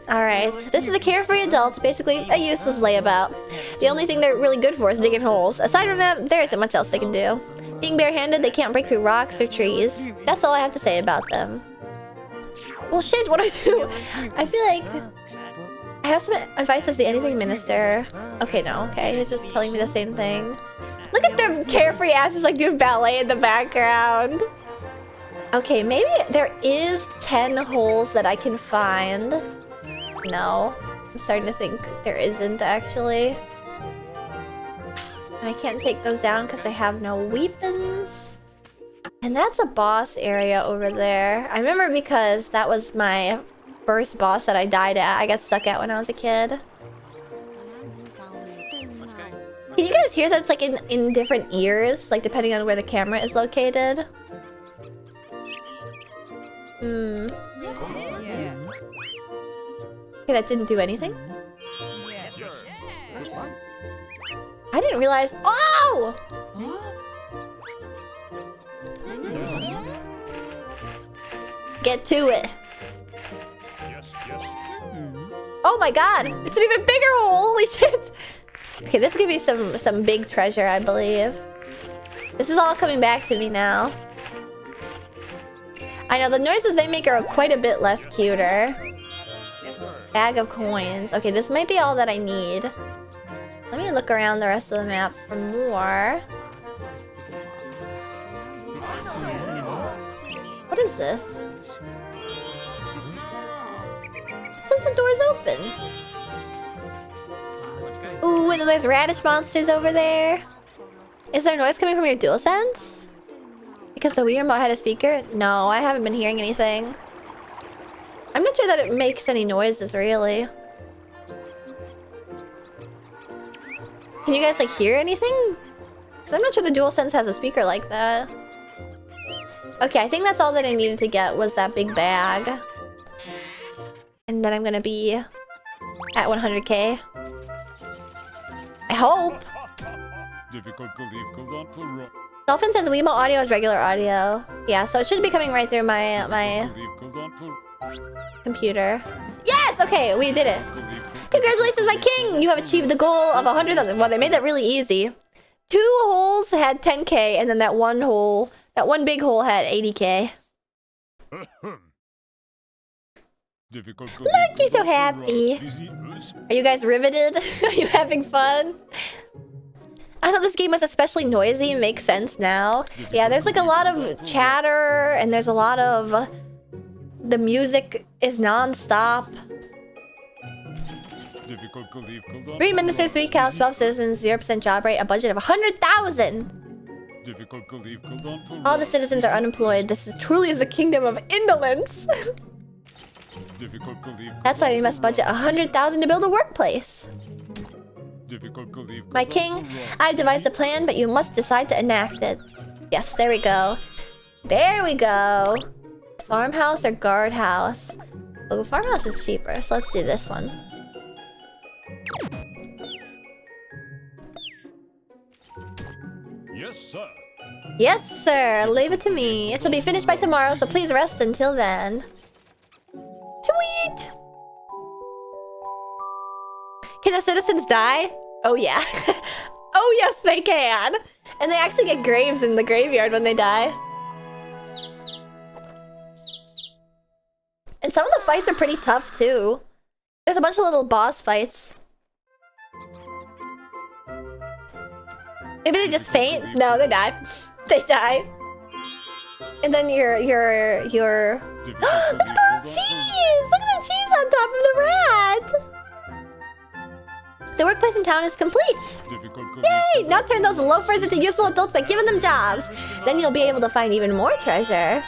Alright, this is a carefree adult, basically a useless layabout. The only thing they're really good for is digging holes. Aside from that, there isn't much else they can do. Being barehanded, they can't break through rocks or trees. That's all I have to say about them. Well shit, what do I do? I feel like... I have some advice as the anything minister. Okay, no, okay, he's just telling me the same thing. Look at them carefree asses like doing ballet in the background. Okay, maybe there is 10 holes that I can find. No, I'm starting to think there isn't actually. I can't take those down because they have no weapons. And that's a boss area over there. I remember because that was my first boss that I died at. I got stuck at when I was a kid. Can you guys hear that it's like in different ears? Like depending on where the camera is located? Okay, that didn't do anything. I didn't realize. Oh! Get to it. Oh my god! It's an even bigger hole! Holy shit! Okay, this is gonna be some big treasure, I believe. This is all coming back to me now. I know the noises they make are quite a bit less cuter. Bag of coins. Okay, this might be all that I need. Let me look around the rest of the map for more. What is this? It says the door's open. Ooh, and there's radish monsters over there. Is there noise coming from your DualSense? Because the Wii remote had a speaker? No, I haven't been hearing anything. I'm not sure that it makes any noises, really. Can you guys, like, hear anything? Because I'm not sure the DualSense has a speaker like that. Okay, I think that's all that I needed to get was that big bag. And then I'm gonna be at 100k. I hope! Dolphin says Wiimote audio is regular audio. Yeah, so it should be coming right through my computer. Yes! Okay, we did it. Congratulations, my king! You have achieved the goal of 100,000. Well, they made that really easy. 2 holes had 10k, and then that one big hole had 80k. Look, you're so happy. Are you guys riveted? Are you having fun? I know this game was especially noisy. Makes sense now. Yeah, there's like a lot of chatter, and there's a lot of... The music is non-stop. 3 ministers, 3 cows, 12 citizens, 0% job rate, a budget of 100,000! All the citizens are unemployed. This is truly is the kingdom of indolence. That's why we must budget 100,000 to build a workplace. My king, I've devised a plan, but you must decide to enact it. Yes, there we go. There we go. Farmhouse or guardhouse? Oh, farmhouse is cheaper, so let's do this one. Yes, sir. Yes, sir. Leave it to me. It will be finished by tomorrow, so please rest until then. Sweet! Can the citizens die? Oh, yeah. Oh, yes, they can. And they actually get graves in the graveyard when they die. And some of the fights are pretty tough, too. There's a bunch of little boss fights. Maybe they just faint? No, they die. They die. And then you're... Look at the cheese! Look at the cheese on top of the rat! The workplace in town is complete! Yay! Now turn those loafers into useful adults by giving them jobs! Then you'll be able to find even more treasure.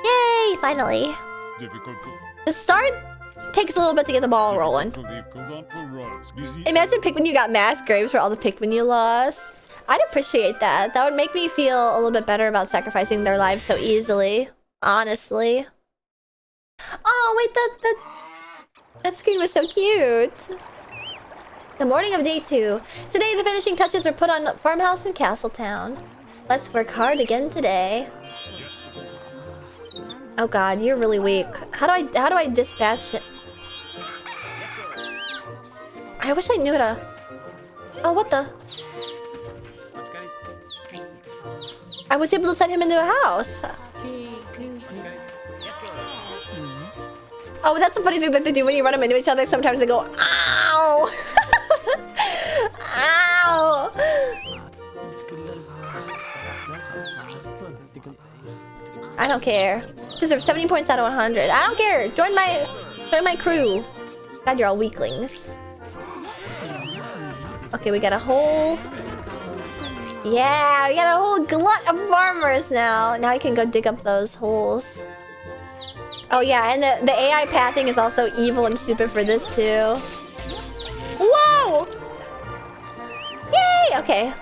Yay! Finally. The start takes a little bit to get the ball rolling. Imagine Pikmin you got mass graves for all the Pikmin you lost. I'd appreciate that. That would make me feel a little bit better about sacrificing their lives so easily. Honestly. Oh, wait, That screen was so cute. The morning of day 2. Today the finishing touches were put on Farmhouse in Castletown. Let's work hard again today. Oh god, you're really weak. How do I dispatch it? I wish I knew how to... Oh, what the? I was able to send him into a house. Oh, that's a funny thing that they do when you run them into each other. Sometimes they go, ow! Ow! I don't care. Deserve 70 points out of 100. I don't care. Join my crew. God, you're all weaklings. Okay, we got a whole... Yeah, we got a whole glut of farmers now. Now I can go dig up those holes. Oh yeah, and the AI pathing is also evil and stupid for this too. Whoa! Yay! Okay.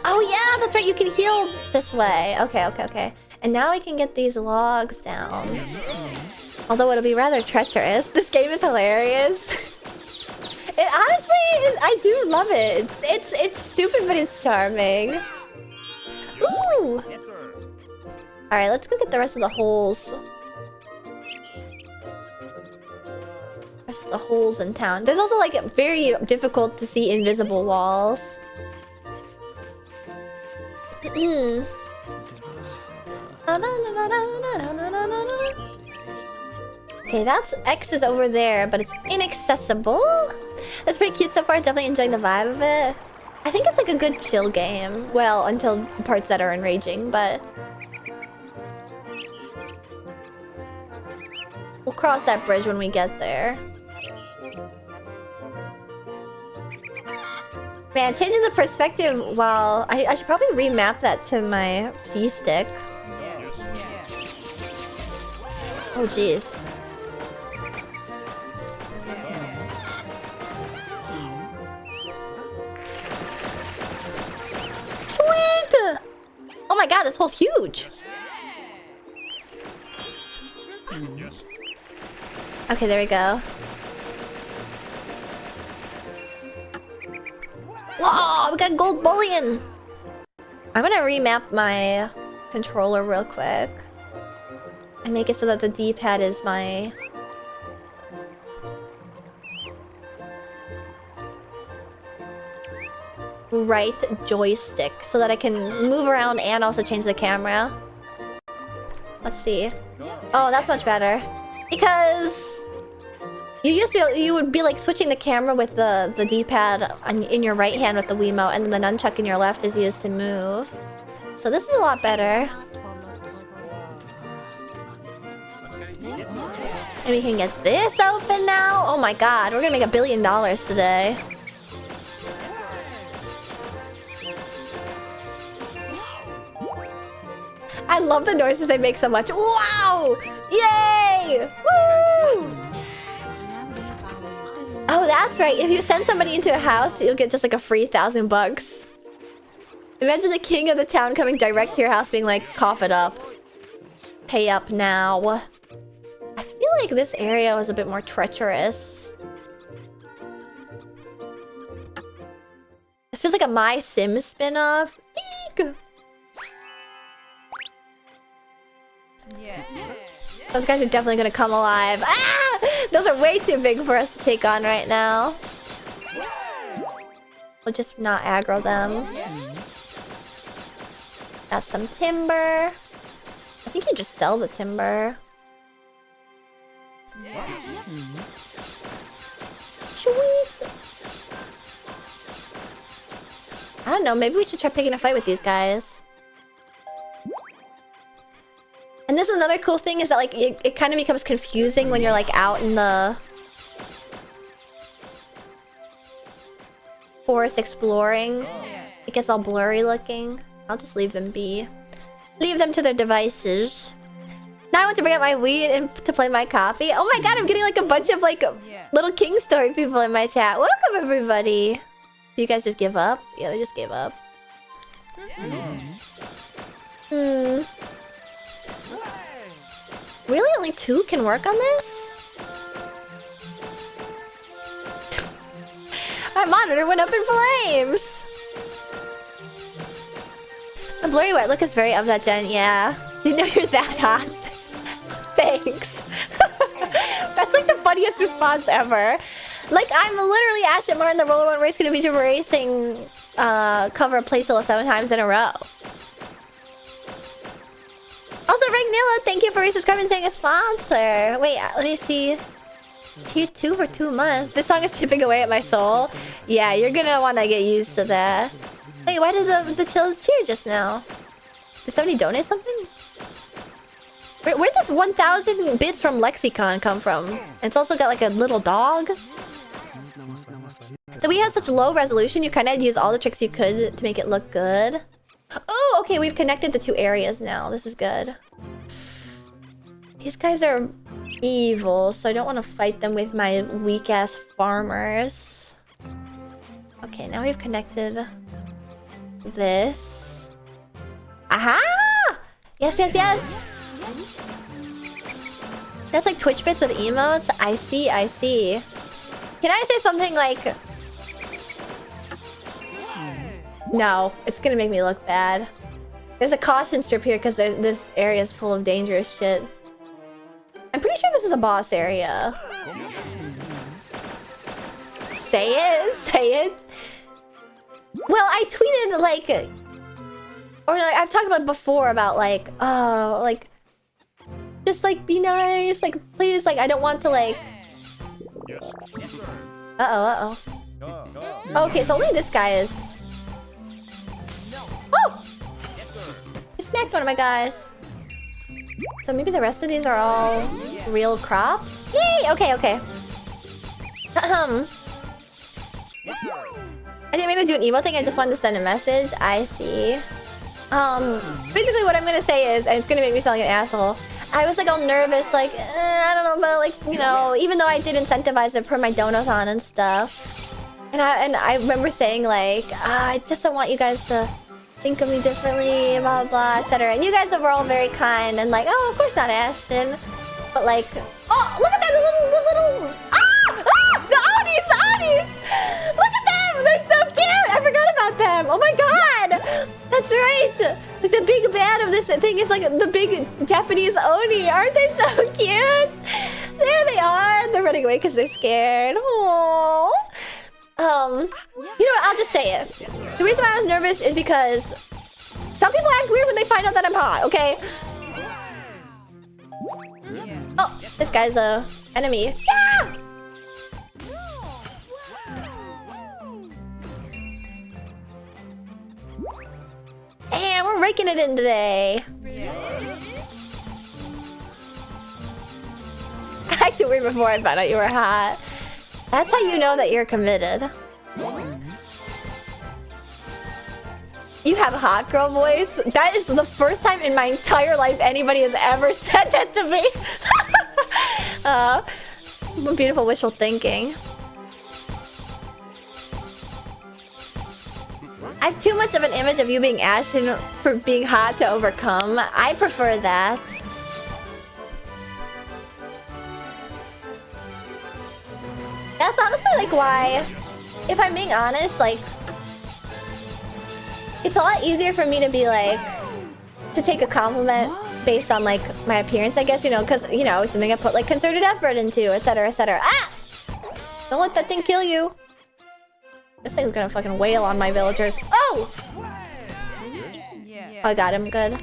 Oh yeah, that's right, you can heal this way. Okay. And now I can get these logs down. Although it'll be rather treacherous. This game is hilarious. It honestly, I do love it. It's stupid, but it's charming. Ooh! Alright, let's go get the rest of the holes. Rest of the holes in town. There's also like very difficult to see invisible walls. Okay, that's X is over there, but it's inaccessible. That's pretty cute so far. Definitely enjoying the vibe of it. I think it's like a good chill game. Well, until the parts that are enraging, but... We'll cross that bridge when we get there. Man, changing the perspective while... I should probably remap that to my C-stick. Oh, jeez. Sweet! Oh my god, this hole's huge! Okay, there we go. Whoa, we got gold bullion! I'm gonna remap my controller real quick. And make it so that the D-pad is my... right joystick. So that I can move around and also change the camera. Let's see. Oh, that's much better. Because... You would be like switching the camera with the D-pad in your right hand with the Wiimote, and then the nunchuck in your left is used to move. So this is a lot better. And we can get this open now. Oh my god, we're gonna make $1 billion today. I love the noises they make so much. Wow! Yay! Woo! Oh, that's right. If you send somebody into a house, you'll get just like a free $1,000. Imagine the king of the town coming direct to your house being like, cough it up. Pay up now. I feel like this area was a bit more treacherous. This feels like a My Sims spin-off. Eek! Yeah. Those guys are definitely gonna come alive. Ah! Those are way too big for us to take on right now. We'll just not aggro them. That's some timber. I think you just sell the timber. Sweet. I don't know, maybe we should try picking a fight with these guys. And this is another cool thing is that like it kind of becomes confusing when you're like out in the forest exploring. It gets all blurry looking. I'll just leave them be. Leave them to their devices. Now I want to bring up my Wii and to play my coffee. Oh my god, I'm getting like a bunch of like little King Story people in my chat. Welcome everybody. Do you guys just give up? Yeah, they just gave up. Really? Only 2 can work on this? My monitor went up in flames! The blurry white look is very of that gen, yeah. Didn't know you're that hot. Thanks. That's like the funniest response ever. Like, I'm literally Ashton Martin, the Roller One Race gonna be racing cover Play Solo 7 times in a row. Also, Ragnilla, thank you for resubscribing and saying a sponsor. Wait, let me see. Tier 2 for 2 months. This song is chipping away at my soul. Yeah, you're gonna wanna get used to that. Wait, why did the chills cheer just now? Did somebody donate something? Where'd this 1,000 bits from Lexicon come from? It's also got like a little dog. The Wii has such low resolution, you kind of use all the tricks you could to make it look good. Oh, okay, we've connected the 2 areas now. This is good. These guys are evil, so I don't want to fight them with my weak-ass farmers. Okay, now we've connected this. Aha! Yes, yes, yes! That's like Twitch bits with emotes? I see, I see. Can I say something like... No, it's gonna make me look bad. There's a caution strip here because this area is full of dangerous shit. I'm pretty sure this is a boss area. Say it, say it. Well, I tweeted like... Or like, I've talked about before about like, oh, like... Just like be nice, like please, like I don't want to like... Uh-oh, uh-oh. Okay, so only this guy is... Oh! I smacked one of my guys. So maybe the rest of these are all real crops? Yay! Okay, okay. I didn't mean to do an emo thing, I just wanted to send a message. I see. Basically what I'm gonna say is, and it's gonna make me sound like an asshole, I was like all nervous, like, I don't know, but like, you know, even though I did incentivize it per my donathon and stuff. And I remember saying like, I just don't want you guys to think of me differently, blah, blah, blah, etc. And you guys were all very kind and like, oh, of course not, Ashton. But like, oh, look at that little, the Oddies! Look at them! They're so cute! I forgot about them! Oh my god! That's right! Like the big bad of this thing is like the big Japanese Oni. Aren't they so cute? There they are! They're running away because they're scared. Aww. You know what? I'll just say it. The reason why I was nervous is because some people act weird when they find out that I'm hot, okay? Oh, this guy's a enemy. Yeah! And we're raking it in today. I acted weird before I found out you were hot. That's how you know that you're committed. You have a hot girl voice? That is the first time in my entire life anybody has ever said that to me. Beautiful wishful thinking. I have too much of an image of you being Ashton for being hot to overcome. I prefer that. That's honestly like why, if I'm being honest, like it's a lot easier for me to be like, to take a compliment based on like my appearance, I guess, you know, because, you know, it's something I put like concerted effort into, etc, etc. Ah! Don't let that thing kill you. This thing's gonna fucking wail on my villagers. Oh! Oh, I got him. Good.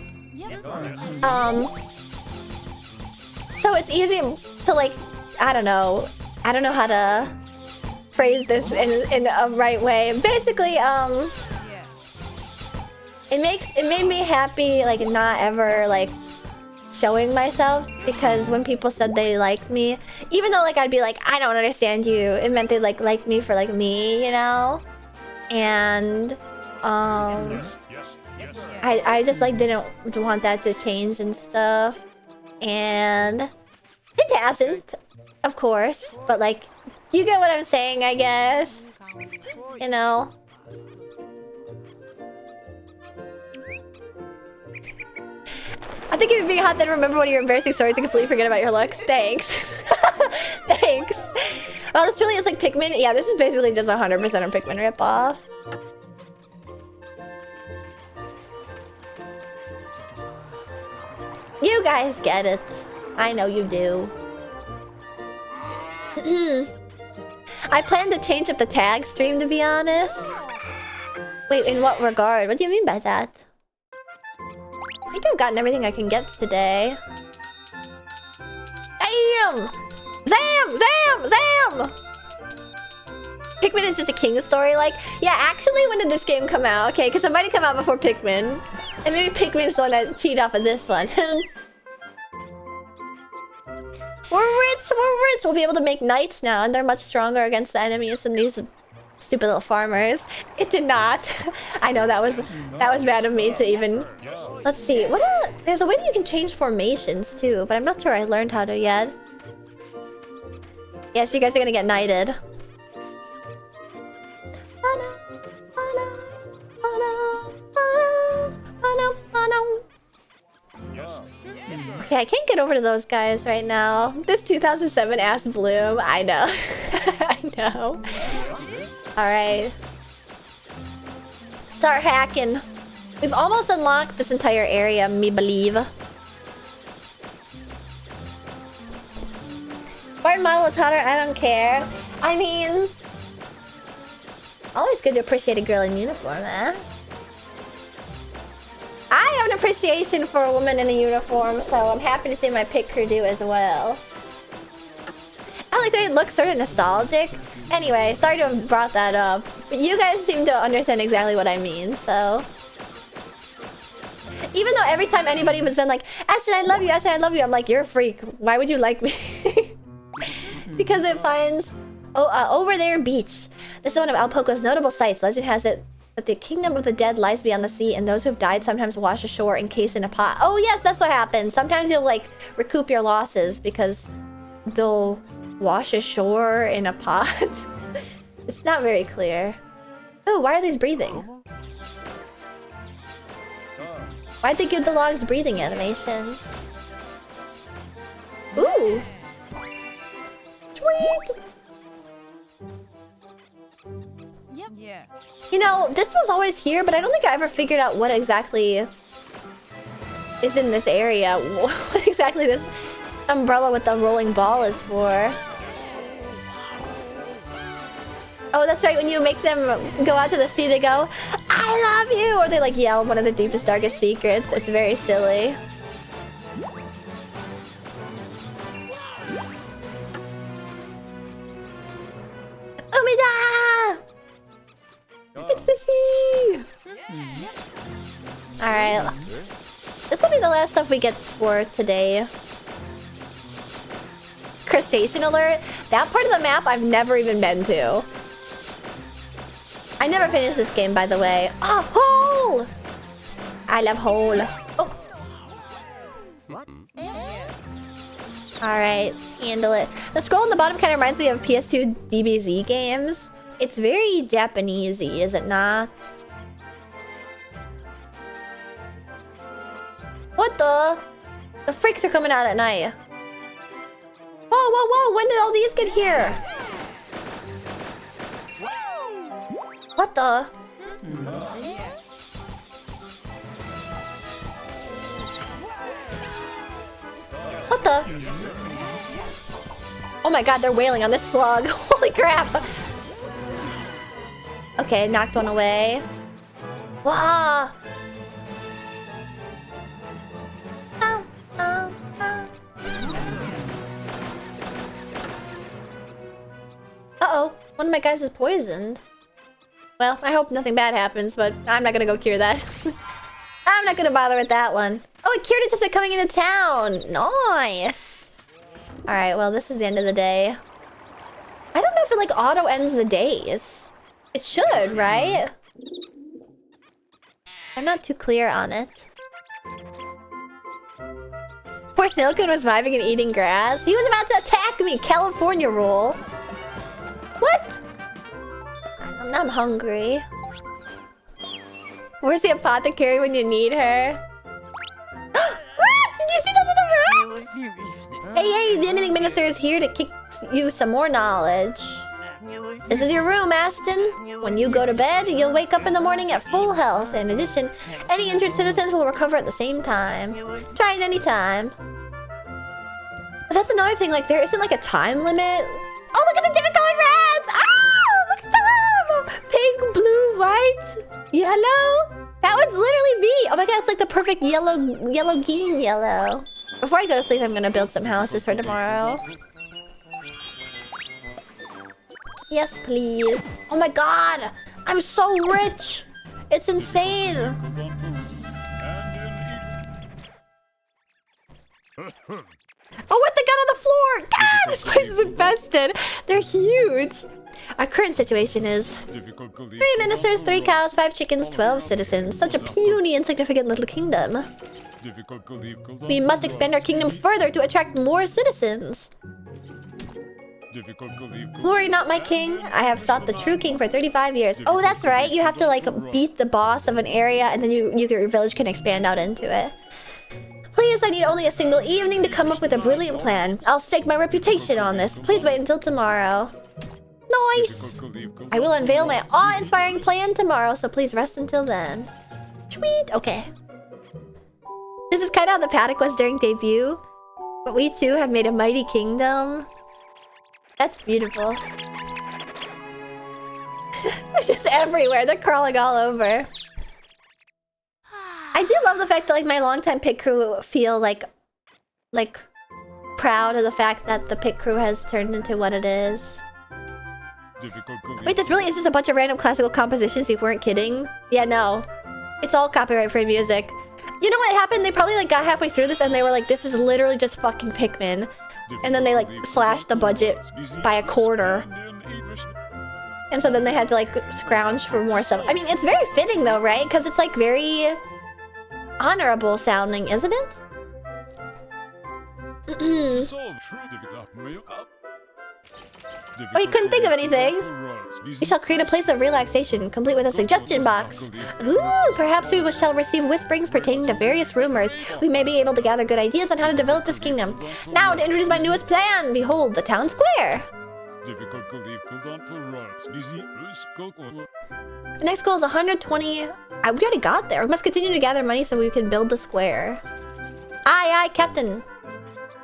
So it's easy to like, I don't know how to phrase this in a right way. Basically, it made me happy, like not ever like showing myself, because when people said they liked me, even though like I'd be like, I don't understand you, it meant they like me for like me, you know? And I just like didn't want that to change and stuff. And it hasn't, of course, but like you get what I'm saying, I guess. You know? I think if you're being hot, then remember one of your embarrassing stories and completely forget about your looks. Thanks. Thanks. Oh, this really is like Pikmin. Yeah, this is basically just 100% a Pikmin ripoff. You guys get it. I know you do. I plan to change up the tag stream, to be honest. Wait, in what regard? What do you mean by that? I think I've gotten everything I can get today. Damn! Zam! Zam! Zam! Pikmin is just a king story. Like, yeah, actually, when did this game come out? Okay, because it might have come out before Pikmin. And maybe Pikmin's the one that cheated off of this one. We're rich! We're rich! We'll be able to make knights now, and they're much stronger against the enemies than these stupid little farmers. It did not. I know that was bad of me to even... Let's see. What? There's a way that you can change formations too, but I'm not sure I learned how to yet. Yes, you guys are gonna get knighted. Okay, I can't get over to those guys right now. This 2007 ass bloom. I know. I know. Alright. Start hacking. We've almost unlocked this entire area, me believe. Barton model is hotter, I don't care. I mean... Always good to appreciate a girl in uniform, eh? I have an appreciation for a woman in a uniform, so I'm happy to see my pit crew do as well. I like that it looks sort of nostalgic. Anyway, sorry to have brought that up. But you guys seem to understand exactly what I mean, so... Even though every time anybody has been like, Ashton, I love you, Ashton, I love you, I'm like, you're a freak. Why would you like me? Because it finds... over there, beach. This is one of Alpoco's notable sites. Legend has it that the kingdom of the dead lies beyond the sea, and those who have died sometimes wash ashore encased in a pot. Oh yes, that's what happens. Sometimes you'll like recoup your losses because they'll wash ashore in a pot. It's not very clear. Oh, why are these breathing? Why'd they give the logs breathing animations? Ooh! Sweet! Yep. Yeah. You know, this was always here, but I don't think I ever figured out what exactly is in this area. What exactly this umbrella with the rolling ball is for. Oh, that's right. When you make them go out to the sea, they go, I love you! Or they like yell one of the deepest, darkest secrets. It's very silly. Umida! It's the sea! Alright. This will be the last stuff we get for today. Crustacean alert? That part of the map I've never even been to. I never finished this game, by the way. Oh, hole! I love hole. Oh. Alright, handle it. The scroll on the bottom kind of reminds me of PS2 DBZ games. It's very Japanesey, is it not? What the? The freaks are coming out at night. Whoa, whoa, whoa! When did all these get here? What the? What the? Oh my god, they're wailing on this slug. Holy crap! Okay, knocked one away. Wow! Uh-oh, one of my guys is poisoned. Well, I hope nothing bad happens, but I'm not gonna go cure that. I'm not gonna bother with that one. Oh, it cured it just by coming into town! Nice! Alright, well, this is the end of the day. I don't know if it, like, auto-ends the days. It should, right? I'm not too clear on it. Poor Snilkin was vibing and eating grass. He was about to attack me! California rule. What? I'm hungry. Where's the apothecary when you need her? Hey, the Ending Minister is here to kick you some more knowledge. This is your room, Ashton. When you go to bed, you'll wake up in the morning at full health. In addition, any injured citizens will recover at the same time. Try it anytime. But that's another thing, like, there isn't like a time limit. Oh, look at the different colored reds! Ah, look at them! Pink, blue, white, yellow. That one's literally me. Oh my god, it's like the perfect yellow green yellow. Before I go to sleep, I'm gonna build some houses for tomorrow. Yes, please. Oh my god! I'm so rich! It's insane! Oh, what? They got on the floor! God, this place is infested! They're huge! Our current situation is 3 ministers, 3 cows, 5 chickens, 12 citizens. Such a puny, insignificant little kingdom. We must expand our kingdom further to attract more citizens. Glory not my king. I have sought the true king for 35 years. Oh, that's right. You have to like beat the boss of an area and then your village can expand out into it. Please, I need only a single evening to come up with a brilliant plan. I'll stake my reputation on this. Please wait until tomorrow. Nice! I will unveil my awe-inspiring plan tomorrow, so please rest until then. Sweet! Okay. This is kind of how the paddock was during debut. But we too have made a mighty kingdom. That's beautiful. They're just everywhere. They're crawling all over. I do love the fact that like my longtime pit crew feel like proud of the fact that the pit crew has turned into what it is. Wait, this really is just a bunch of random classical compositions. You weren't kidding? Yeah, no. It's all copyright-free music. You know what happened? They probably like got halfway through this and they were like, this is literally just fucking Pikmin. And then they like slashed the budget by a quarter. And so then they had to like scrounge for more stuff. I mean, it's very fitting though, right? Because it's like very honorable sounding, isn't it? Oh, you couldn't think of anything? We shall create a place of relaxation, complete with a suggestion box. Ooh, perhaps we shall receive whisperings pertaining to various rumors. We may be able to gather good ideas on how to develop this kingdom. Now to introduce my newest plan. Behold, the town square. The next goal is 120. We already got there. We must continue to gather money so we can build the square. Aye, aye, Captain.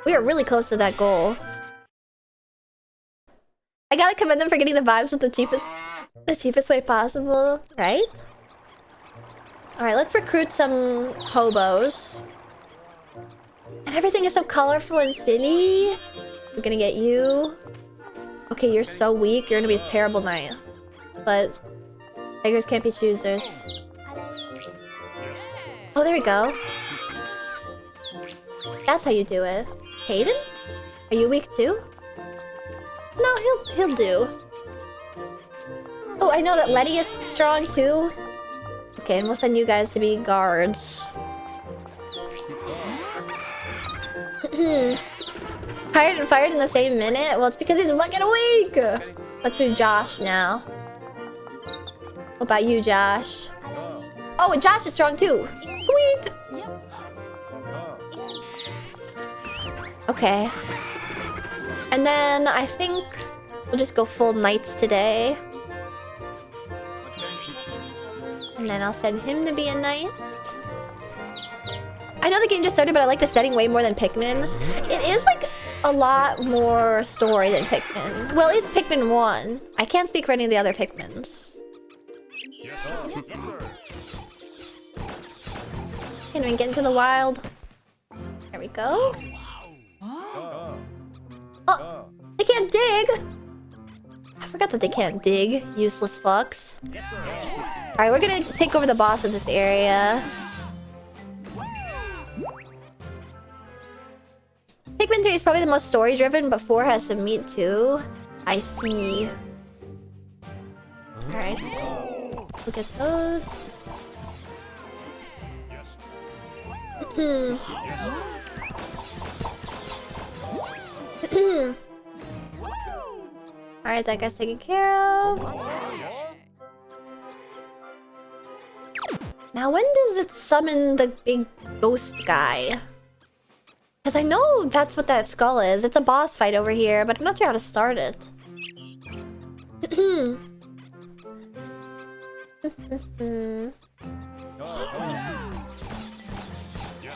We are really close to that goal. I gotta commend them for getting the vibes with the cheapest way possible, right? Alright, let's recruit some hobos. And everything is so colorful and silly. We're gonna get you. Okay, you're so weak. You're gonna be a terrible knight. But beggars can't be choosers. Oh, there we go. That's how you do it. Hayden? Are you weak too? No, he'll do. Oh, I know that Letty is strong too. Okay, and we'll send you guys to be guards. Hired and fired in the same minute? Well, it's because he's fucking weak! Let's do Josh now. What about you, Josh? Oh, and Josh is strong too! Sweet! Okay. And then I think we'll just go full knights today. And then I'll send him to be a knight. I know the game just started, but I like the setting way more than Pikmin. It is like a lot more story than Pikmin. Well, it's Pikmin 1. I can't speak for any of the other Pikmins. Can't even get into the wild. There we go. Oh, they can't dig! I forgot that they can't dig, useless fucks. Alright, we're gonna take over the boss of this area. Pikmin 3 is probably the most story-driven, but 4 has some meat too. I see. Alright. Look at those. Alright, that guy's taken care of. Now, when does it summon the big ghost guy? Because Because I know that's what that skull is. It's a boss fight over here, but I'm not sure how to start it. Maybe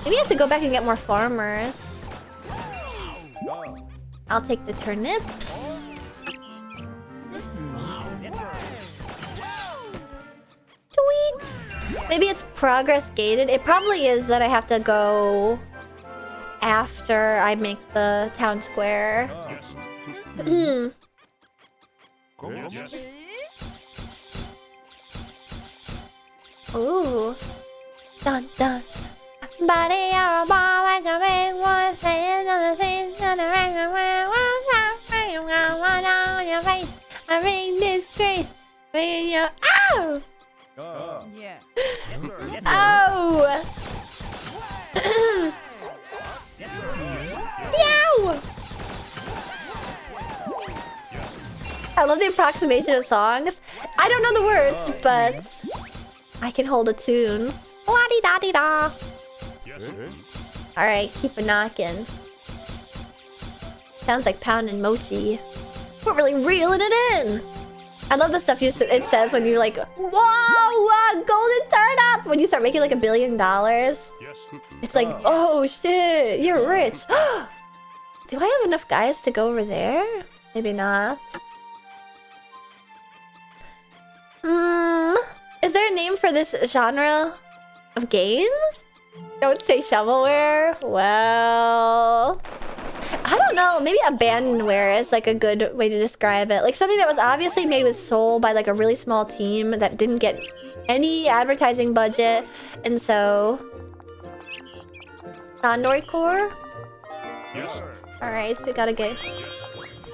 I have to go back and get more farmers. I'll take the turnips. Sweet! Maybe it's progress gated. It probably is that I have to go after I make the town square. Ooh. Dun dun. Body you're a ball like a big one saying other things on the on your face. I make this grace when you're ow! Yeah. Yes, sir. Yes, sir. Oh! Meow! I love the approximation of songs. I don't know the words, but I can hold a tune. La-di-da-di-da. Alright, keep a knocking. Sounds like pounding mochi. We're really reeling it in. I love the stuff it says when you're like, whoa, golden turnip! When you start making like $1 billion. It's like, oh shit, you're rich. Do I have enough guys to go over there? Maybe not. Is there a name for this genre of game? Don't say shovelware. Well, I don't know. Maybe abandonware is like a good way to describe it. Like something that was obviously made with soul by like a really small team that didn't get any advertising budget, and so Core. Yes. All right, we gotta get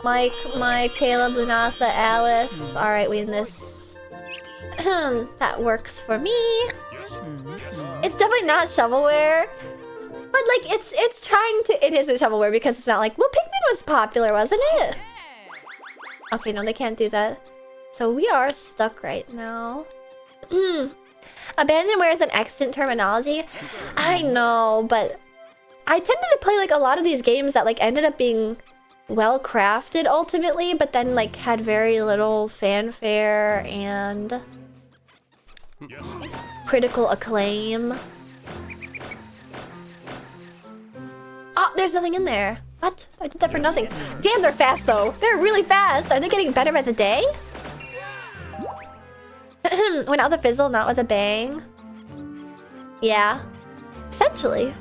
Mike, Caleb, Lunasa, Alice. All right, we in this. That works for me. It's definitely not shovelware, but like it's trying to. It isn't shovelware because it's not like, well, Pikmin was popular, wasn't it? Okay, no, they can't do that. So we are stuck right now. Abandonware is an extant terminology. I know, but I tended to play like a lot of these games that like ended up being well crafted ultimately, but then like had very little fanfare and critical acclaim. Oh, there's nothing in there. What? I did that for nothing. Damn, they're fast though. They're really fast. Are they getting better by the day? Went out the fizzle, not with a bang. Yeah. Essentially.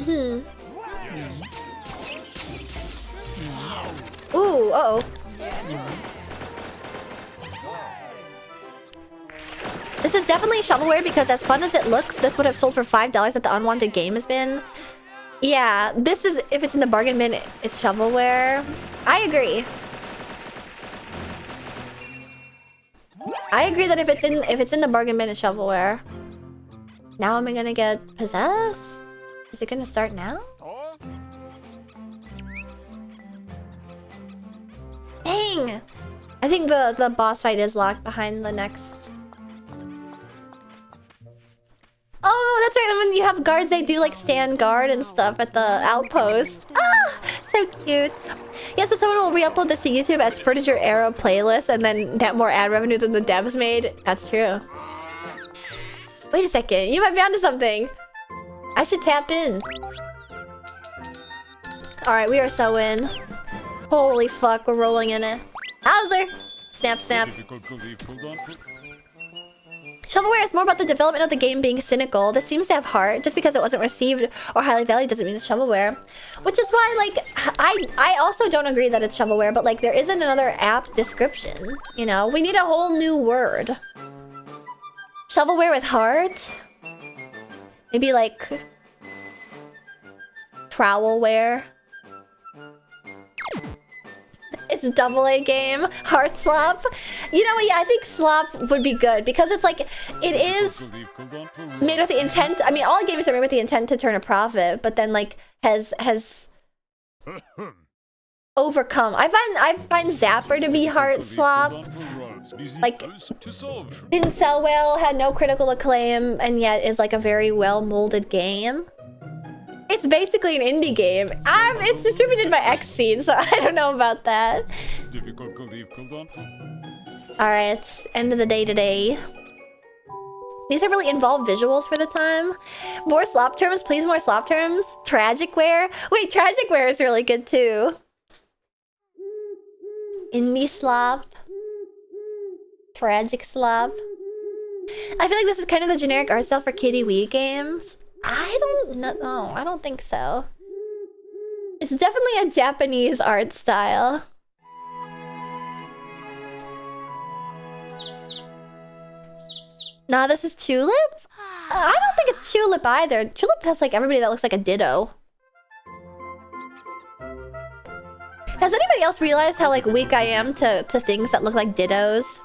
Ooh, uh-oh. This is definitely shovelware because as fun as it looks, this would have sold for $5 at the unwanted game has been. Yeah, this is, if it's in the bargain bin, it's shovelware. I agree. I agree that if it's in the bargain bin, it's shovelware. Now am I gonna get possessed? Is it gonna start now? Dang! I think the boss fight is locked behind the next. Oh, that's right. When you have guards, they do like stand guard and stuff at the outpost. Ah, so cute. Yeah, so someone will re-upload this to YouTube as Furniture Era playlist and then net more ad revenue than the devs made. That's true. Wait a second. You might be onto something. I should tap in. Alright, we are so in. Holy fuck, we're rolling in it. Hauser! Snap, snap. Shovelware is more about the development of the game being cynical. This seems to have heart. Just because it wasn't received or highly valued doesn't mean it's shovelware. Which is why, like, I also don't agree that it's shovelware, but, like, there isn't another apt description. You know? We need a whole new word. Shovelware with heart? Maybe, like... trowelware? It's AA game. Heart slop. You know what? Yeah, I think slop would be good because it's like it is made with the intent. I mean, all games are made with the intent to turn a profit, but then like has overcome. I find Zapper to be heart slop. like To solve. didn't sell well, had no critical acclaim, and yet is like a very well molded game. It's basically an indie game. It's distributed by Xseed, so I don't know about that. Difficult to leave. Alright, end of the day today. These are really involved visuals for the time. More slop terms, please, more slop terms. Tragicware. Wait, Tragicware is really good too. Indie slop. Tragic slop. I feel like this is kind of the generic art style for kiddie Wii games. I don't know. No, I don't think so. It's definitely a Japanese art style. Nah, this is Tulip? I don't think it's Tulip either. Tulip has like everybody that looks like a ditto. Has anybody else realized how like weak I am to things that look like dittos?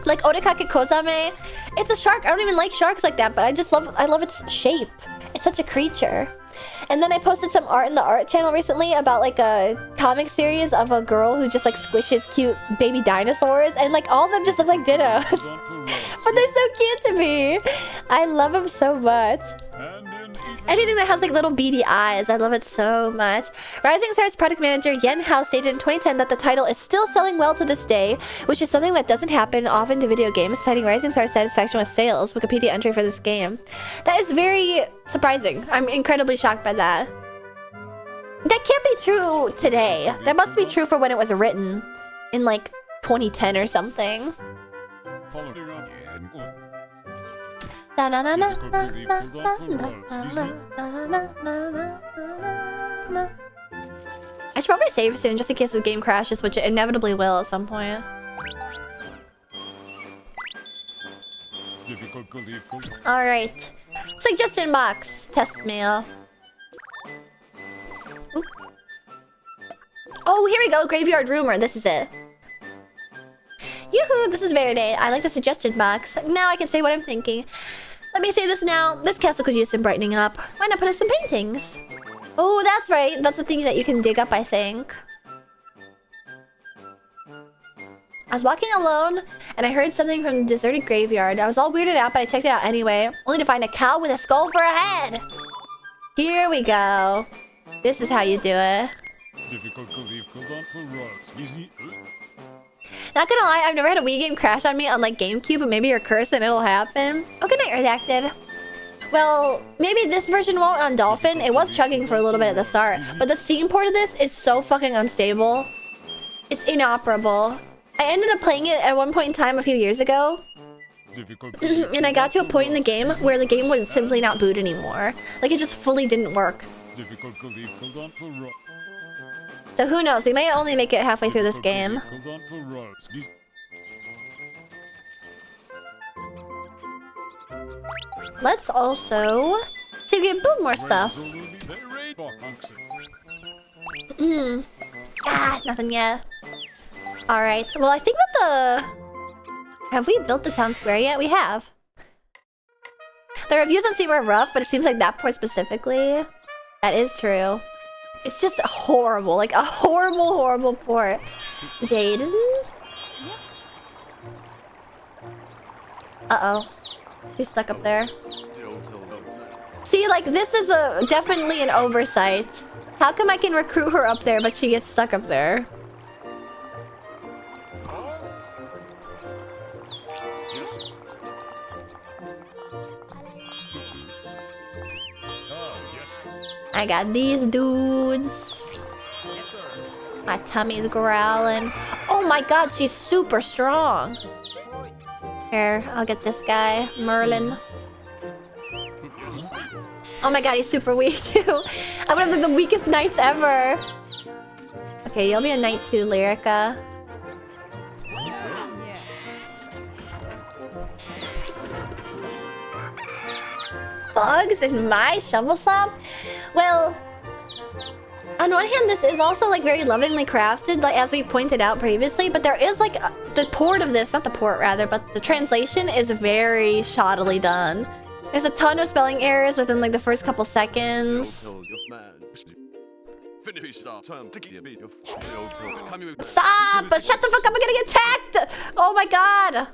Like Orekake Kozame, it's a shark. I don't even like sharks like that, but I love its shape. It's such a creature. And then I posted some art in the art channel recently about like a comic series of a girl who just like squishes cute baby dinosaurs, and like all of them just look like dittos. But they're so cute to me. I love them so much. Anything that has like little beady eyes, I love it so much. Rising Star's product manager Yen Hao stated in 2010 that the title is still selling well to this day, which is something that doesn't happen often to video games, citing Rising Star's satisfaction with sales. Wikipedia entry for this game. That is very surprising. I'm incredibly shocked by that. That can't be true today. That must be true for when it was written in like 2010 or something. I should probably save soon just in case the game crashes, which it inevitably will at some point. Alright. Suggestion box. Test mail. Ooh. Oh, here we go. Graveyard rumor. This is it. Yoo-hoo, this is Verde. I like the suggestion box. Now I can say what I'm thinking. Let me say this now. This castle could use some brightening up. Why not put up some paintings? Oh, that's right. That's the thing that you can dig up, I think. I was walking alone, and I heard something from the deserted graveyard. I was all weirded out, but I checked it out anyway, only to find a cow with a skull for a head. Here we go. This is how you do it. Not gonna lie, I've never had a Wii game crash on me on like GameCube, but maybe you're cursed and it'll happen. Oh, good night, Redacted. Well, maybe this version won't on Dolphin. It was chugging for a little bit at the start, but the Steam port of this is so fucking unstable. It's inoperable. I ended up playing it at one point in time a few years ago, and I got to a point in the game where the game would simply not boot anymore. Like, it just fully didn't work. So who knows? We may only make it halfway through this game. Let's also see if we can build more stuff. Nothing yet. Alright, well I think that have we built the town square yet? We have. The reviews on Steam are rough, but it seems like that port specifically. That is true. It's just horrible, like a horrible, horrible port. Jaden? Uh-oh. She's stuck up there. See, like, this is definitely an oversight. How come I can recruit her up there, but she gets stuck up there? I got these dudes. My tummy's growling. Oh my god, she's super strong. Here, I'll get this guy, Merlin. Oh my god, he's super weak too. I'm gonna have like the weakest knights ever. Okay, you'll be a knight too, Lyrica. Bugs in my shovel slop? Well, on one hand, this is also like very lovingly crafted, like as we pointed out previously, but there is like the port of this, not the port rather, but the translation is very shoddily done. There's a ton of spelling errors within like the first couple seconds. Stop! Shut the fuck up! I'm gonna get attacked! Oh my god!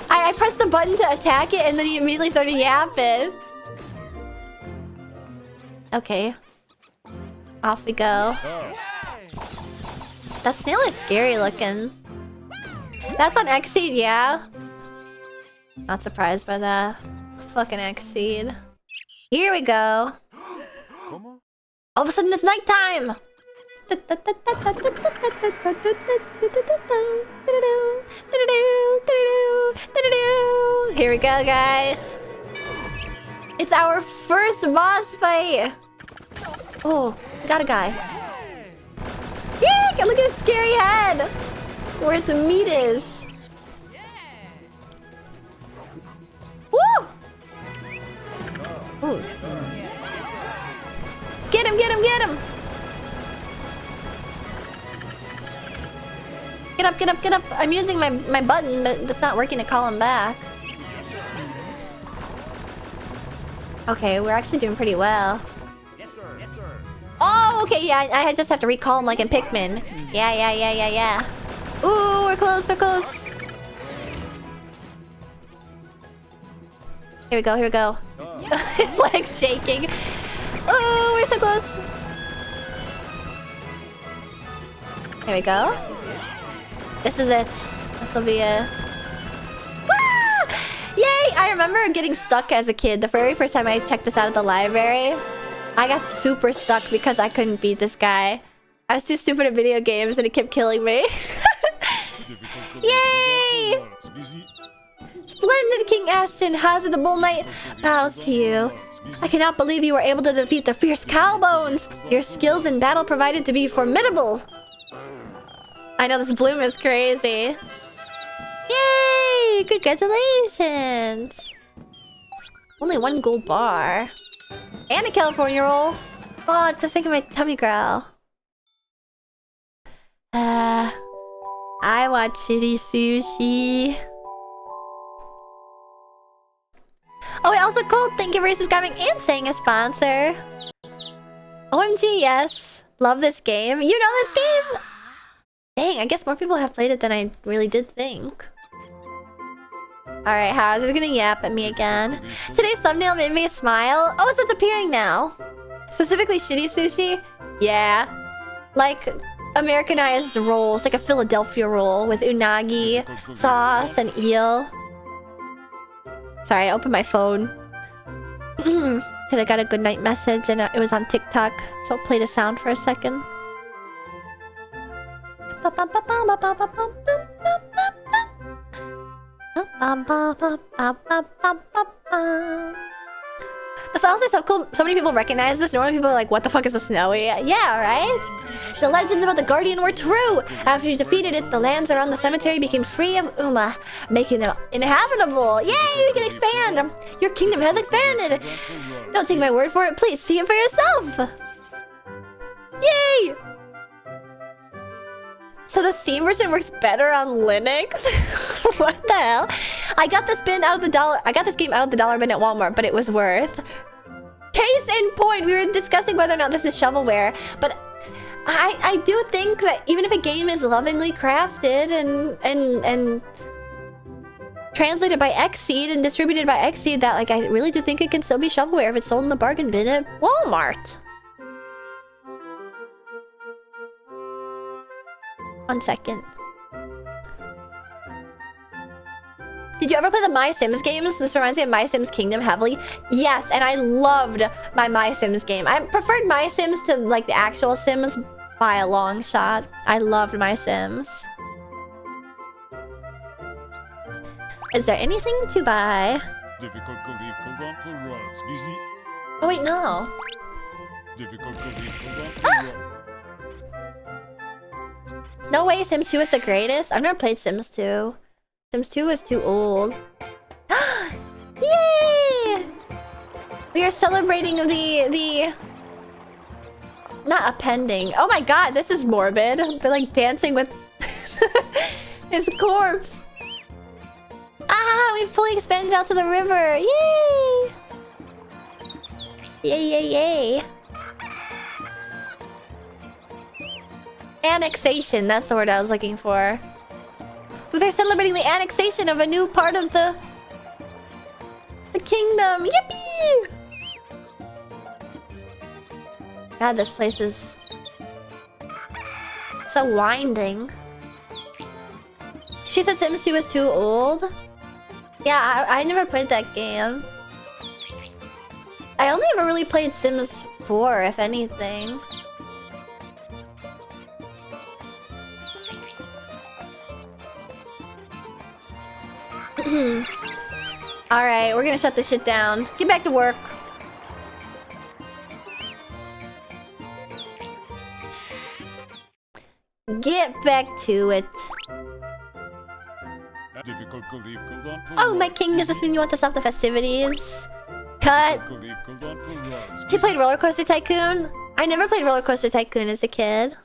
I pressed the button to attack it and then he immediately started yapping. Okay. Off we go. That snail is scary looking. That's on Xseed, yeah? Not surprised by that. Fucking Xseed. Here we go. All of a sudden it's nighttime! Here we go, guys. It's our first boss fight. Oh, got a guy. Yeah, look at his scary head. Where its meat is. Woo! Ooh. Get him, get him, get him! Get up, get up, get up! I'm using my button, but it's not working to call him back. Okay, we're actually doing pretty well. Yes, sir. Yes, sir. Oh, okay, yeah, I just have to recall him like in Pikmin. Yeah. Ooh, we're close, we're close. Here we go, here we go. It's like shaking. Oh, we're so close. Here we go. This is it. This will be a... Ah! Yay! I remember getting stuck as a kid. The very first time I checked this out at the library, I got super stuck because I couldn't beat this guy. I was too stupid at video games and it kept killing me. Yay! Splendid, King Ashton! Hazard the Bull Knight bows to you. I cannot believe you were able to defeat the fierce Cowbones! Your skills in battle provided to be formidable! I know this bloom is crazy. Yay! Congratulations! Only one gold bar. And a California roll. Fuck, that's making my tummy growl. I want shitty sushi. Oh wait, also Cold, thank you for subscribing and saying a sponsor. OMG, yes. Love this game. You know this game? Dang, I guess more people have played it than I really did think. Alright, How's just gonna yap at me again. Today's thumbnail made me smile. Oh, so it's appearing now. Specifically shitty sushi? Yeah. Like Americanized rolls, like a Philadelphia roll with unagi, sauce, and eel. Sorry, I opened my phone. Because I got a good night message and it was on TikTok. So I'll play the sound for a second. That's honestly so cool. So many people recognize this. Normally people are like, what the fuck is a snowy? Yeah, right? The legends about the Guardian were true. After you defeated it, the lands around the cemetery became free of Uma, making them inhabitable. Yay, we can expand. Your kingdom has expanded. Don't take my word for it. Please see it for yourself. Yay! So the Steam version works better on Linux? What the hell? I got this bin out of the dollar. I got this game out of the dollar bin at Walmart, but it was worth. Case in point, we were discussing whether or not this is shovelware, but I do think that even if a game is lovingly crafted and translated by Xseed and distributed by Xseed, that like I really do think it can still be shovelware if it's sold in the bargain bin at Walmart. 1 second. Did you ever play the My Sims games? This reminds me of My Sims Kingdom heavily. Yes, and I loved my Sims game. I preferred My Sims to like the actual Sims by a long shot. I loved My Sims. Is there anything to buy? Oh wait, no. No way Sims 2 is the greatest. I've never played Sims 2. Sims 2 is too old. Yay! We are celebrating the... Not appending. Oh my god, this is morbid. They're like dancing with his corpse. Ah, we fully expanded out to the river. Yay! Yay, yay, yay. Annexation, that's the word I was looking for. So they're celebrating the annexation of a new part of the kingdom. Yippee! God, this place is so winding. She said Sims 2 is too old. Yeah, I never played that game. I only ever really played Sims 4, if anything. Alright, we're gonna shut this shit down. Get back to work. Get back to it. Oh, my king, does this mean you want to stop the festivities? Cut! She played Roller Coaster Tycoon? I never played Roller Coaster Tycoon as a kid.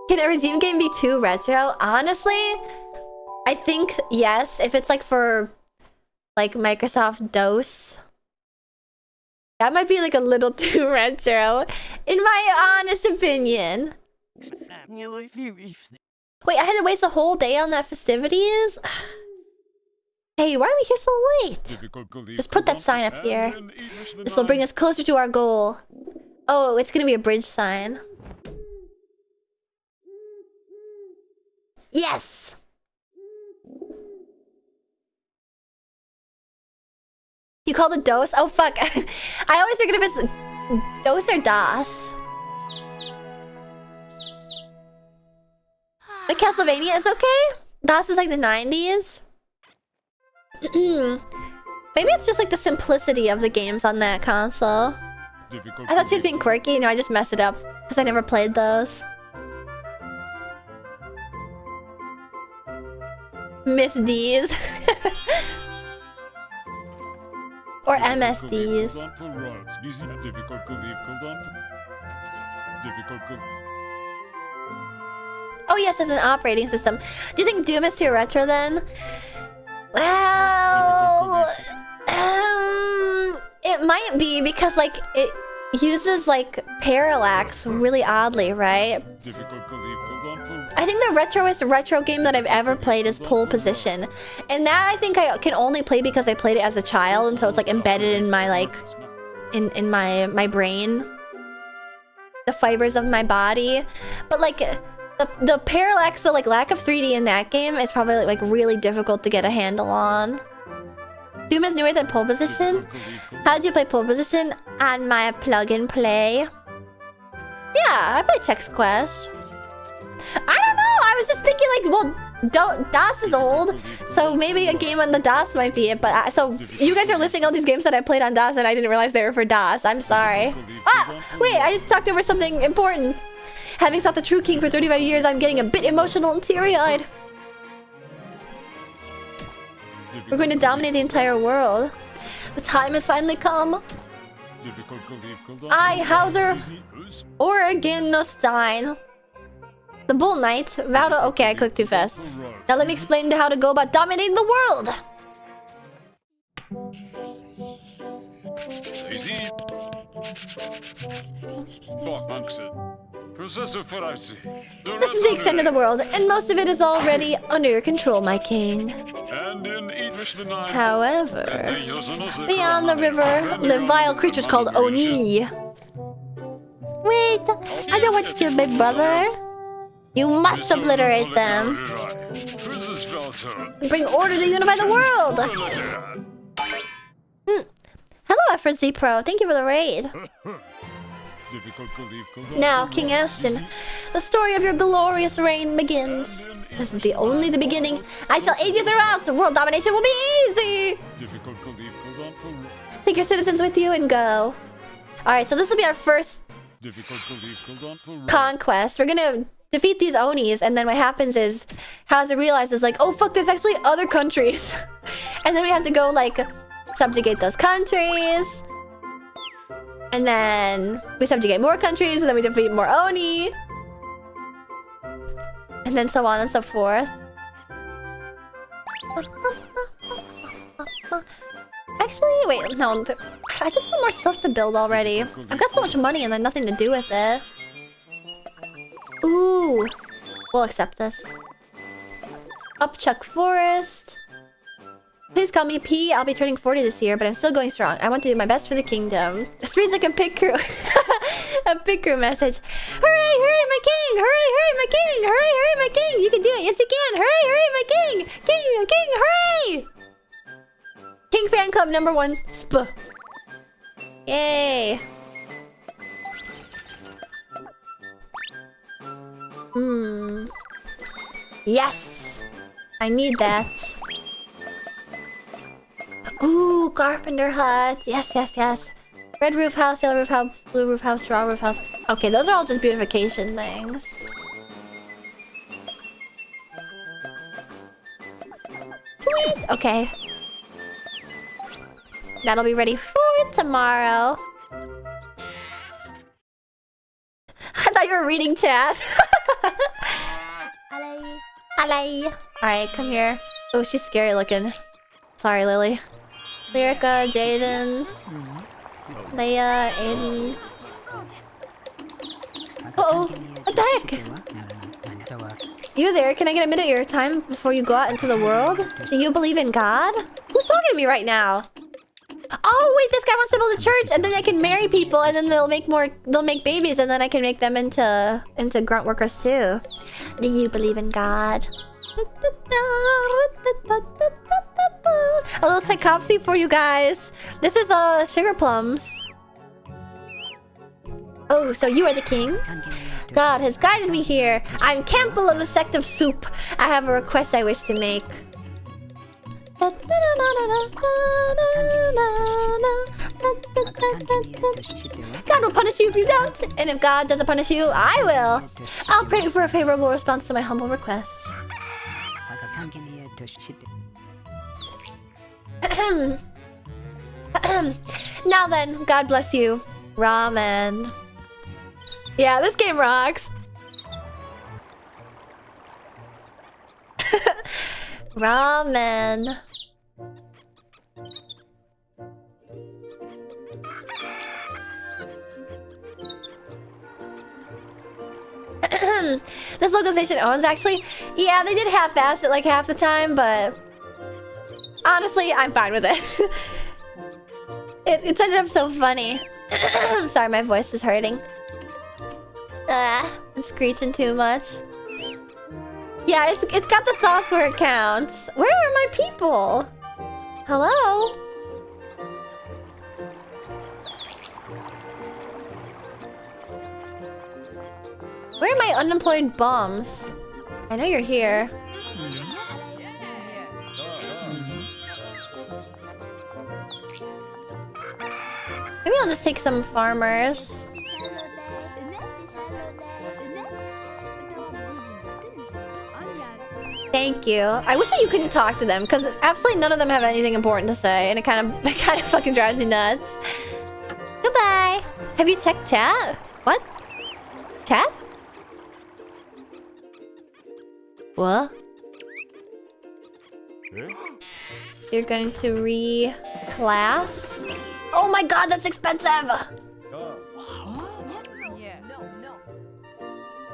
Can a redeem game be too retro? Honestly, I think yes, if it's like for like Microsoft DOS. That might be like a little too retro, in my honest opinion. Wait, I had to waste a whole day on that festivities? Hey, why are we here so late? Just put that sign up here. This will bring us closer to our goal. Oh, it's gonna be a bridge sign. Yes! You called it DOS? Oh, fuck. I always forget if it's DOS or DOS. But Castlevania is okay? DOS is like the 90s? Maybe it's just like the simplicity of the games on that console. I thought she was being quirky. No, I just messed it up because I never played those. Miss D's. Or MSDs. Oh yes, as an operating system. Do you think Doom is too retro then? Well, it might be because like it uses like parallax really oddly, right? I think the retroest retro game that I've ever played is Pole Position, and that I think I can only play because I played it as a child, and so it's like embedded in my like in my brain, the fibers of my body. But like the parallax, the like lack of 3D in that game is probably like really difficult to get a handle on. Doom is newer than Pole Position. How did you play Pole Position? On my plug and play. Yeah, I played Chex Quest. I don't know. I was just thinking like, well, DOS is old, so maybe a game on the DOS might be it. But so you guys are listing all these games that I played on DOS, and I didn't realize they were for DOS. I'm sorry. Ah, wait, I just talked over something important. Having sought the True King for 35 years, I'm getting a bit emotional and teary-eyed. We're going to dominate the entire world. The time has finally come. I, Hauser Oregonstein, the Bull Knight, vow to... Okay, I clicked too fast. Now let me explain how to go about dominating the world. This is the extent of the world, and most of it is already under your control, my king. However, beyond the river live vile creatures called Oni. Wait, I don't want to kill my brother. You must obliterate them. Bring order to unify the world. Hello, FRZ Pro. Thank you for the raid. Now, King Ashton, the story of your glorious reign begins. This is only the beginning. I shall aid you throughout. World domination will be easy. Take your citizens with you and go. Alright, so this will be our first conquest. We're gonna defeat these Onis, and then what happens is Hauser realizes like, oh fuck, there's actually other countries. And then we have to go like subjugate those countries. And then we subjugate more countries, and then we defeat more Oni. And then so on and so forth. Actually, wait, no. I just want more stuff to build already. I've got so much money and then nothing to do with it. Ooh. We'll accept this. Upchuck Forest. Please call me P. I'll be turning 40 this year, but I'm still going strong. I want to do my best for the kingdom. This reads like a pig crew. A pig crew message. Hooray, hooray, my king! Hooray, hooray, my king! Hooray, hooray, my king! You can do it! Yes, you can! Hooray, hooray, my king! King, king, hooray! King fan club number 1. Sp. Yay! Yes! I need that. Ooh, carpenter hut. Yes, yes, yes. Red roof house, yellow roof house, blue roof house, straw roof house. Okay, those are all just beautification things. Sweet! Okay. That'll be ready for tomorrow. I thought you were reading chat. Hello. Hello. Alright, come here. Oh, she's scary looking. Sorry, Lily. Lyrica, Jaden, Leia, Aiden. Uh-oh! What the heck? You there? Can I get a minute of your time before you go out into the world? Do you believe in God? Who's talking to me right now? Oh wait, this guy wants to build a church, and then I can marry people, and then they'll make babies, and then I can make them into grunt workers too. Do you believe in God? A little Tchaikovsky for you guys. This is sugar plums. Oh, so you are the king? God has guided me here. I'm Campbell of the sect of soup. I have a request I wish to make. God will punish you if you don't. And if God doesn't punish you, I will. I'll pray for a favorable response to my humble request. Now then, God bless you. Ramen. Yeah, this game rocks. Ramen. This localization owns actually. Yeah, they did half-ass it like half the time, but honestly, I'm fine with it. It ended up so funny. Sorry, my voice is hurting. I'm screeching too much. Yeah, it's got the sauce where it counts. Where are my people? Hello? Where are my unemployed bums? I know you're here. Maybe I'll just take some farmers. Thank you. I wish that you couldn't talk to them, because absolutely none of them have anything important to say, and it kind of fucking drives me nuts. Goodbye. Have you checked chat? What? Chat? What? You're going to re-class? Oh my god, that's expensive!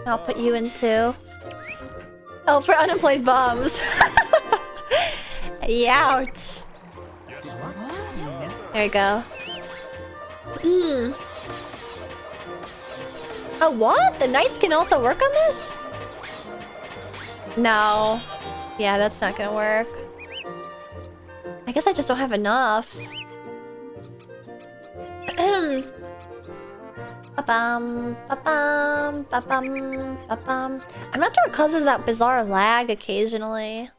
I'll put you in too. Oh, for unemployed bums. Youch. There we go. Oh, what? The knights can also work on this? No. Yeah, that's not gonna work. I guess I just don't have enough. Ba-bum, ba-bum, ba-bum, ba-bum. I'm not sure it causes that bizarre lag occasionally.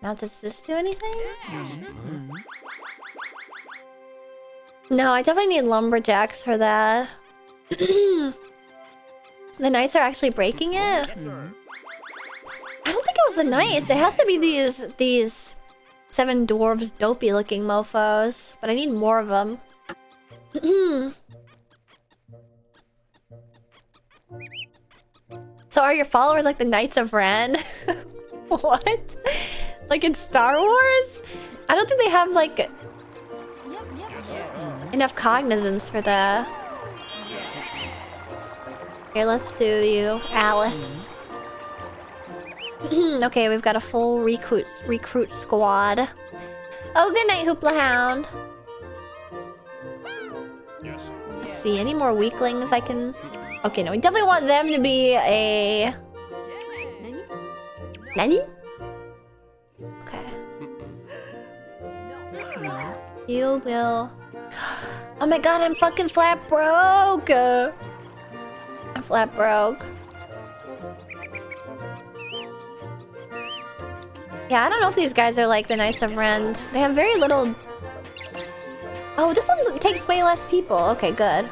Now, does this do anything? No, I definitely need lumberjacks for that. The knights are actually breaking it? I don't think it was the knights. It has to be these 7 dwarves dopey looking mofos. But I need more of them. So are your followers like the Knights of Ren? What? Like in Star Wars? I don't think they have like... enough cognizance for that. Here, let's do you, Alice. Okay, we've got a full recruit squad. Oh, good night, Hoopla Hound. Let's see, any more weaklings I can... Okay, no, we definitely want them to be a... Nani? Okay. You will... Oh my god, I'm fucking flat broke! I'm flat broke. Yeah, I don't know if these guys are like the Knights of Ren. They have very little... Oh, this one takes way less people. Okay, good.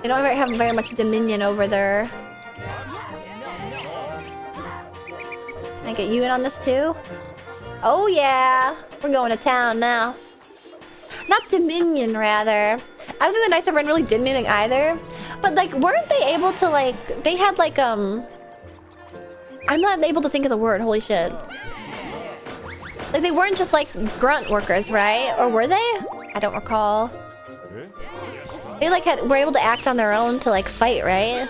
They don't have very much dominion over their... Can I get you in on this too? Oh yeah! We're going to town now. Not dominion, rather. I don't think the Knights of Ren really did anything either. But like, weren't they able to like... They had like, I'm not able to think of the word, holy shit. Like, they weren't just like grunt workers, right? Or were they? I don't recall. They like were able to act on their own to like fight, right?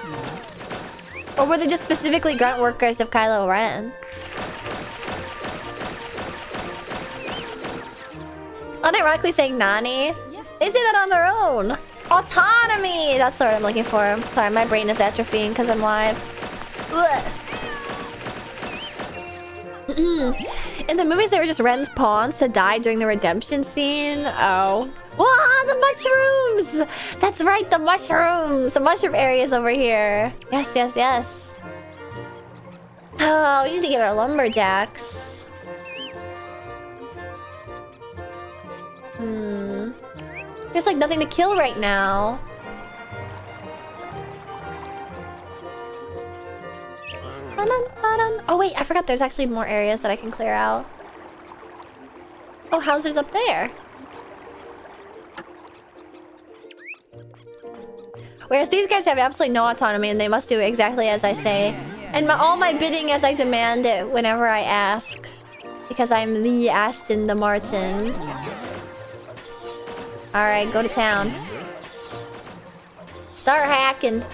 Or were they just specifically grunt workers of Kylo Ren? Unironically saying Nani? They say that on their own. Autonomy! That's the word I'm looking for. Sorry, my brain is atrophying because I'm live. In the movies, they were just Ren's pawns to die during the redemption scene. Oh. Wow, the mushrooms! That's right, the mushrooms! The mushroom area's over here. Yes, yes, yes. Oh, we need to get our lumberjacks. There's like nothing to kill right now. Oh wait, I forgot there's actually more areas that I can clear out. Oh, Hauser's up there. Whereas these guys have absolutely no autonomy and they must do exactly as I say. And all my bidding as I demand it whenever I ask. Because I'm the Ashton the Martin. Alright, go to town. Start hacking.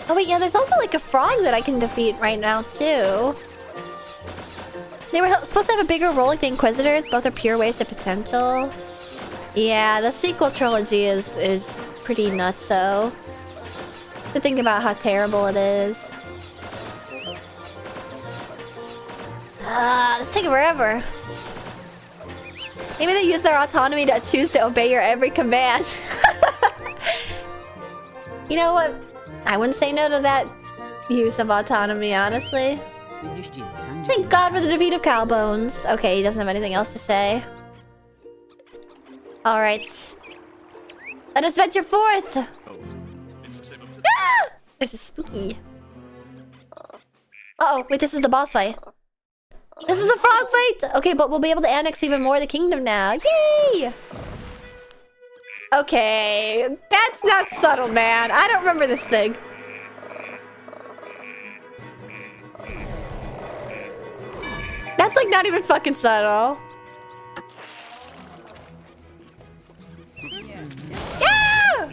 Oh wait, yeah, there's also like a frog that I can defeat right now too. They were supposed to have a bigger role like the Inquisitors. Both are pure wasted potential. Yeah, the sequel trilogy is pretty nutso. To think about how terrible it is. It's taking forever. Maybe they use their autonomy to choose to obey your every command. You know what? I wouldn't say no to that use of autonomy, honestly. Thank God for the defeat of Cowbones. Okay, he doesn't have anything else to say. Alright. Let us venture forth! Ah! This is spooky. Uh-oh, wait, this is the boss fight. This is the frog fight! Okay, but we'll be able to annex even more of the kingdom now. Yay! Okay, that's not subtle, man. I don't remember this thing. That's like not even fucking subtle. Yeah!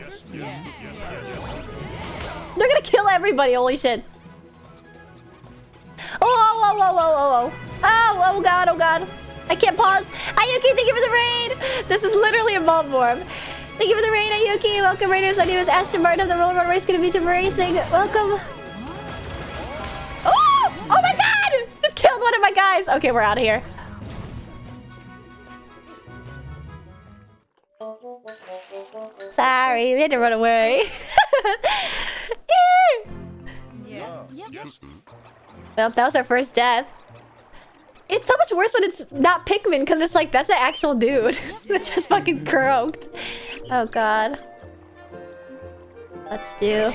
They're gonna kill everybody, holy shit. Oh, whoa, whoa, whoa, whoa, whoa. Oh, oh god, oh god. I can't pause. Ayuki, thank you for the raid. This is literally a bomb form. Thank you for the raid, Ayuki. Welcome, raiders. My name is Ashton Martin of the Rollerboard Race Gonna Be Racing. Welcome. Oh! Oh my god! Just killed one of my guys. Okay, we're out of here. Sorry, we had to run away. Well, that was our first death. It's so much worse when it's not Pikmin, because it's like, that's an actual dude that just fucking croaked. Oh god. Let's do...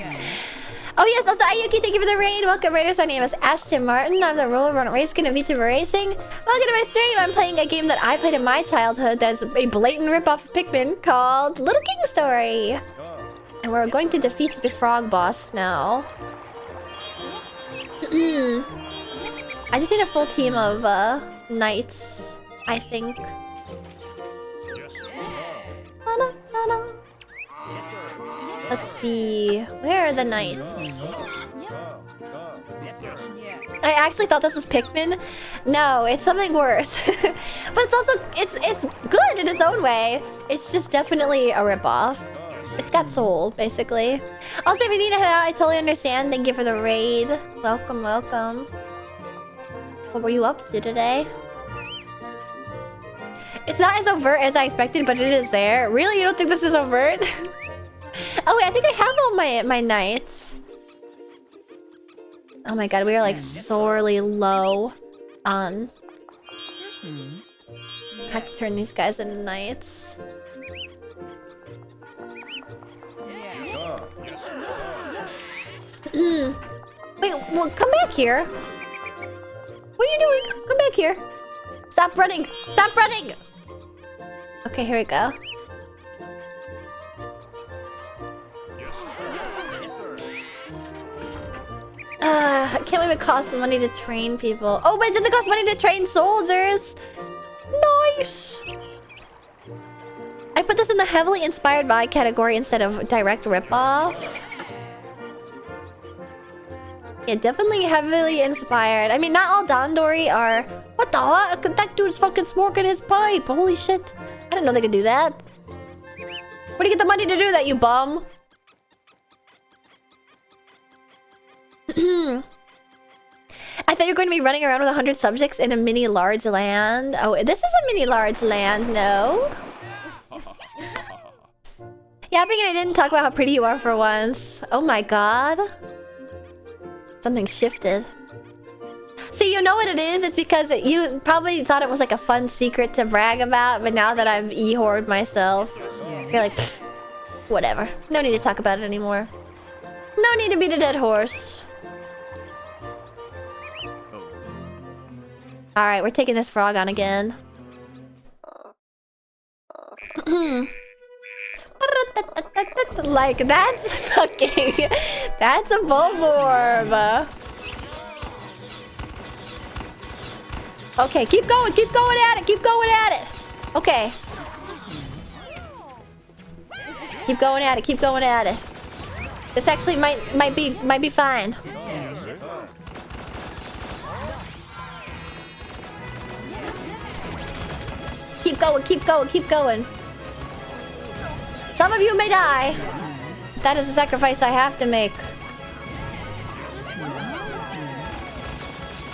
Oh yes, also Ayuki, thank you for the raid. Welcome, raiders. My name is Ashton Martin. I'm the Rollerboard Race Gonna Be Racing. Welcome to my stream. I'm playing a game that I played in my childhood that's a blatant ripoff of Pikmin called Little King Story. And we're going to defeat the frog boss now. I just need a full team of knights, I think. Na-na-na-na. Let's see. Where are the knights? I actually thought this was Pikmin. No, it's something worse. But it's also it's good in its own way. It's just definitely a ripoff. It's got soul, basically. Also, if you need to head out, I totally understand. Thank you for the raid. Welcome, welcome. What were you up to today? It's not as overt as I expected, but it is there. Really? You don't think this is overt? Oh wait, I think I have all my knights. Oh my god, we are like sorely low on... I have to turn these guys into knights. Wait, well, come back here. What are you doing? Come back here. Stop running. Stop running. Okay, here we go. I can't believe it costs money to train people. Oh, but does it cost money to train soldiers? Nice. I put this in the heavily inspired by category instead of direct ripoff. Yeah, definitely heavily inspired. I mean, not all Dandori are... What the heck? That dude's fucking smoking his pipe. Holy shit. I didn't know they could do that. Where do you get the money to do that, you bum? I thought you were going to be running around with 100 subjects in a mini large land. Oh, this is a mini large land, no? Yeah, I didn't talk about how pretty you are for once. Oh my god. Something shifted. See, you know what it is? It's because you probably thought it was like a fun secret to brag about, but now that I've e-hoard myself, you're like, whatever. No need to talk about it anymore. No need to beat a dead horse. Alright, we're taking this frog on again. Like, that's fucking... That's a bulborb. Okay, keep going at it, keep going at it. Okay. Keep going at it, keep going at it. This actually might be fine. Keep going, keep going, keep going. Some of you may die. That is a sacrifice I have to make.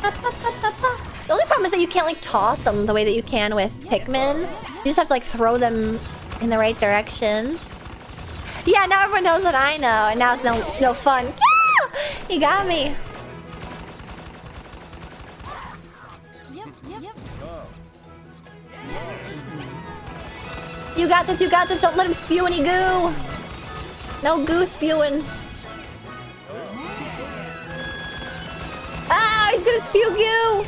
The only problem is that you can't like toss them the way that you can with Pikmin. You just have to like throw them in the right direction. Yeah, now everyone knows what I know, and now it's no fun. Yeah! He got me. You got this, you got this. Don't let him spew any goo. No goo spewing. Ah, he's gonna spew goo.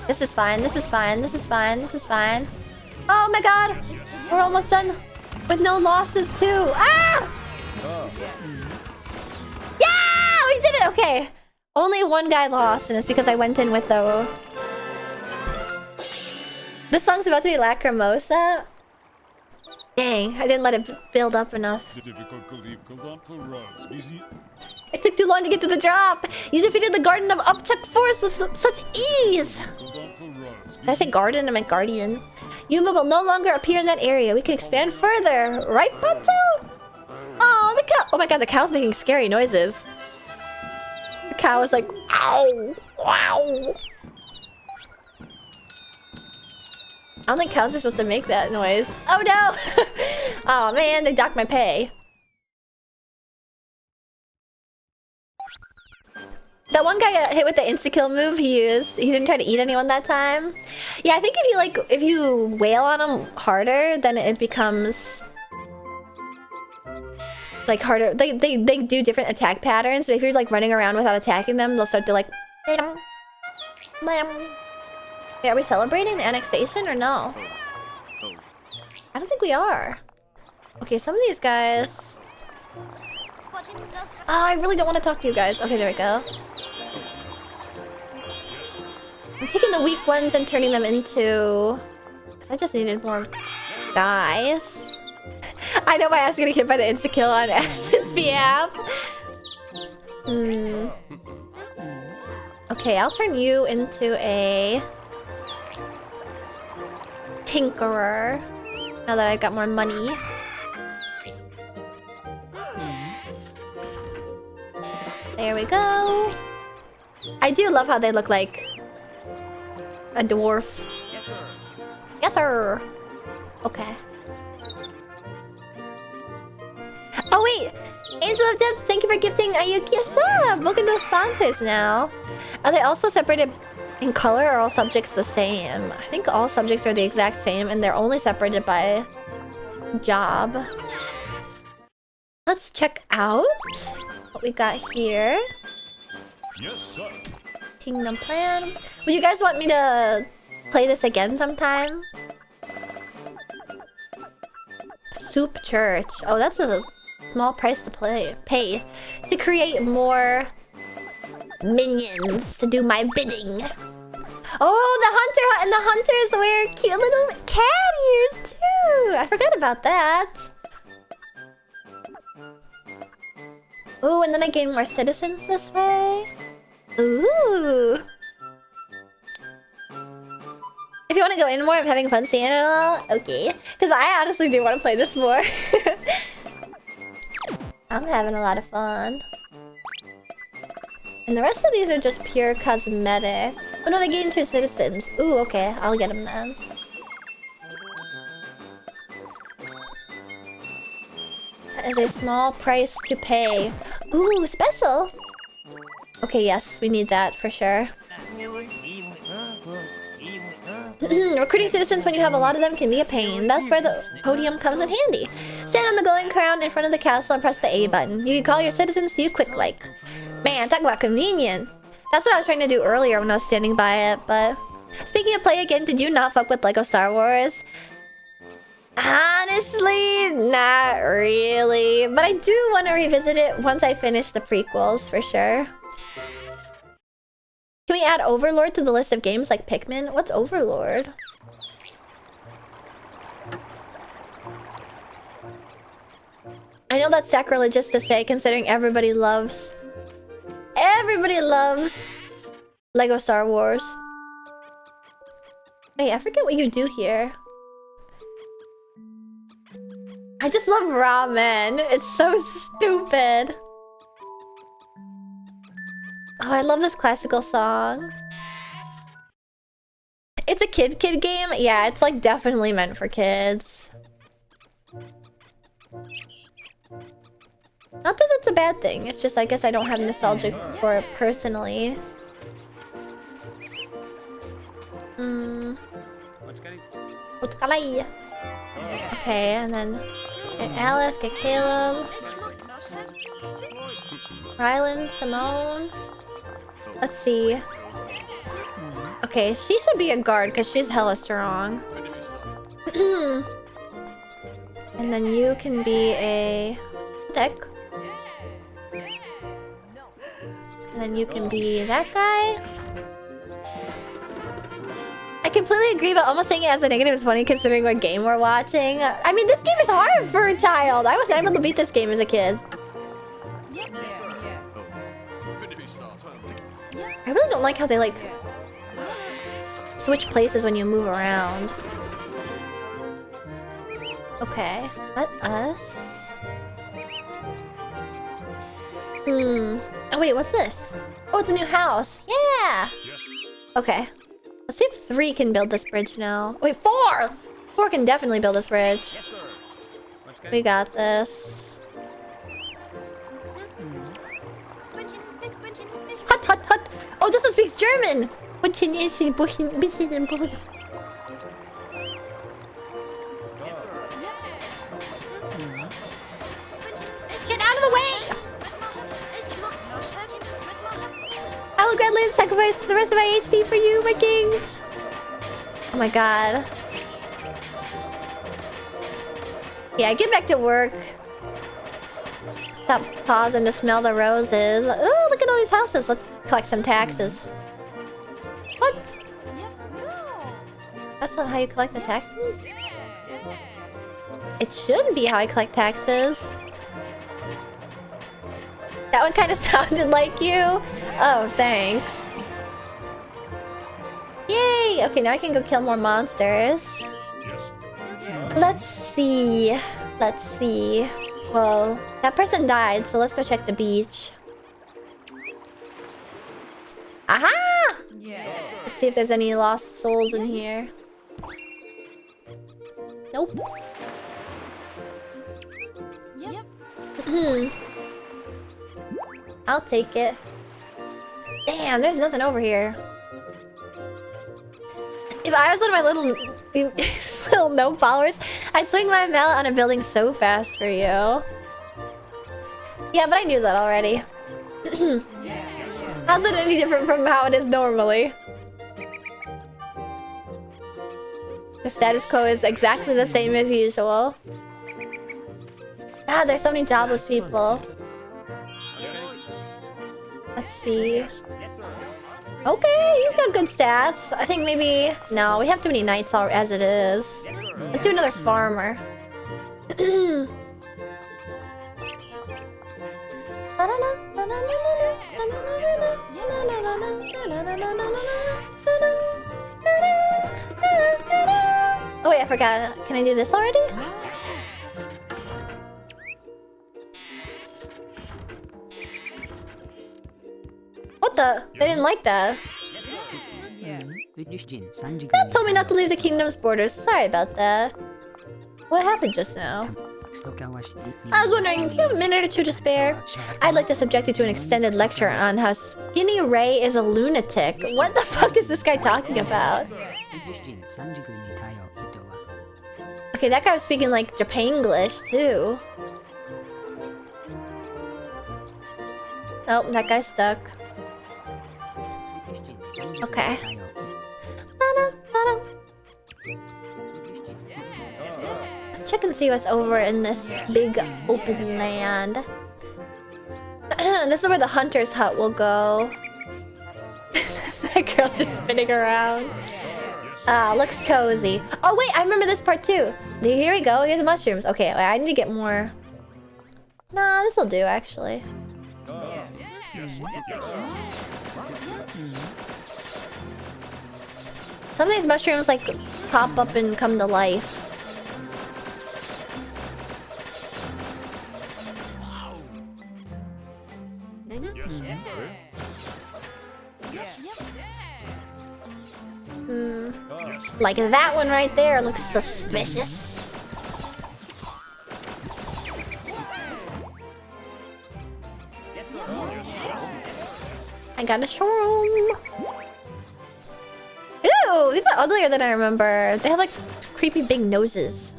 This is fine, this is fine, this is fine, this is fine. Oh my god. We're almost done with no losses too. Ah! Yeah! We did it! Okay. Only one guy lost, and it's because I went in with the... This song's about to be Lacrimosa? Dang, I didn't let it build up enough. It took too long to get to the drop! You defeated the Garden of Upchuck Forest with such ease! Did I say garden? I meant guardian. Yuma will no longer appear in that area. We can expand further. Right, Pacho? Oh, the cow! Oh my god, the cow's making scary noises. The cow is like, ow! Wow! I don't think cows are supposed to make that noise. Oh no! Oh man, they docked my pay. That one guy got hit with the insta-kill move he used. He didn't try to eat anyone that time. Yeah, I think if you wail on them harder, then it becomes like harder. They do different attack patterns, but if you're like running around without attacking them, they'll start to like bam, bam. Wait, are we celebrating the annexation or no? I don't think we are. Okay, some of these guys... Oh, I really don't want to talk to you guys. Okay, there we go. I'm taking the weak ones and turning them into... I just needed more guys. I know my ass is gonna get hit by the insta-kill on Ash's behalf. Okay, I'll turn you into a... tinkerer. Now that I've got more money. There we go. I do love how they look like a dwarf. Yes, sir. Yes, sir. Okay. Oh wait, Angel of Death, thank you for gifting Ayuki a sub. Welcome to the sponsors now. Are they also separated in color, or are all subjects the same? I think all subjects are the exact same, and they're only separated by job. Let's check out what we got here. Yes, sir. Kingdom Plan. Would you guys want me to play this again sometime? Soup Church. Oh, that's a small price to pay to create more minions to do my bidding. Oh, the hunter and the hunters wear cute little cat ears too. I forgot about that. Ooh, and then I gain more citizens this way. Ooh. If you want to go in more, I'm having fun seeing it all. Okay. Because I honestly do want to play this more. I'm having a lot of fun. And the rest of these are just pure cosmetic. Oh no, they gain 2 citizens. Ooh, okay. I'll get them then. That is a small price to pay. Ooh, special! Okay, yes, we need that for sure. Recruiting citizens when you have a lot of them can be a pain. That's where the podium comes in handy. Stand on the glowing crown in front of the castle and press the A button. You can call your citizens to you quick like. Man, talk about convenient. That's what I was trying to do earlier when I was standing by it, but... Speaking of play again, did you not fuck with LEGO Star Wars? Honestly, not really. But I do want to revisit it once I finish the prequels, for sure. Can we add Overlord to the list of games like Pikmin? What's Overlord? I know that's sacrilegious to say, considering everybody loves LEGO Star Wars. Wait, I forget what you do here. I just love ramen. It's so stupid. Oh, I love this classical song. It's a kid game? Yeah, it's like definitely meant for kids. Not that that's a bad thing. It's just I guess I don't have nostalgia for it personally. Okay, and then get Alice, get Caleb, Rylan, Simone. Let's see. Okay, she should be a guard because she's hella strong. And then you can be a deck. And then you can be that guy. I completely agree, but almost saying it as a negative is funny considering what game we're watching. I mean, this game is hard for a child. I wasn't able to beat this game as a kid. I really don't like how they like switch places when you move around. Okay, let us... Oh wait, what's this? Oh, it's a new house. Yeah! Okay. Let's see if 3 can build this bridge now. Wait, 4! 4 can definitely build this bridge. We got this. Hut, hut, hut! Oh, this one speaks German! Get out of the way! I will gladly sacrifice the rest of my HP for you, my king! Oh my god. Yeah, get back to work. Stop pausing to smell the roses. Oh, look at all these houses. Let's collect some taxes. What? That's not how you collect the taxes? It should be how I collect taxes. That one kind of sounded like you. Oh, thanks. Yay! Okay, now I can go kill more monsters. Let's see. Let's see. Whoa. That person died, so let's go check the beach. Aha! Let's see if there's any lost souls in here. Nope. I'll take it. Damn, there's nothing over here. If I was one of my little gnome followers, I'd swing my mallet on a building so fast for you. Yeah, but I knew that already. How's it any different from how it is normally? The status quo is exactly the same as usual. Ah, there's so many jobless people. Let's see. Okay, he's got good stats. I think maybe... No, we have too many knights as it is. Let's do another farmer. Oh wait, I forgot. Can I do this already? What the? They didn't like that. That told me not to leave the kingdom's borders. Sorry about that. What happened just now? I was wondering, do you have a minute or two to spare? I'd like to subject you to an extended lecture on how Skinny Ray is a lunatic. What the fuck is this guy talking about? Okay, that guy was speaking like Japanglish too. Oh, that guy's stuck. Okay. Let's check and see what's over in this big open land. This is where the hunter's hut will go. That girl just spinning around. Ah, looks cozy. Oh wait, I remember this part too. Here we go. Here's the mushrooms. Okay, I need to get more. Nah, this will do actually. Some of these mushrooms like pop up and come to life. Like that one right there looks suspicious. I got a shroom. Ew, these are uglier than I remember. They have like creepy big noses.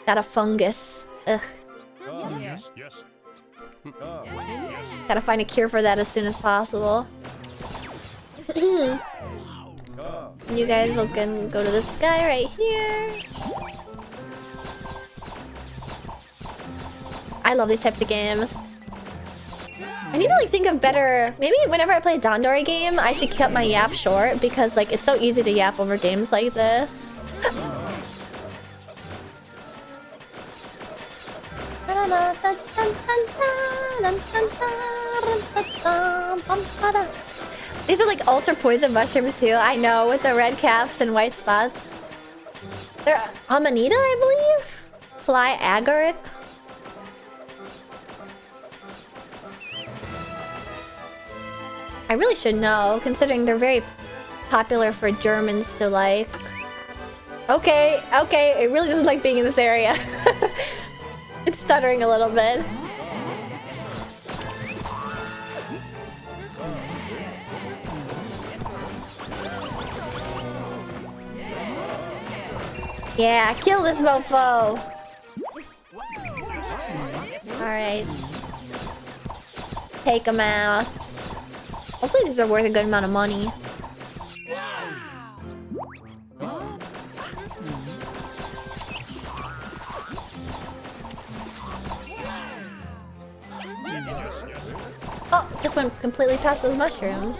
Got a fungus. Ugh. Gotta find a cure for that as soon as possible. You guys can go to this guy right here. I love these types of games. I need to like think of better... Maybe whenever I play a Dandori game, I should cut my yap short because like it's so easy to yap over games like this. These are like ultra poison mushrooms too. I know, with the red caps and white spots. They're Amanita, I believe? Fly agaric. I really should know, considering they're very popular for Germans to like. Okay, okay, it really doesn't like being in this area. It's stuttering a little bit. Yeah, kill this mofo! Alright. Take him out. Hopefully these are worth a good amount of money. Oh, just went completely past those mushrooms.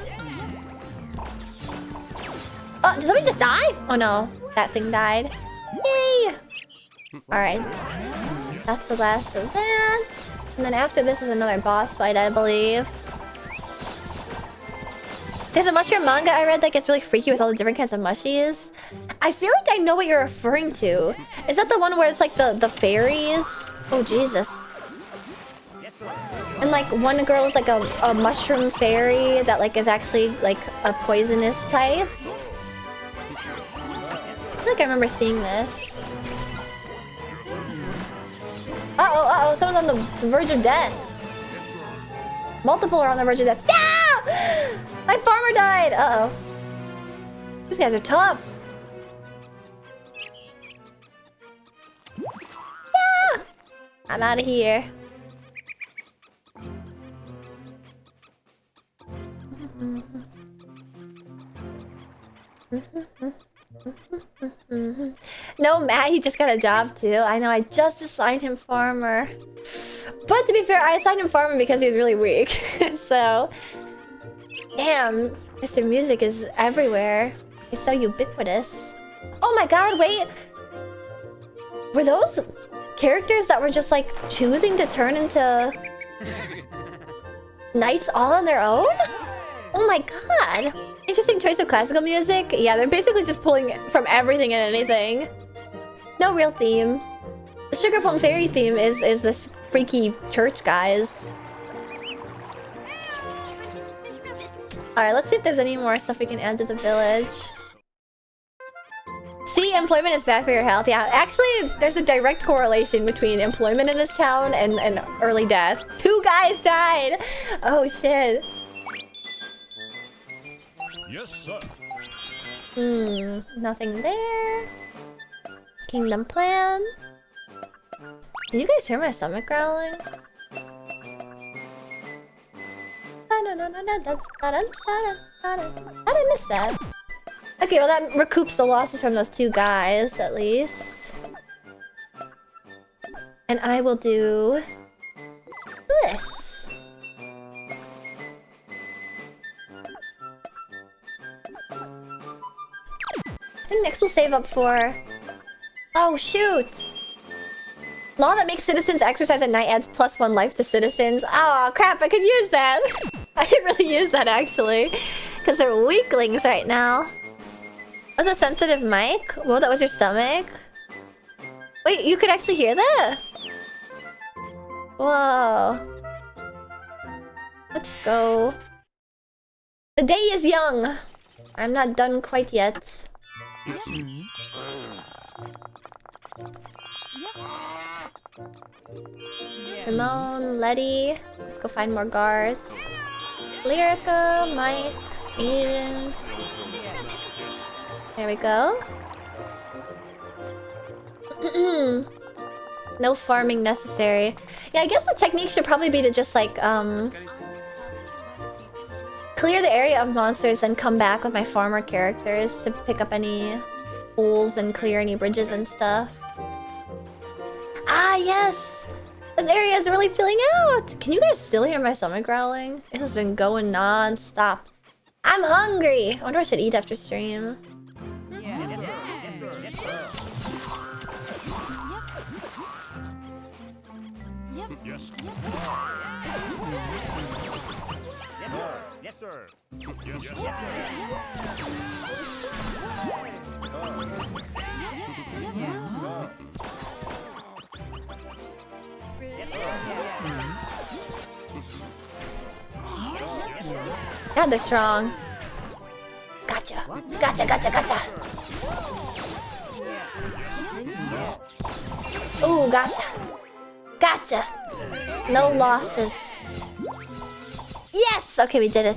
Oh, did somebody just die? Oh no, that thing died. Yay! Alright. That's the last of that. And then after this is another boss fight, I believe. There's a mushroom manga I read that gets really freaky with all the different kinds of mushies. I feel like I know what you're referring to. Is that the one where it's like the fairies? Oh, Jesus. And like one girl is like a mushroom fairy that like is actually like a poisonous type. I feel like I remember seeing this. Uh-oh, someone's on the verge of death. Multiple are on the verge of death. Yeah! My farmer died! Uh-oh. These guys are tough. Yeah! I'm out of here. No, Matt, he just got a job too. I know, I just assigned him farmer. But to be fair, I assigned him farmer because he was really weak. So... Damn, Mr. Music is everywhere. He's so ubiquitous. Oh my god, wait! Were those characters that were just like choosing to turn into... knights all on their own? Oh my god! Interesting choice of classical music. Yeah, they're basically just pulling from everything and anything. No real theme. The Sugar Plum Fairy theme is this freaky church, guys. Alright, let's see if there's any more stuff we can add to the village. See, employment is bad for your health. Yeah, actually, there's a direct correlation between employment in this town and early death. 2 guys died! Oh, shit. Yes, sir. Nothing there. Kingdom plan. Can you guys hear my stomach growling? How did I miss that? Okay, well that recoups the losses from those 2 guys, at least. And I will do... this. I think next we'll save up for... Oh, shoot! Law that makes citizens exercise at night adds +1 life to citizens. Oh, crap, I could use that! I could really use that, actually. Because they're weaklings right now. Was a sensitive mic? Whoa, that was your stomach? Wait, you could actually hear that? Whoa. Let's go. The day is young. I'm not done quite yet. Simone, Letty. Let's go find more guards. Lyrica, Mike, Eden. There we go. No farming necessary. Yeah, I guess the technique should probably be to just like clear the area of monsters and come back with my farmer characters to pick up any holes and clear any bridges and stuff. Ah, yes! This area is really filling out! Can you guys still hear my stomach growling? It has been going non-stop. I'm hungry! I wonder what I should eat after stream. Yes. Yes, sir. Yes, God, they're strong. Gotcha. Gotcha, gotcha, gotcha. Ooh, gotcha. Gotcha. No losses. Yes! Okay, we did it.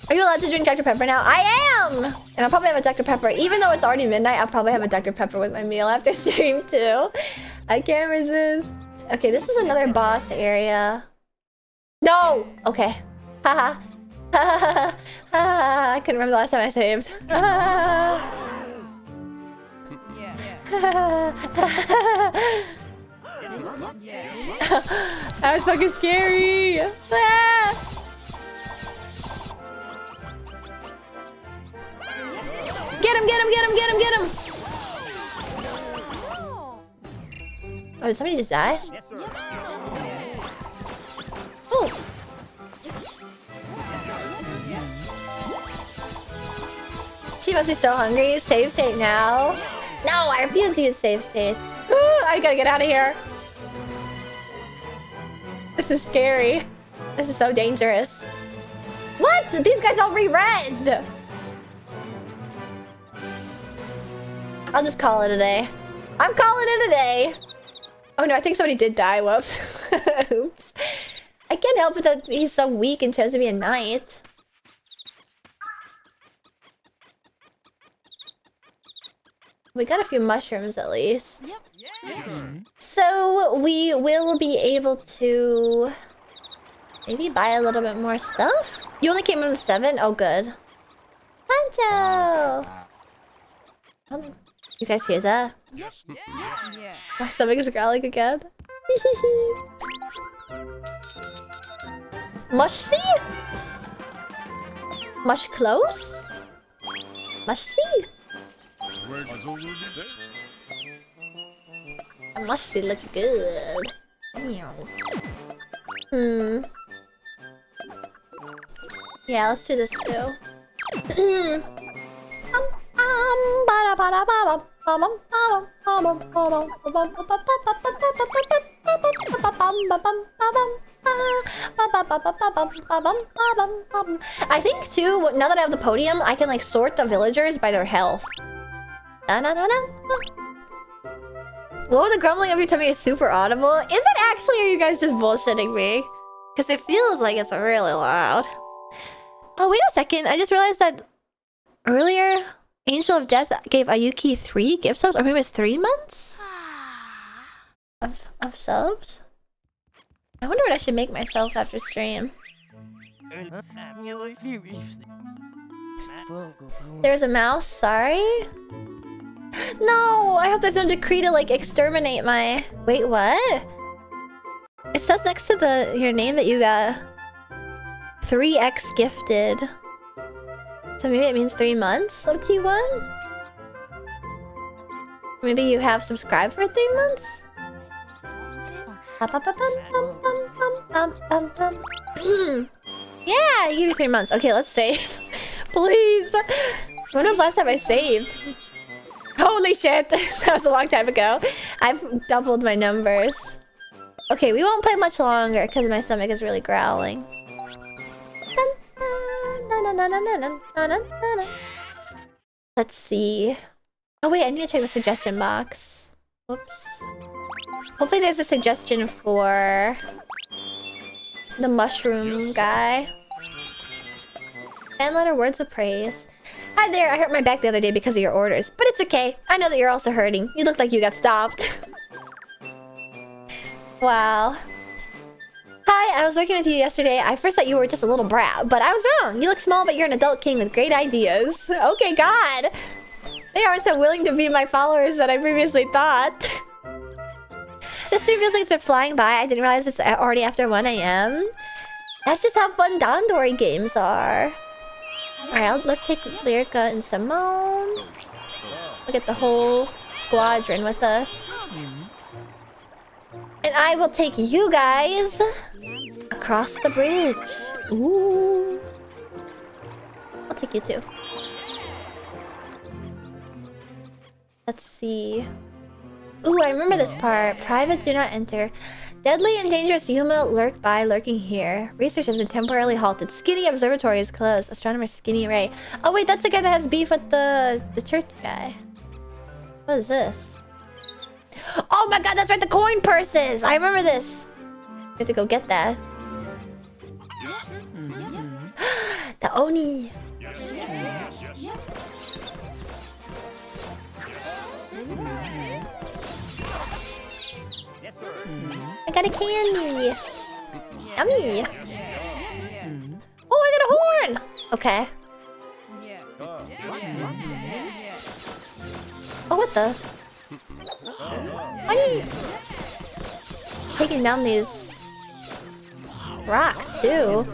Are you allowed to drink Dr. Pepper now? I am! And I'll probably have a Dr. Pepper. Even though it's already midnight, I'll probably have a Dr. Pepper with my meal after stream too. I can't resist. Okay, this is another boss area. No! Okay. Haha. Haha. I couldn't remember the last time I saved. That was fucking scary. Ah! Get him, get him, get him, get him, get him! Oh, did somebody just die? Yes, sir. Oh! She must be so hungry. Save state now. No, I refuse to use save states. I gotta get out of here. This is scary. This is so dangerous. What? These guys all re-resed! I'll just call it a day. I'm calling it a day. Oh no, I think somebody did die. Whoops. Oops. I can't help it that he's so weak and chose to be a knight. We got a few mushrooms at least. So we will be able to maybe buy a little bit more stuff. You only came in with 7? Oh, good. Pancho! You guys hear that? Yes. My stomach is growling again. Mush see? Mush close? Mush see? Mush see look good. Yeah, let's do this too. I think too, now that I have the podium, I can like sort the villagers by their health. Whoa, the grumbling of your tummy is super audible. Is it actually, or are you guys just bullshitting me? Because it feels like it's really loud. Oh, wait a second. I just realized that earlier, Angel of Death gave Ayuki 3 gift subs, or maybe it's 3 months? Of subs? I wonder what I should make myself after stream. There's a mouse, sorry? No, I hope there's no decree to like exterminate my... Wait, what? It says next to your name that you got 3x gifted. So maybe it means 3 months of T1? Maybe you have subscribed for 3 months? Yeah, you give me 3 months. Okay, let's save. Please. When was the last time I saved? Holy shit, that was a long time ago. I've doubled my numbers. Okay, we won't play much longer because my stomach is really growling. Let's see. Oh wait, I need to check the suggestion box. Whoops. Hopefully there's a suggestion for the mushroom guy. Fan letter, words of praise. Hi there, I hurt my back the other day because of your orders. But it's okay. I know that you're also hurting. You look like you got stopped. Wow. Hi, I was working with you yesterday. I first thought you were just a little brat, but I was wrong. You look small, but you're an adult king with great ideas. Okay, God. They aren't so willing to be my followers that I previously thought. This stream feels like it's been flying by. I didn't realize it's already after 1 AM. That's just how fun Dandori games are. Alright, let's take Lyrica and Simone. We'll get the whole squadron with us. And I will take you guys across the bridge. Ooh. I'll take you too. Let's see. Ooh, I remember this part. Private, do not enter. Deadly and dangerous Yuma lurking here. Research has been temporarily halted. Skinny Observatory is closed. Astronomer Skinny Ray. Oh wait, that's the guy that has beef with the church guy. What is this? Oh my god, that's right, the coin purses! I remember this. We have to go get that. The Oni. I got a candy. Yummy. Oh, I got a horn. Okay. Oh, what the? Honey. taking down these rocks too.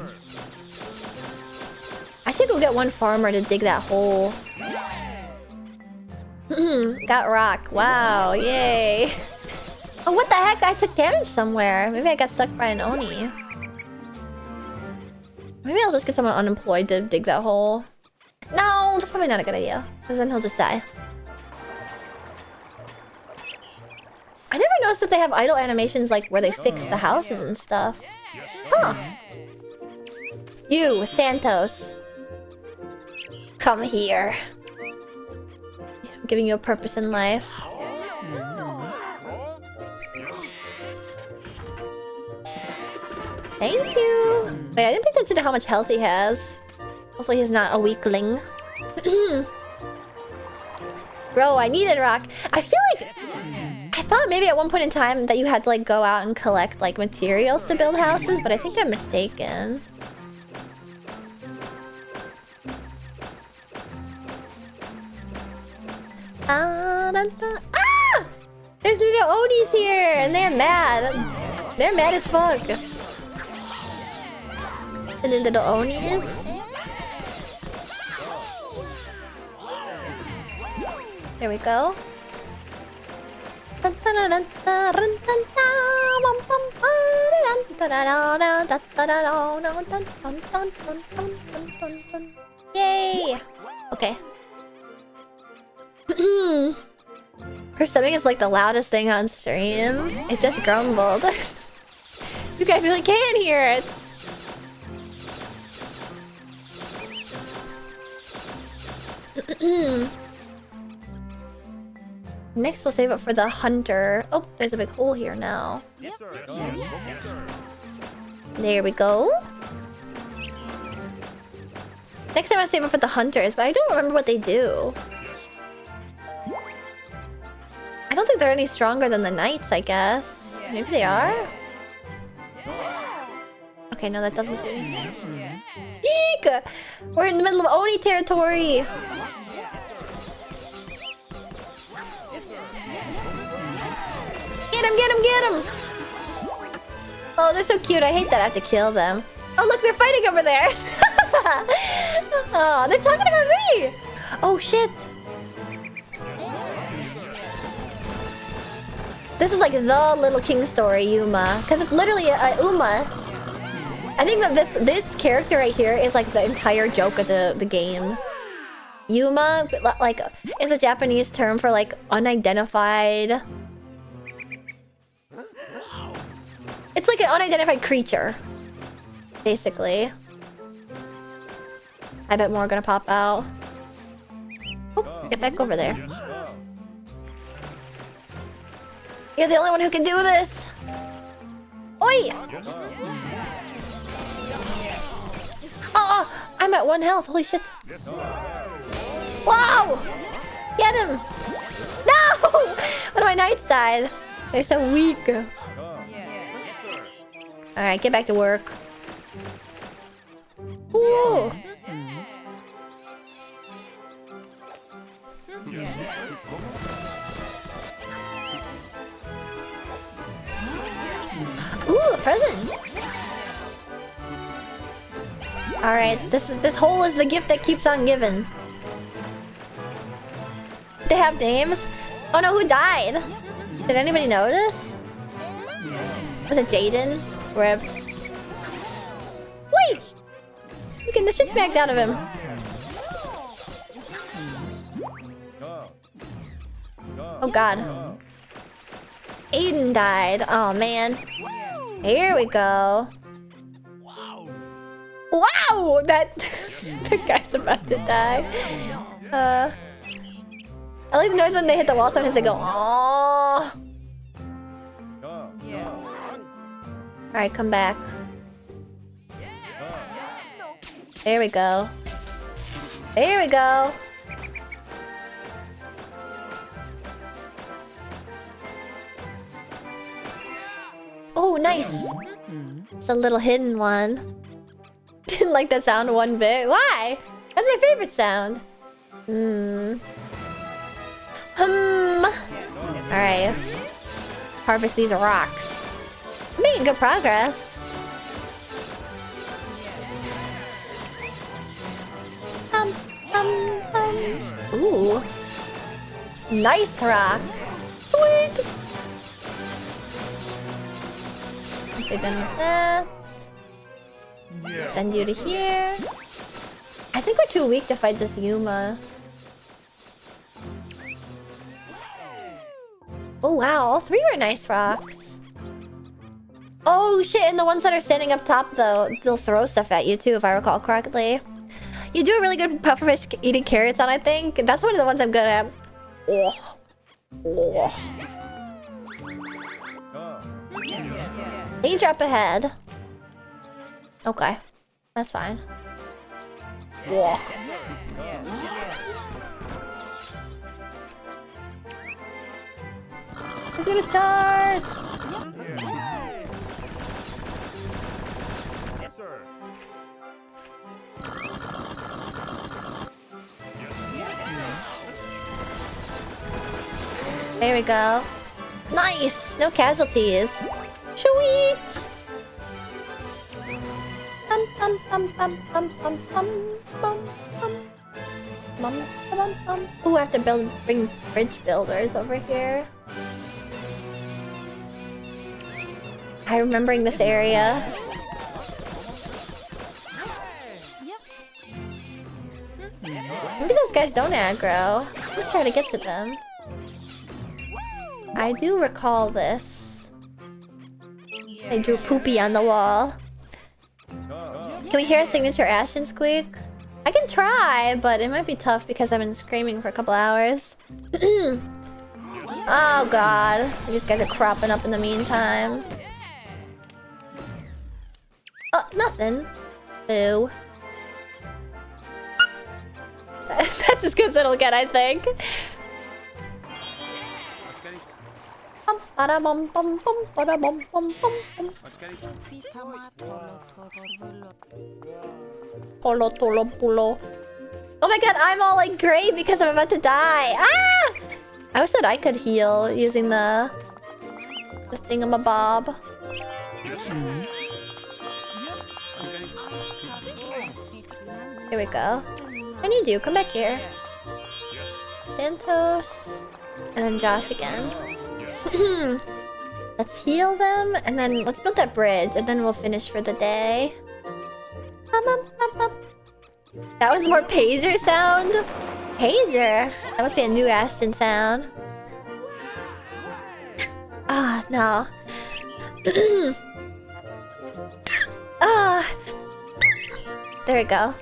I should go get one farmer to dig that hole. Got rock. Wow, yay. Oh, what the heck? I took damage somewhere. Maybe I got stuck by an Oni. Maybe I'll just get someone unemployed to dig that hole. No, that's probably not a good idea. Because then he'll just die. I never noticed that they have idle animations like where they fix the houses and stuff. Huh. You, Santos. Come here. I'm giving you a purpose in life. Thank you. Wait, I didn't pay attention to how much health he has. Hopefully he's not a weakling. Bro, I needed rock. I feel like... I thought maybe at one point in time that you had to like go out and collect like materials to build houses, but I think I'm mistaken. Ah! There's little Onis here and they're mad. They're mad as fuck. And then little Onis. There we go. Yay! Okay. Her stomach is like the loudest thing on stream. It just grumbled. You guys really can't hear it. Next, we'll save it for the hunter. Oh, there's a big hole here now. Yes, sir. Yes, sir. There we go. Next time I'll save it for the hunters, but I don't remember what they do. I don't think they're any stronger than the knights, I guess. Maybe they are? Okay, no, that doesn't do anything. Eek! We're in the middle of Oni territory! Get him, get him, get him! Oh, they're so cute. I hate that I have to kill them. Oh, look, they're fighting over there! Oh, they're talking about me! Oh, shit! This is like the Little King story, Yuma. Because it's literally a Uma. I think that this character right here is like the entire joke of the game. Yuma, like, is a Japanese term for like unidentified... It's like an unidentified creature. Basically. I bet more are gonna pop out. Oh, get back over there. You're the only one who can do this! Oi! Oh, I'm at 1 health. Holy shit. Wow! Get him! No! One of my knights died. They're so weak. Alright, get back to work. Ooh! Ooh, a present! Alright, this hole is the gift that keeps on giving. They have names? Oh no, who died? Did anybody notice? Was it Jaden? Rip. Wait! He's getting the shit smacked out of him. Oh god. Aiden died. Oh man. Here we go. Wow! That the guy's about to die. I like the noise when they hit the wall. Sometimes they go, "Aww." Alright, come back. There we go. There we go. Oh, nice. It's a little hidden one. Didn't like that sound one bit. Why? That's my favorite sound. Alright. Harvest these rocks. Making good progress. Ooh. Nice rock. Sweet. Once we're done with that, send you to here. I think we're too weak to fight this Yuma. Oh wow, all three were nice rocks. Oh shit, and the ones that are standing up top though, they'll throw stuff at you too, if I recall correctly. You do a really good pufferfish eating carrots on, I think. That's one of the ones I'm good at. Oh. Oh. Danger up ahead. Okay. That's fine. Oh. He's gonna charge! Yes, sir. There we go. Nice! No casualties. Sweet! Ooh, I have to bring bridge builders over here. I'm remembering this area. Maybe those guys don't aggro. Let's try to get to them. I do recall this. They drew poopy on the wall. Can we hear a signature Ashen squeak? I can try, but it might be tough because I've been screaming for a couple hours. Oh god. These guys are cropping up in the meantime. Oh, nothing. Boo. That's as good as it'll get, I think. Polo, tolo, pulo. Oh my god, I'm all like gray because I'm about to die. Ah! I wish that I could heal using the thingamabob. Here we go. I need you. Come back here. Santos. And then Josh again. Let's heal them. And then let's build that bridge. And then we'll finish for the day. That was more pager sound? Pager? That must be a new Ashton sound. Ah, no. Ah. There we go.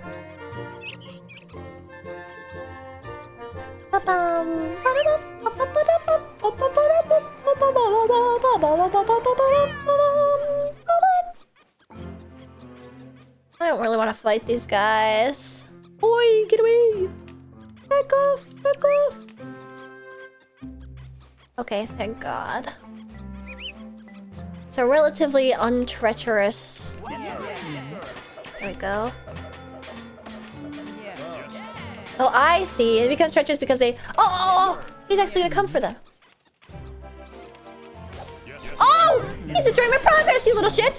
I don't really want to fight these guys. Oi, get away! Back off! Back off! Okay, thank God. It's a relatively untreacherous. There we go. Oh, I see. It becomes treacherous because they... Oh! He's actually gonna come for them. Oh! He's destroying my progress, you little shit!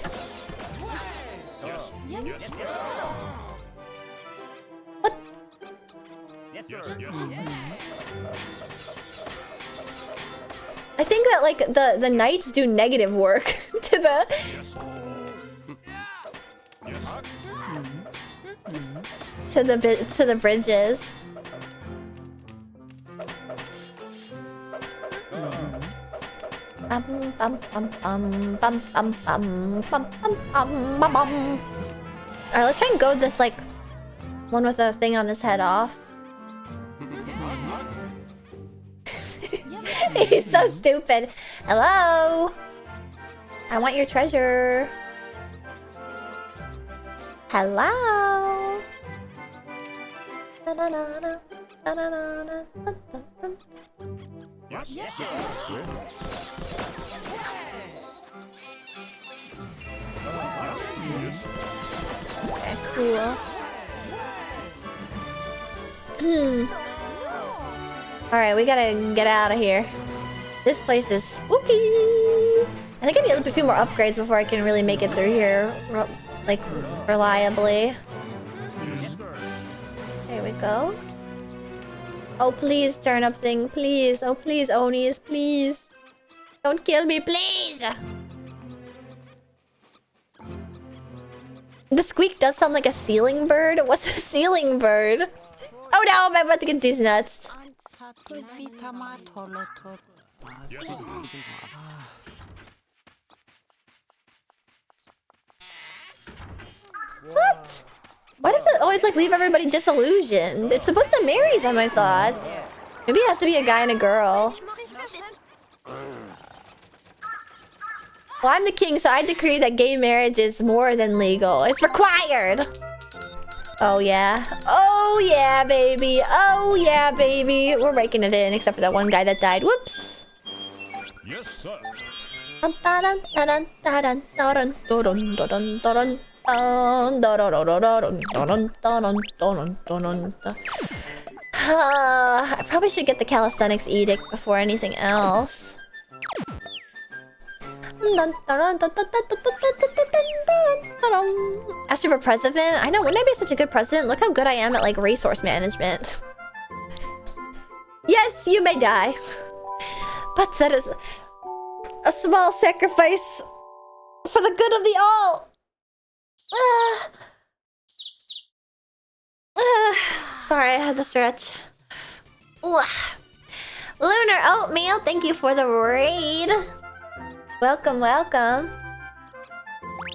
What? Yes, sir. I think that, like, the knights do negative work to the... to the bridges. Alright, let's try and goad this, like, one with a thing on his head off. He's so stupid. Hello? I want your treasure. Hello? Yes, yes, Okay, cool. Alright, we gotta get out of here. This place is spooky. I think I need a few more upgrades before I can really make it through here, like, reliably. There we go. Oh, please, turnip thing, please. Oh, please, Onis, please. Don't kill me, please! The squeak does sound like a ceiling bird. What's a ceiling bird? Oh no, I'm about to get these nuts. What? Why does it always like leave everybody disillusioned? It's supposed to marry them, I thought. Maybe it has to be a guy and a girl. Well, I'm the king, so I decree that gay marriage is more than legal. It's required! Oh yeah. Oh yeah, baby. Oh yeah, baby. We're raking it in, except for that one guy that died. Whoops. Yes, sir. I probably should get the calisthenics edict before anything else. Asked you for president? I know, wouldn't I be such a good president? Look how good I am at like resource management. Yes, you may die. But that is a small sacrifice for the good of the all. Sorry, I had to stretch. Lunar Oatmeal, thank you for the raid. Welcome, welcome.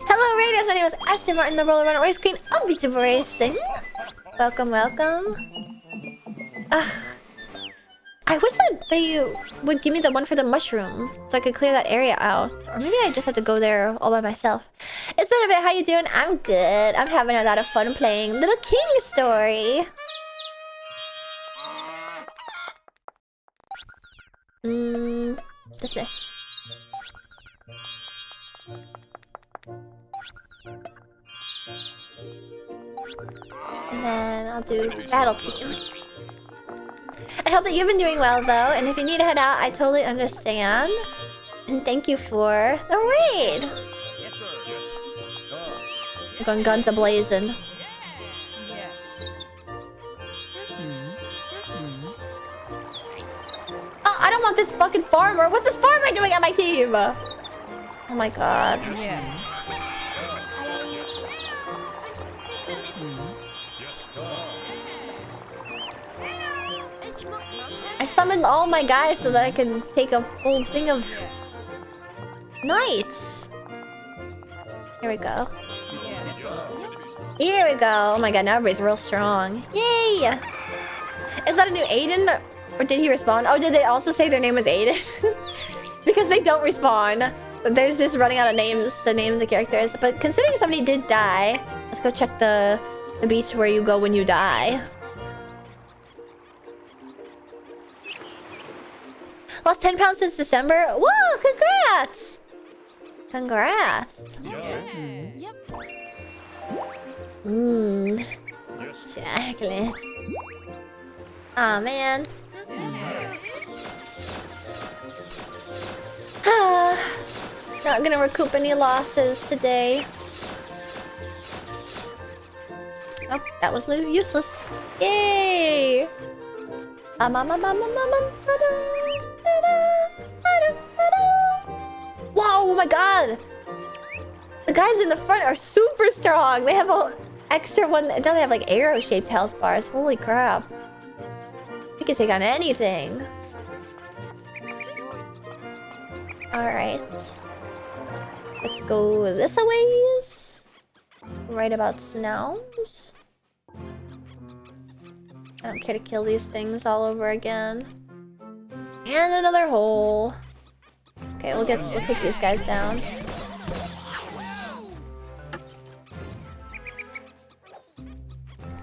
Hello, Raiders. My name is Ashton Martin, the Roller Runner Race Queen of YouTube Racing. Welcome, welcome. I wish that they would give me the one for the mushroom so I could clear that area out. Or maybe I just have to go there all by myself. It's been a bit. How you doing? I'm good. I'm having a lot of fun playing Little King Story. Dismiss. And then I'll do Battle Team. I hope that you've been doing well, though. And if you need to head out, I totally understand. And thank you for the raid. Yes, sir. Yes. I'm going guns a-blazing. Oh, I don't want this fucking farmer. What's this farmer doing on my team? Oh my god. I summoned all my guys so that I can take a full thing of knights. Here we go. Here we go. Oh my god, now everybody's real strong. Yay! Is that a new Aiden? Or did he respawn? Oh, did they also say their name was Aiden? Because they don't respawn. They're just running out of names to name the characters. But considering somebody did die, let's go check the beach where you go when you die. Lost 10 pounds since December. Whoa, congrats! Congrats. Chocolate. Aw, man. Not gonna recoup any losses today. Oh, that was useless. Yay! Whoa, oh my god! The guys in the front are super strong. They have a extra one. Now they have like arrow-shaped health bars. Holy crap. They can take on anything. Alright. Let's go this a ways. Right about snows. I don't care to kill these things all over again. And another hole. Okay, we'll take these guys down.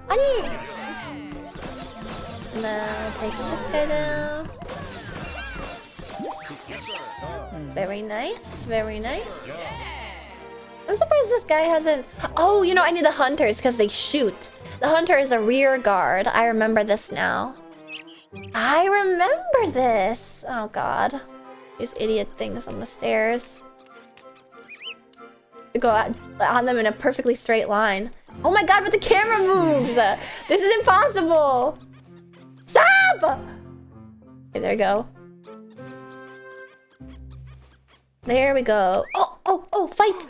Honey! And then taking this guy down. Very nice, very nice. I'm surprised this guy hasn't... Oh, you know, I need the hunters because they shoot. The hunter is a rear guard. I remember this now. I remember this. Oh god. These idiot things on the stairs. go on them in a perfectly straight line. Oh my god, but the camera moves! This is impossible! Stop! Okay, there we go. There we go. Oh, oh, oh, fight!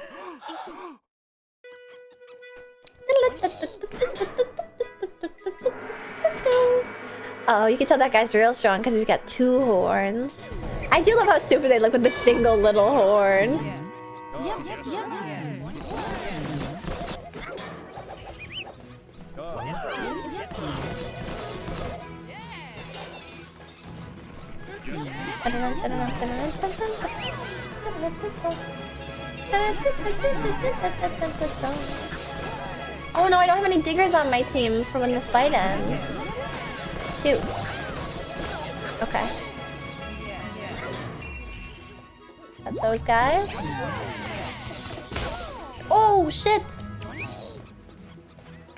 Oh, you can tell that guy's real strong because he's got 2 horns. I do love how stupid they look with the single little horn. Oh no, I don't have any diggers on my team for when this fight ends. Shoot. Okay. Got those guys. Oh shit!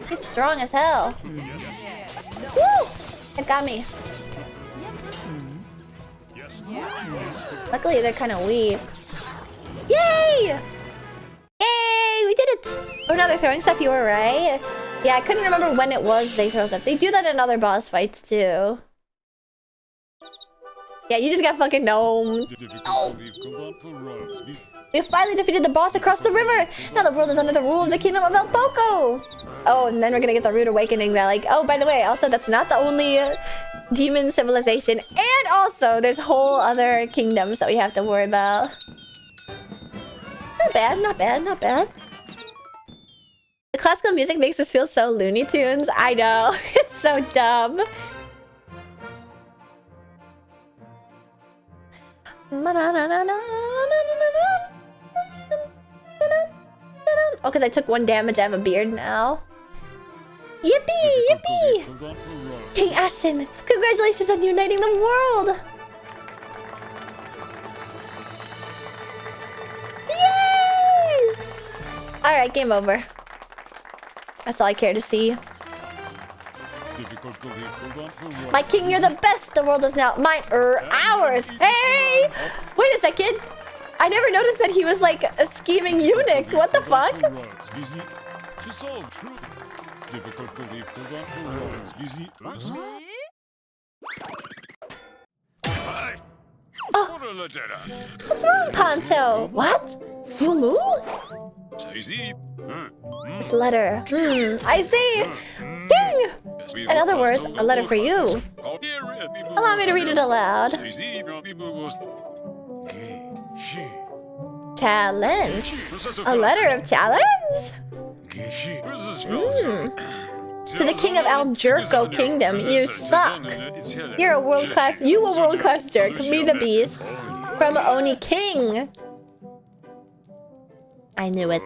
He's strong as hell. Woo! It got me. Luckily, they're kind of weak. Yay! Yay! We did it! Oh no, they're throwing stuff. You were right. Yeah, I couldn't remember when it was they throw stuff. They do that in other boss fights too. Yeah, you just got fucking gnomed. Oh. We have finally defeated the boss across the river. Now the world is under the rule of the kingdom of El Poco. Oh, and then we're gonna get the rude awakening. That like, oh, by the way, also that's not the only demon civilization, and also there's whole other kingdoms that we have to worry about. Not bad, not bad, not bad. The classical music makes us feel so Looney Tunes. I know, it's so dumb. Oh, because I took 1 damage, I have a beard now. Yippee! Yippee! King Ashton, congratulations on uniting the world! Yay! Alright, game over. That's all I care to see. My king, you're the best! The world is now mine, ours! Hey! Wait a second! I never noticed that he was like a scheming eunuch. What the fuck? Oh. What's wrong, Poncho? What? You moved? This letter. I see! King! In other words, a letter for you. Allow me to read it aloud. Challenge? A letter of challenge? To the king of Al Jerko Kingdom, you suck. You're a world-class jerk. Me the beast. From Oni King. I knew it.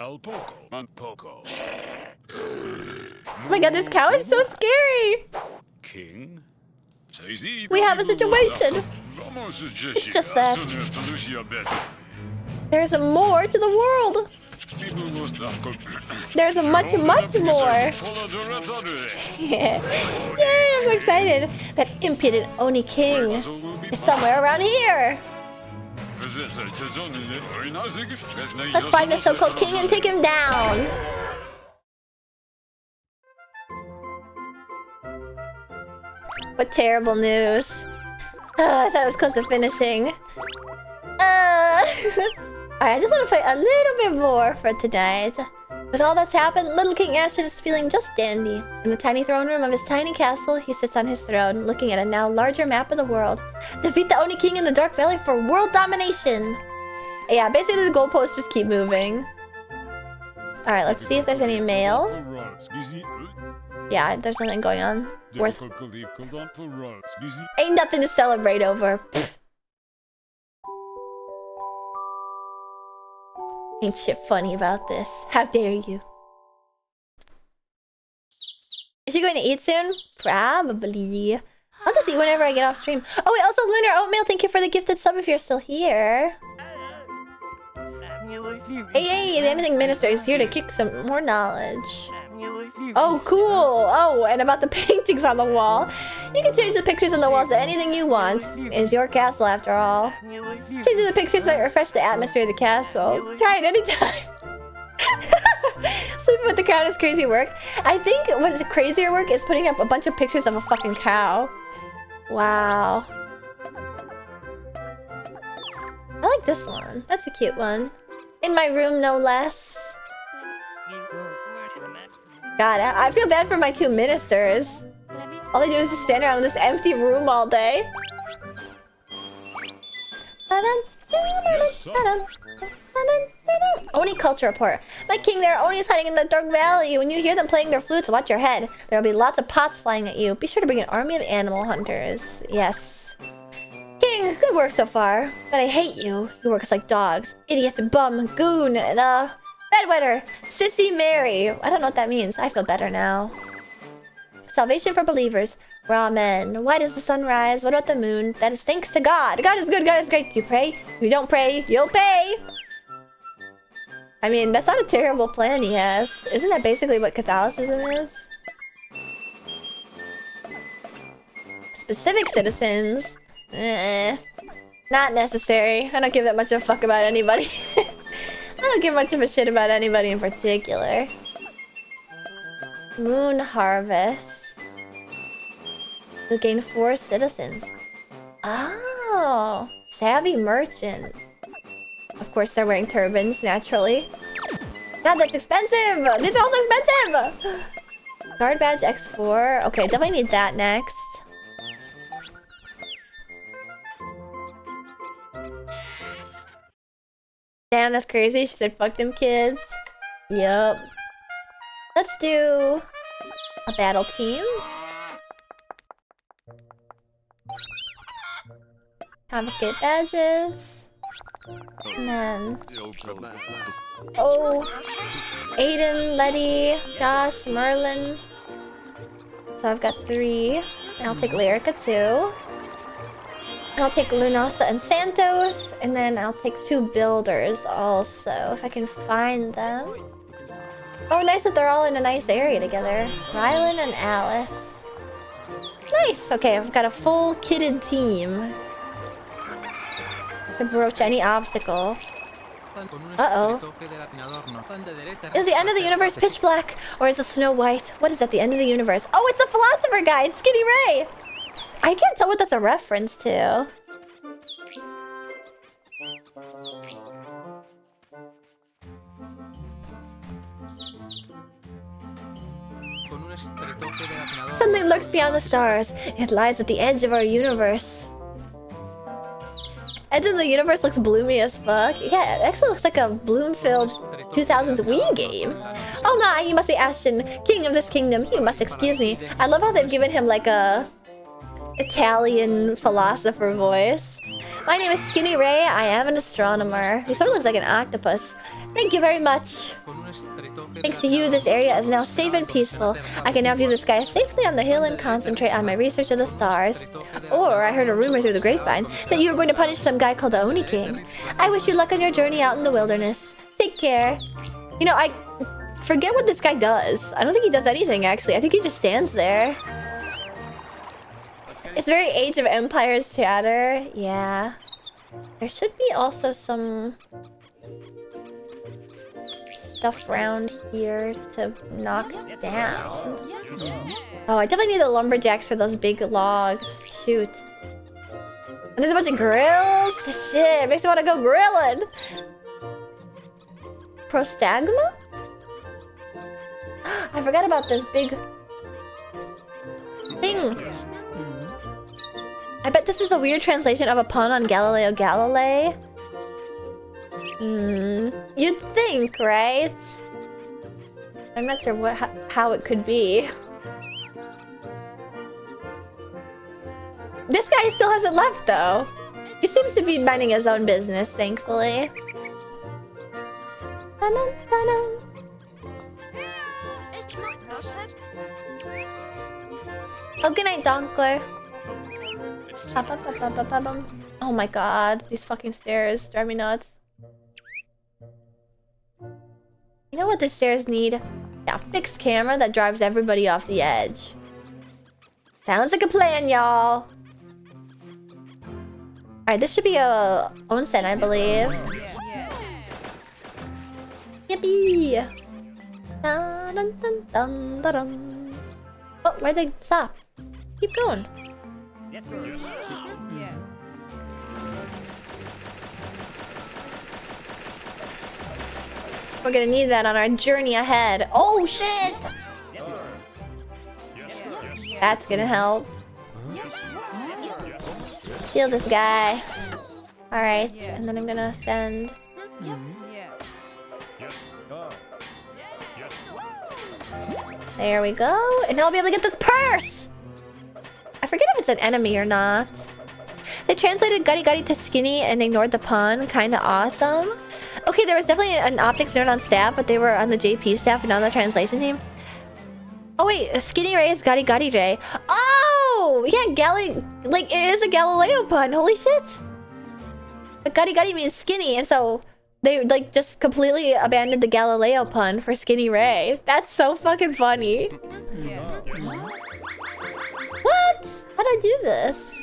Oh my god, this cow is so scary! King? We have a situation. It's just that there's more to the world. There's much, much more. Yay, I'm so excited. That impudent Oni King is somewhere around here. Let's find the so-called king and take him down. What terrible news. I thought it was close to finishing. Alright, I just want to play a little bit more for tonight. With all that's happened, little King Ashton is feeling just dandy. In the tiny throne room of his tiny castle, he sits on his throne, looking at a now larger map of the world. Defeat the Oni King in the Dark Valley for world domination! Yeah, basically the goalposts just keep moving. Alright, let's see if there's any mail. Yeah, there's nothing going on. Ain't nothing to celebrate over. Pfft. Ain't shit funny about this. How dare you? Is she going to eat soon? Probably. I'll just eat whenever I get off stream. Oh wait, also Lunar Oatmeal, thank you for the gifted sub if you're still here. Hey, the Anything Minister is here to kick some more knowledge. Oh, cool. Oh, and about the paintings on the wall. You can change the pictures on the walls to anything you want. It's your castle after all. Changing the pictures might refresh the atmosphere of the castle. Try it anytime. Sleeping with the crown is crazy work. I think what's crazier work is putting up a bunch of pictures of a fucking cow. Wow. I like this one. That's a cute one. In my room, no less. God, I feel bad for my two ministers. All they do is just stand around in this empty room all day. Oni culture report. My king, there are Onis hiding in the dark valley. When you hear them playing their flutes, watch your head. There will be lots of pots flying at you. Be sure to bring an army of animal hunters. Yes. King, good work so far. But I hate you. Your work is like dogs. Idiot, bum, goon, and bedwetter. Sissy Mary. I don't know what that means. I feel better now. Salvation for believers. Ramen. Why does the sun rise? What about the moon? That is thanks to God. God is good. God is great. Do you pray? If you don't pray, you'll pay. I mean, that's not a terrible plan he has. Isn't that basically what Catholicism is? Specific citizens. Not necessary. I don't give that much of a fuck about anybody. I don't give much of a shit about anybody in particular. Moon harvest. You gain 4 citizens. Oh, savvy merchant. Of course, they're wearing turbans, naturally. God, that's expensive! These are also expensive! Guard badge X4. Okay, definitely need that next. Damn, that's crazy. She said, fuck them kids. Yup. Let's do a battle team. Confiscate badges. And then... Oh. Aiden, Letty, Josh, Merlin. So I've got 3. And I'll take Lyrica too. And I'll take Lunasa and Santos. And then I'll take 2 builders also, if I can find them. Oh, nice that they're all in a nice area together. Rylan and Alice. Nice! Okay, I've got a full kitted team. To broach any obstacle. Uh-oh. Is the end of the universe pitch black? Or is it Snow White? What is at the end of the universe? Oh, it's the Philosopher Guy! It's Skinny Ray! I can't tell what that's a reference to. Something lurks beyond the stars. It lies at the edge of our universe. Edge of the universe looks bloomy as fuck. Yeah, it actually looks like a Bloomfield 2000s Wii game. Oh my, you must be Ashton, king of this kingdom. You must excuse me. I love how they've given him like a Italian philosopher voice. My name is Skinny Ray. I am an astronomer. He sort of looks like an octopus. Thank you very much. Thanks to you, this area is now safe and peaceful. I can now view the sky safely on the hill and concentrate on my research of the stars. Or I heard a rumor through the grapevine that you were going to punish some guy called the Oni King. I wish you luck on your journey out in the wilderness. Take care. You know, I forget what this guy does. I don't think he does anything, actually. I think he just stands there. It's very Age of Empires chatter. Yeah. There should be also some stuff around here to knock down. Oh, I definitely need the lumberjacks for those big logs. Shoot. And there's a bunch of grills. Shit, makes me want to go grilling. Prostagma? I forgot about this big thing. I bet this is a weird translation of a pun on Galileo Galilei. You'd think, right? I'm not sure how it could be. This guy still hasn't left, though. He seems to be minding his own business, thankfully. Oh, good night, Donkler. Oh my god, these fucking stairs drive me nuts. You know what the stairs need? Yeah, Yeah, fixed camera that drives everybody off the edge. Sounds like a plan, y'all. Alright, this should be a onsen, I believe. Yippee! Dun, dun, dun, dun, dun, dun. Oh, where'd they stop? Keep going. Yes, sir. Yes. Yeah. We're gonna need that on our journey ahead. Oh, shit! Yes, sir. Yes, sir. Yes. That's gonna help. Yes, sir. Heal this guy. Alright, and then I'm gonna send... Yeah. Yes. Yes. There we go. And now I'll be able to get this purse! I forget if it's an enemy or not. They translated Gutty Gutty to Skinny and ignored the pun. Kinda awesome. Okay, there was definitely an optics nerd on staff, but they were on the JP staff and not on the translation team. Oh wait, Skinny Ray is Gutty Gutty Ray. Oh! Yeah, like, it is a Galileo pun. Holy shit! But Gutty Gutty means skinny, and so... they, like, just completely abandoned the Galileo pun for Skinny Ray. That's so fucking funny. What? How do I do this?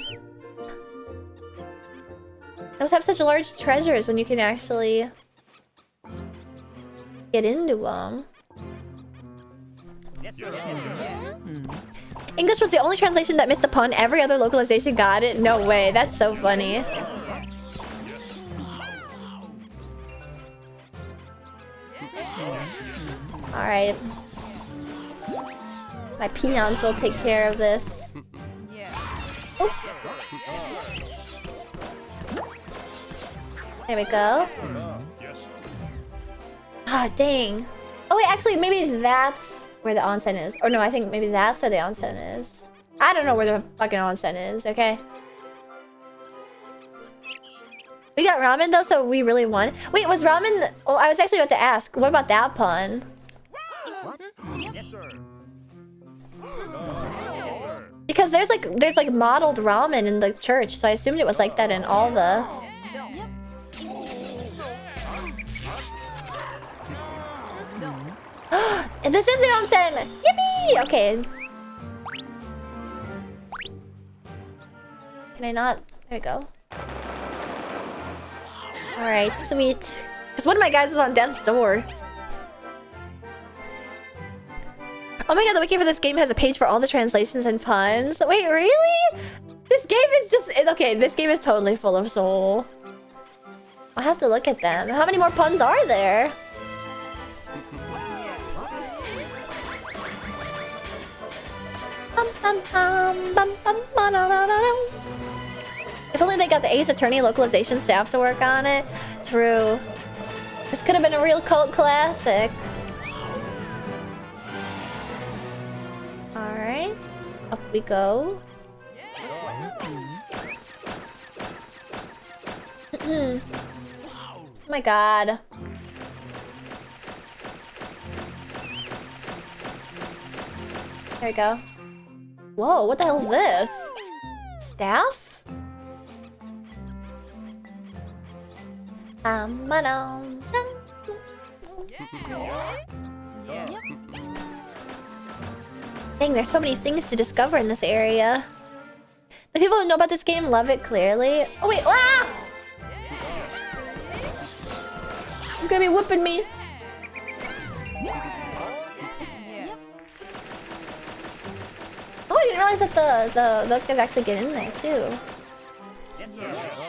Those have such large treasures when you can actually... get into them. Yes, sir. English was the only translation that missed the pun. Every other localization got it. No way. That's so funny. Alright. My peons will take care of this. Oh. There we go. Ah, dang. Oh wait, actually, maybe that's where the onsen is. Or no, I think maybe that's where the onsen is. I don't know where the fucking onsen is, okay? We got ramen though, so we really won. Wait, was ramen... Oh, I was actually about to ask. What about that pun? Yes, sir. Because there's like modeled ramen in the church, so I assumed it was like that in all the... And this is the onsen! Yippee! Okay. Can I not? There we go. Alright, sweet. Because one of my guys is on death's door. Oh my god, the wiki for this game has a page for all the translations and puns. Wait, really? This game is just... Okay, this game is totally full of soul. I'll have to look at them. How many more puns are there? If only they got the Ace Attorney localization staff to work on it. True. This could have been a real cult classic. Alright. Up we go. Oh my god. There we go. Whoa, what the hell is this? Staff? Dang, there's so many things to discover in this area. The people who know about this game love it clearly. Oh wait, ah! He's gonna be whooping me. Oh, I didn't realize that those guys actually get in there too.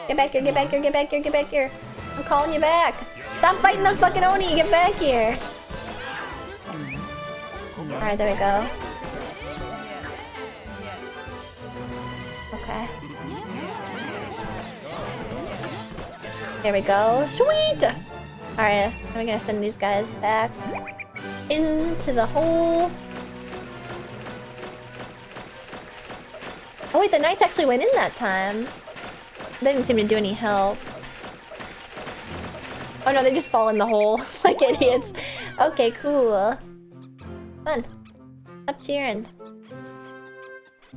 Get back here, get back here, get back here, get back here. I'm calling you back. Stop fighting those fucking Oni, get back here. Alright, there we go. Okay. There we go. Sweet! Alright, I'm gonna send these guys back into the hole. Oh wait, the knights actually went in that time. They didn't seem to do any help. Oh no, they just fall in the hole like idiots. Okay, cool. Fun. Stop cheering.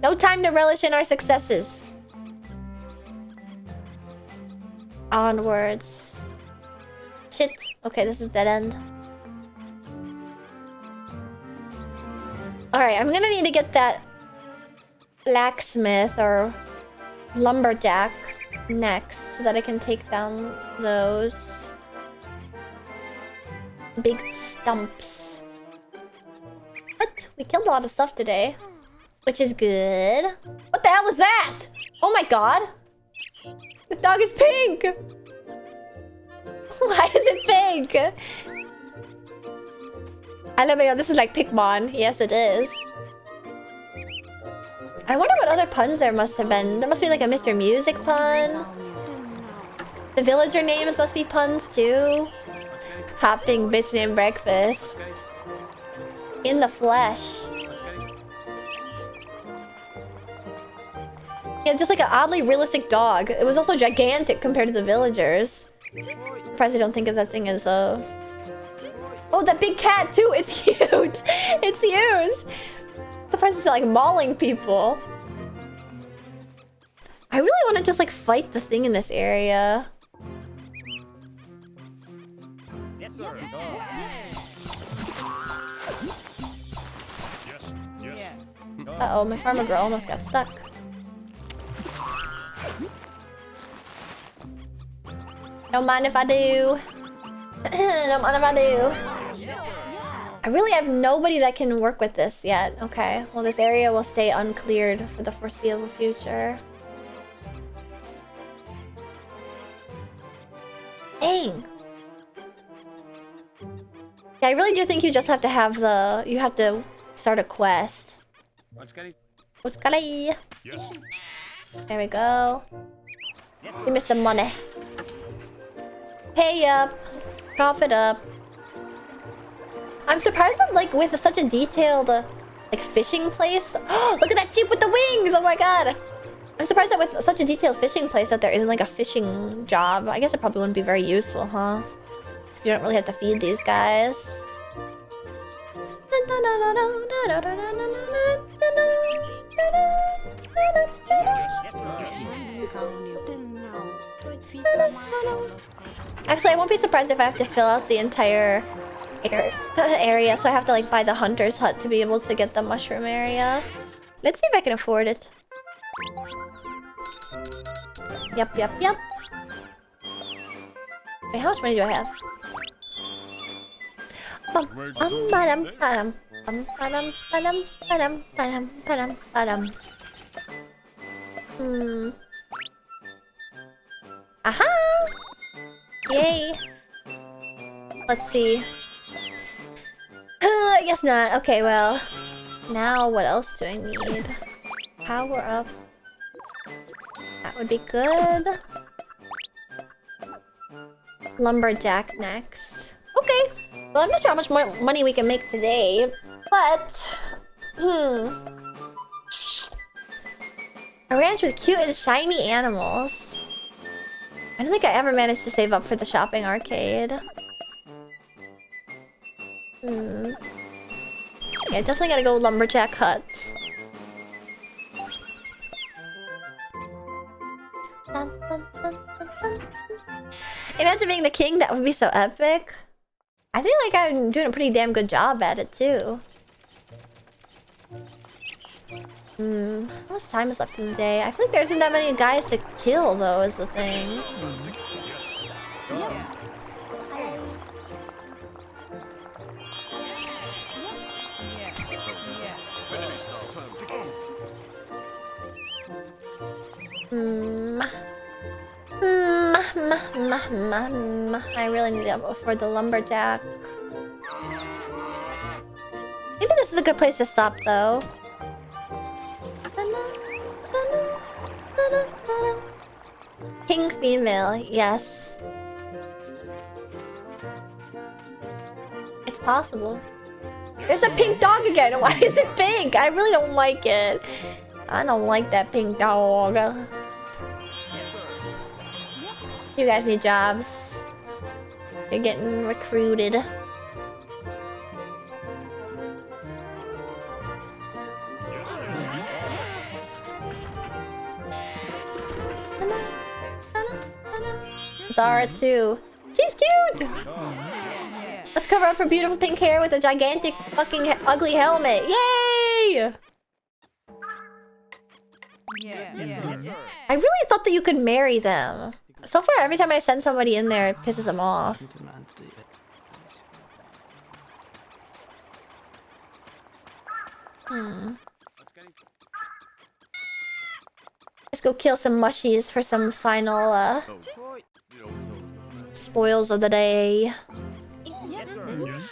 No time to relish in our successes. Onwards. Shit. Okay, this is dead end. Alright, I'm gonna need to get that blacksmith or lumberjack next so that I can take down those big stumps. What? We killed a lot of stuff today, which is good. What the hell is that? Oh my god! The dog is pink! Why is it pink? I don't know, this is like Pikmin. Yes, it is. I wonder what other puns there must have been. There must be like a Mr. Music pun. The villager names must be puns too. Hopping bitch named Breakfast. In the flesh. Yeah, just like an oddly realistic dog. It was also gigantic compared to the villagers. Surprised I don't think of that thing as a... Oh, that big cat too! It's huge! It's huge! Surprised it's like mauling people. I really want to just like fight the thing in this area. Yes, sir. Yes. Yes. Uh-oh, my farmer girl almost got stuck. Don't mind if I do. Don't mind if I do. I really have nobody that can work with this yet. Okay, well this area will stay uncleared for the foreseeable future. Dang. Yeah, I really do think you just have to have the... You have to start a quest. What's gonna... Yes. There we go. Give me some money. Pay up. Profit up. I'm surprised that like with such a detailed like fishing place. Oh, look at that sheep with the wings! Oh my god! I'm surprised that with such a detailed fishing place that there isn't like a fishing job. I guess it probably wouldn't be very useful, huh? Because you don't really have to feed these guys. Actually, I won't be surprised if I have to fill out the entire area, so I have to like buy the hunter's hut to be able to get the mushroom area. Let's see if I can afford it. Yep. Wait, how much money do I have? Aha! Yay! Let's see. I guess not. Okay, well. Now what else do I need? Power up. That would be good. Lumberjack next. Okay. Well, I'm not sure how much more money we can make today, but... A ranch with cute and shiny animals. I don't think I ever managed to save up for the shopping arcade. Yeah, definitely gotta go lumberjack hut. Imagine being the king, that would be so epic. I feel like I'm doing a pretty damn good job at it too. How much time is left in the day? I feel like there isn't that many guys to kill though, is the thing. I really need to afford the lumberjack. Maybe this is a good place to stop though. King female, yes. It's possible. There's a pink dog again. Why is it pink? I really don't like it. I don't like that pink dog. You guys need jobs. You're getting recruited. Zara too. She's cute! Let's cover up her beautiful pink hair with a gigantic fucking ugly helmet. Yay! I really thought that you could marry them. So far, every time I send somebody in there, it pisses them off. Let's go kill some mushies for some final spoils of the day. Yes, sir. Yes.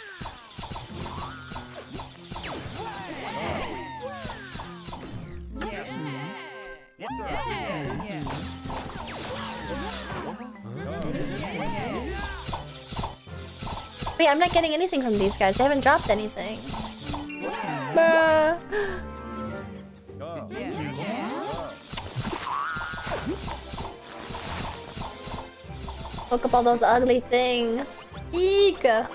Yes, sir. Wait, I'm not getting anything from these guys. They haven't dropped anything. Bruh. Look up all those ugly things. Eek. And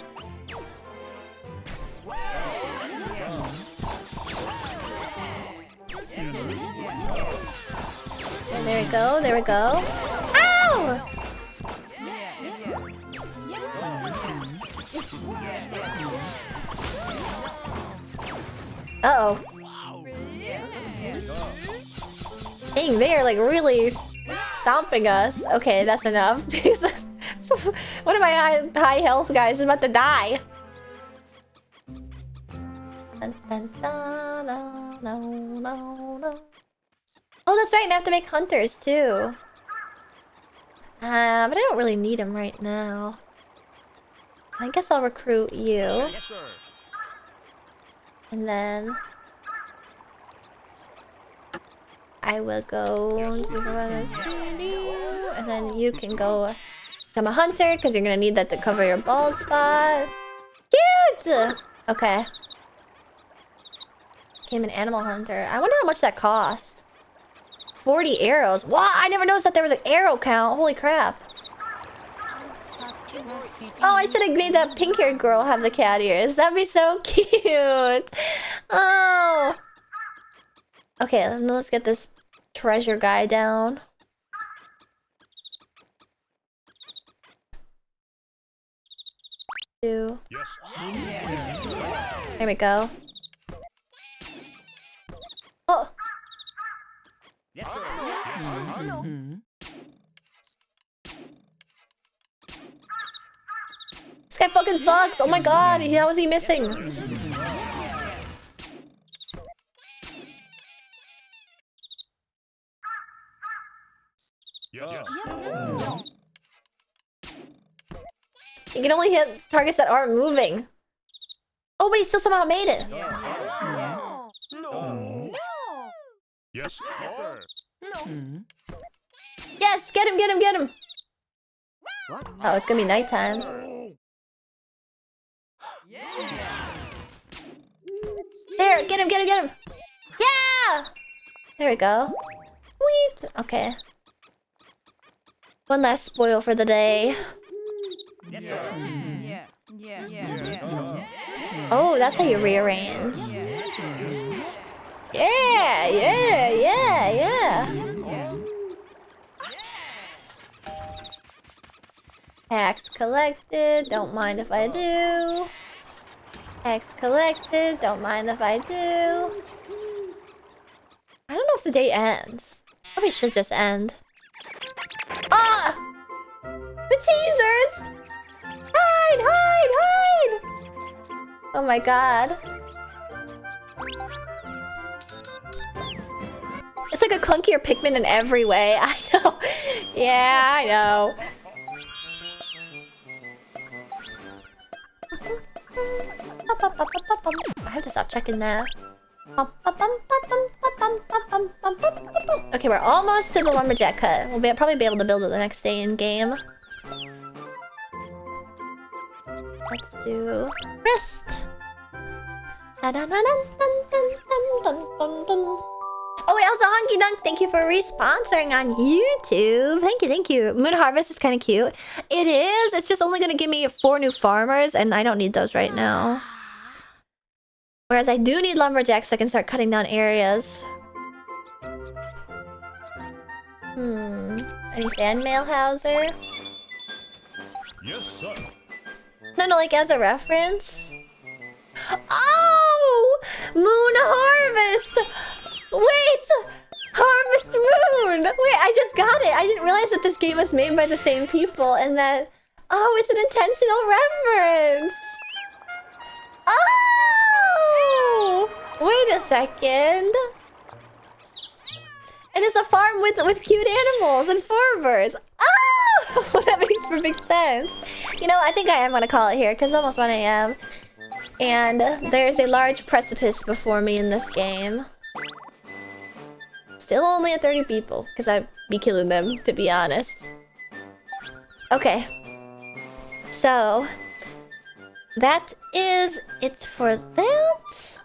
there we go, there we go. Ow! Uh-oh. Dang, they are like really stomping us. Okay, that's enough. One of my high health guys is about to die. Dun, dun, dun, no, no, no, no. Oh, that's right. I have to make hunters too. But I don't really need them right now. I guess I'll recruit you. Yes, sir. And then I will go and then you can go become a hunter because you're gonna need that to cover your bald spot. Cute! Okay. Became an animal hunter. I wonder how much that cost. 40 arrows. Wow, I never noticed that there was an arrow count. Holy crap. Oh, I should have made that pink-haired girl have the cat ears. That'd be so cute. Oh. Okay, then let's get this treasure guy down. Two. Yes. There we go. Oh. Yes, sir. Yes, sir. This guy fucking sucks. Oh my god, how is he missing? Yes. You can only hit targets that aren't moving. Oh, but he still somehow made it. No. Yes. Yes, sir. Yes, get him, get him, get him. Oh, it's gonna be nighttime. There, get him, get him, get him. Yeah! There we go. Sweet. Okay. One last spoil for the day. Yes, sir. Oh, that's how you rearrange. Yeah, yeah, yeah, yeah. Tax collected, don't mind if I do. Tax collected, don't mind if I do. I don't know if the day ends. Probably should just end. Ah! The cheesers! Hide, hide, hide! Oh my god. It's like a clunkier Pikmin in every way. I know. Yeah, I know. I have to stop checking that. Okay, we're almost to the lumberjack cut. We'll probably be able to build it the next day in game. Let's do wrist. Oh wait, also Honky Dunk, thank you for re-sponsoring on YouTube. Thank you, thank you. Moon Harvest is kind of cute. It is. It's just only going to give me 4 new farmers, and I don't need those right now. Whereas I do need lumberjacks so I can start cutting down areas. Any fan mail, Hauser? Yes, sir. No, kind of like as a reference. Oh! Moon Harvest! Wait! Harvest Moon! Wait, I just got it. I didn't realize that this game was made by the same people and that... Oh, it's an intentional reference! Oh! Wait a second. And it's a farm with cute animals and forbirds. Oh! That makes perfect sense. You know, I think I am gonna call it here because it's almost 1 AM. And there's a large precipice before me in this game. Still only at 30 people because I'd be killing them, to be honest. Okay. So, that is it for that.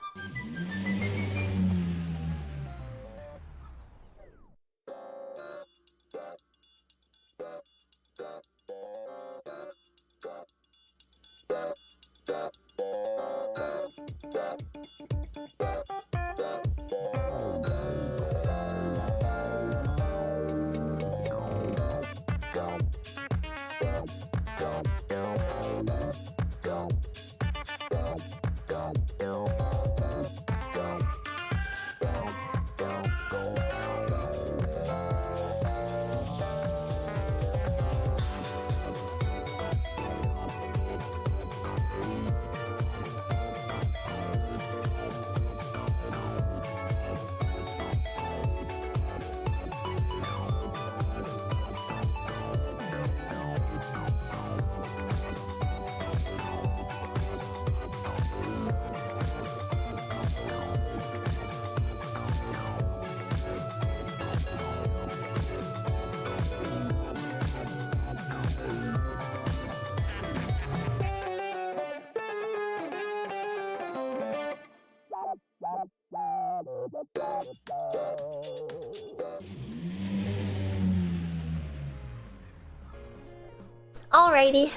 Alrighty.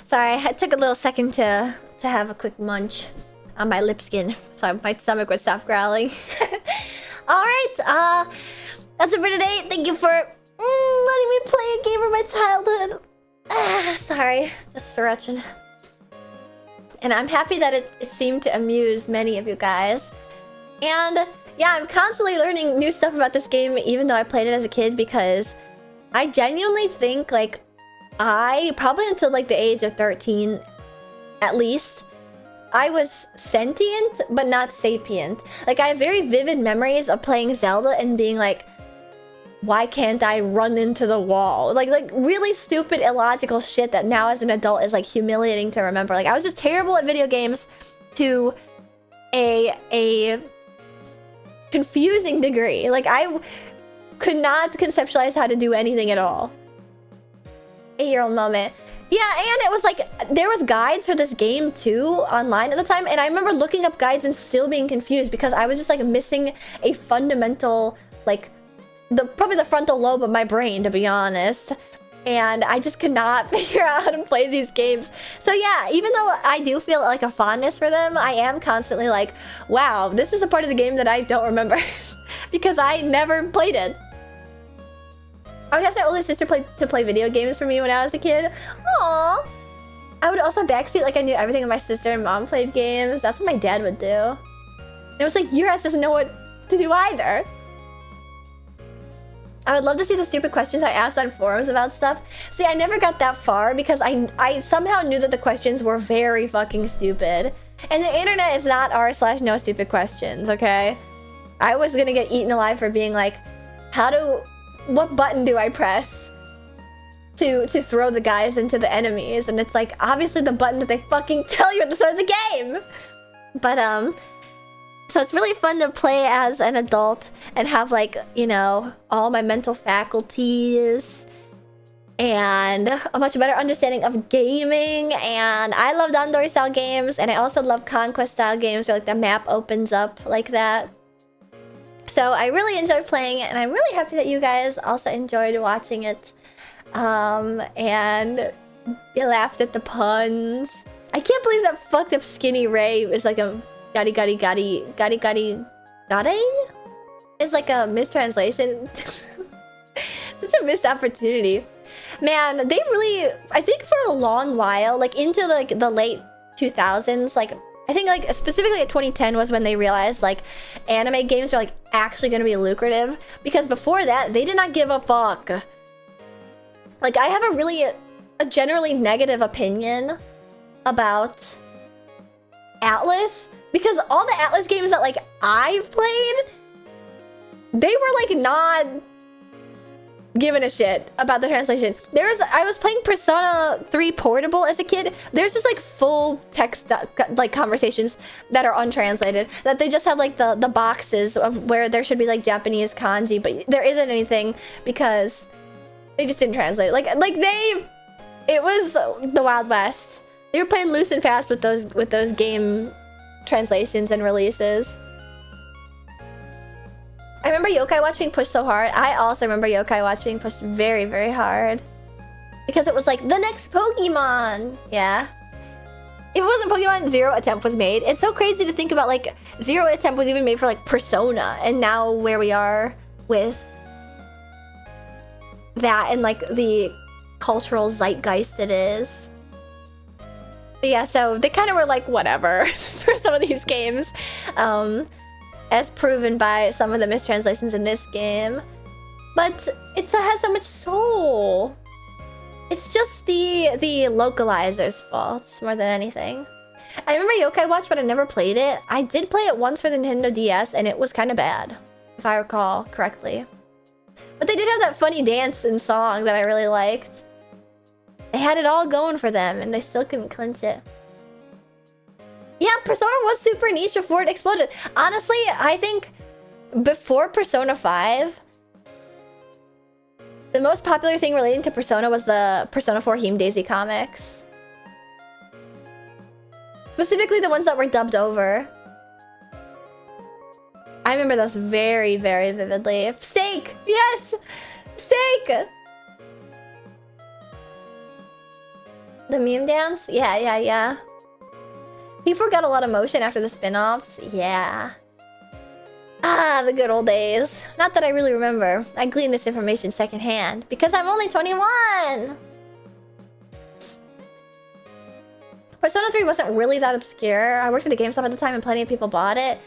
Sorry, I took a little second to have a quick munch on my lip skin, so my stomach would stop growling. Alright, that's it for today. Thank you for letting me play a game from my childhood. Sorry, just stretching. And I'm happy that it seemed to amuse many of you guys. And yeah, I'm constantly learning new stuff about this game, even though I played it as a kid, because I genuinely think, like, I probably until like the age of 13 at least, I was sentient but not sapient. Like, I have very vivid memories of playing Zelda and being like, why can't I run into the wall? Like really stupid, illogical shit that now as an adult is like humiliating to remember. Like, I was just terrible at video games to a confusing degree. Like, I could not conceptualize how to do anything at all. 8-year-old moment. Yeah, and it was like, there was guides for this game too online at the time, and I remember looking up guides and still being confused because I was just like missing a fundamental, like, probably the frontal lobe of my brain, to be honest. And I just could not figure out how to play these games. So yeah, even though I do feel like a fondness for them, I am constantly like, wow, this is a part of the game that I don't remember because I never played it. I would ask my older sister to play video games for me when I was a kid. Aww. I would also backseat like I knew everything when my sister and mom played games. That's what my dad would do. And it was like, your ass doesn't know what to do either. I would love to see the stupid questions I asked on forums about stuff. See, I never got that far because I somehow knew that the questions were very fucking stupid. And the internet is not r/no stupid questions, okay? I was gonna get eaten alive for being like, what button do I press to throw the guys into the enemies? And it's like, obviously the button that they fucking tell you at the start of the game. But so it's really fun to play as an adult and have, like, you know, all my mental faculties and a much better understanding of gaming. And I love Dandori style games, and I also love Conquest style games where like the map opens up like that. So I really enjoyed playing it, and I'm really happy that you guys also enjoyed watching it. And you laughed at the puns. I can't believe that fucked up Skinny Ray is like a gadi. It's like a mistranslation. Such a missed opportunity. Man, they really, I think for a long while, like into like the late 2000s, like I think like specifically at 2010 was when they realized like anime games are like actually going to be lucrative, because before that they did not give a fuck. Like I have a generally negative opinion about Atlas, because all the Atlas games that like I've played, they were like not giving a shit about the translation. I was playing Persona 3 Portable as a kid. There's just like full text like conversations that are untranslated, that they just have like the boxes of where there should be like Japanese kanji, but there isn't anything because they just didn't translate. It was the Wild West. They were playing loose and fast with those game translations and releases. I remember Yokai Watch being pushed so hard. I also remember Yokai Watch being pushed very, very hard. Because it was like, the next Pokemon! Yeah. If it wasn't Pokemon, Zero Attempt was made. It's so crazy to think about, like, Zero Attempt was even made for, like, Persona. And now where we are with that and, like, the cultural zeitgeist it is. But yeah, so they kind of were like, whatever, for some of these games. As proven by some of the mistranslations in this game. But it has so much soul. It's just the localizer's fault more than anything. I remember Yokai Watch, but I never played it. I did play it once for the Nintendo DS, and it was kind of bad, if I recall correctly. But they did have that funny dance and song that I really liked. They had it all going for them, and they still couldn't clinch it. Yeah, Persona was super niche before it exploded. Honestly, I think before Persona 5, the most popular thing relating to Persona was the Persona 4 Hime Daisy comics. Specifically the ones that were dubbed over. I remember those very, very vividly. Steak! Yes! Steak! The meme dance? Yeah. People got a lot of motion after the spin-offs. Yeah. Ah, the good old days. Not that I really remember. I gleaned this information secondhand because I'm only 21! Persona 3 wasn't really that obscure. I worked at a GameStop at the time and plenty of people bought it.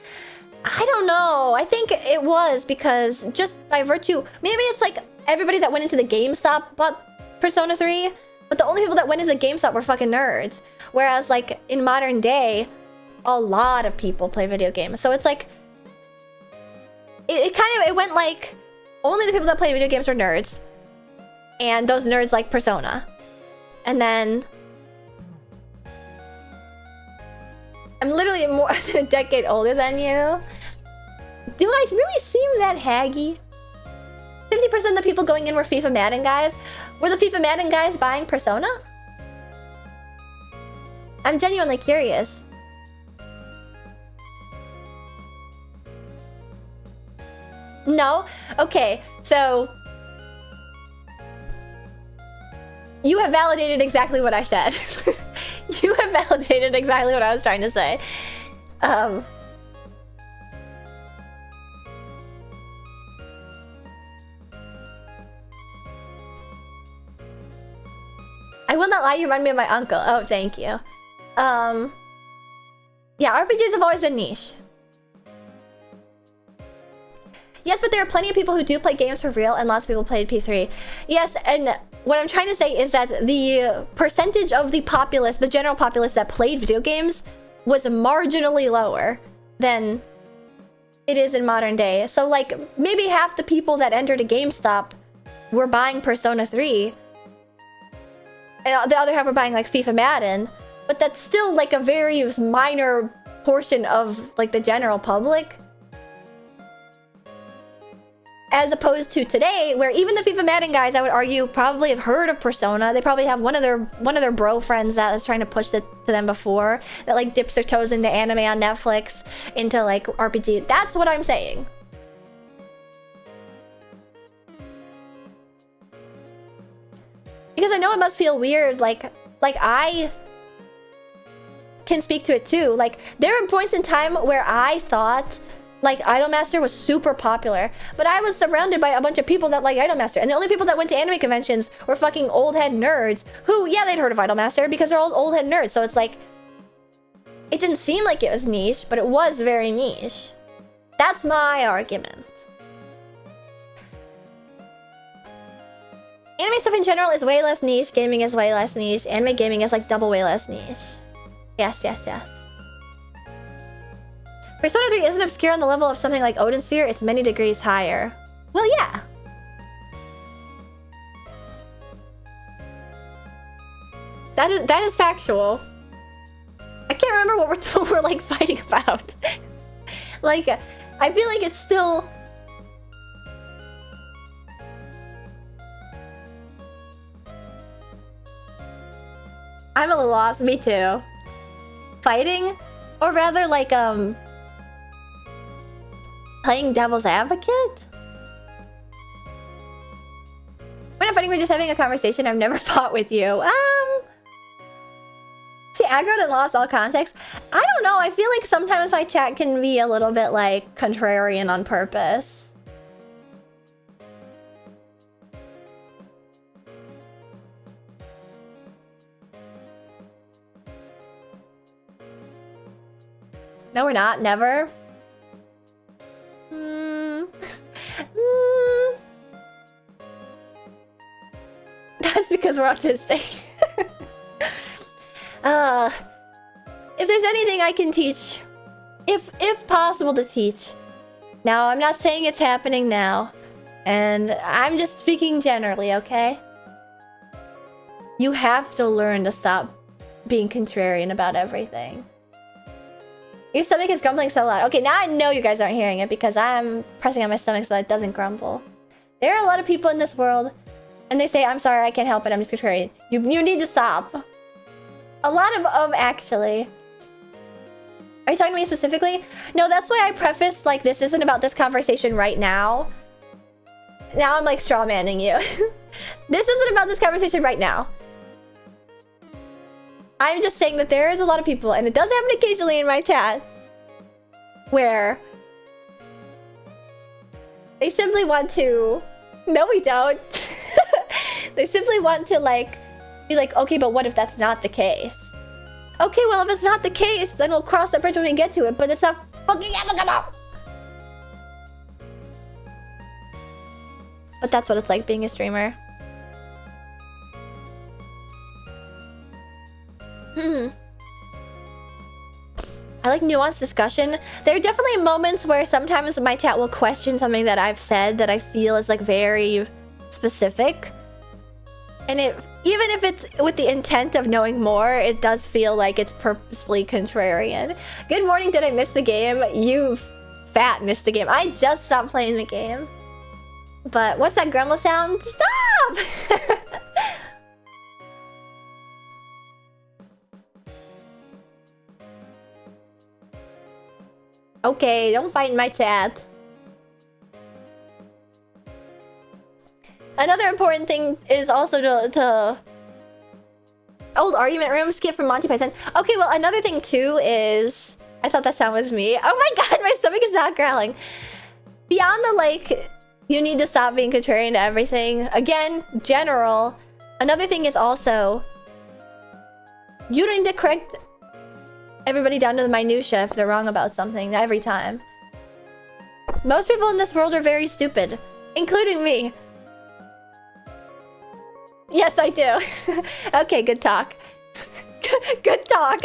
I don't know. I think it was because just by virtue... Maybe it's like everybody that went into the GameStop bought Persona 3, but the only people that went into the GameStop were fucking nerds. Whereas, like, in modern day, a lot of people play video games. So it's like... It went like... Only the people that play video games are nerds. And those nerds like Persona. And then... I'm literally more than a decade older than you. Do I really seem that haggy? 50% of the people going in were FIFA Madden guys. Were the FIFA Madden guys buying Persona? I'm genuinely curious. No? Okay, so... You have validated exactly what I said. You have validated exactly what I was trying to say. I will not lie, you remind me of my uncle. Oh, thank you. Yeah, RPGs have always been niche. Yes, but there are plenty of people who do play games for real, and lots of people played P3. Yes, and what I'm trying to say is that the percentage of the populace, the general populace that played video games, was marginally lower than it is in modern day. So, like, maybe half the people that entered a GameStop were buying Persona 3, and the other half were buying, like, FIFA Madden. But that's still, like, a very minor portion of, like, the general public. As opposed to today, where even the FIFA Madden guys, I would argue, probably have heard of Persona. They probably have one of their bro friends that was trying to push it to them before, that like dips their toes into anime on Netflix, into like RPG. That's what I'm saying. Because I know it must feel weird, like I can speak to it too. Like, there are points in time where I thought like Idolmaster was super popular, but I was surrounded by a bunch of people that like Idolmaster, and the only people that went to anime conventions were fucking old head nerds who, yeah, they'd heard of Idolmaster because they're all old head nerds. So it's like, it didn't seem like it was niche, but it was very niche. That's my argument. Anime stuff in general is way less niche. Gaming is way less niche. Anime gaming is like double way less niche. Yes, yes, yes. Persona 3 isn't obscure on the level of something like Odin Sphere. It's many degrees higher. Well, yeah. That is factual. I can't remember what we're like fighting about. Like, I feel like it's still... I'm a little lost. Me too. Fighting? Or rather, like, playing devil's advocate? When I'm fighting, we're just having a conversation. I've never fought with you. She aggroed and lost all context. I don't know. I feel like sometimes my chat can be a little bit, like, contrarian on purpose. No, we're not. Never. That's because we're autistic. If there's anything I can teach, if possible to teach. Now, I'm not saying it's happening now, and I'm just speaking generally, okay? You have to learn to stop being contrarian about everything. Your stomach is grumbling so loud. Okay, now I know you guys aren't hearing it because I'm pressing on my stomach so that it doesn't grumble. There are a lot of people in this world, and they say, I'm sorry, I can't help it, I'm just contrarian. You need to stop. A lot of them, actually. Are you talking to me specifically? No, that's why I prefaced, like, this isn't about this conversation right now. Now I'm, like, strawmanning you. This isn't about this conversation right now. I'm just saying that there is a lot of people, and it does happen occasionally in my chat, where they simply want to... No, we don't. They simply want to, like, be like, okay, but what if that's not the case? Okay, well, if it's not the case, then we'll cross that bridge when we get to it, but it's not fucking applicable! But that's what it's like being a streamer. I like nuanced discussion. There are definitely moments where sometimes my chat will question something that I've said that I feel is like very specific. And even if it's with the intent of knowing more, it does feel like it's purposefully contrarian. Good morning, did I miss the game? You fat missed the game. I just stopped playing the game. But what's that grumble sound? Stop! Okay, don't fight in my chat. Another important thing is also to... Old argument room skip from Monty Python. Okay, well, another thing too is... I thought that sound was me. Oh my god, my stomach is not growling. Beyond the, like, you need to stop being contrarian to everything. Again, general. Another thing is also... You don't need to correct everybody down to the minutia if they're wrong about something every time. Most people in this world are very stupid, including me. Yes, I do. Okay, good talk. Good talk.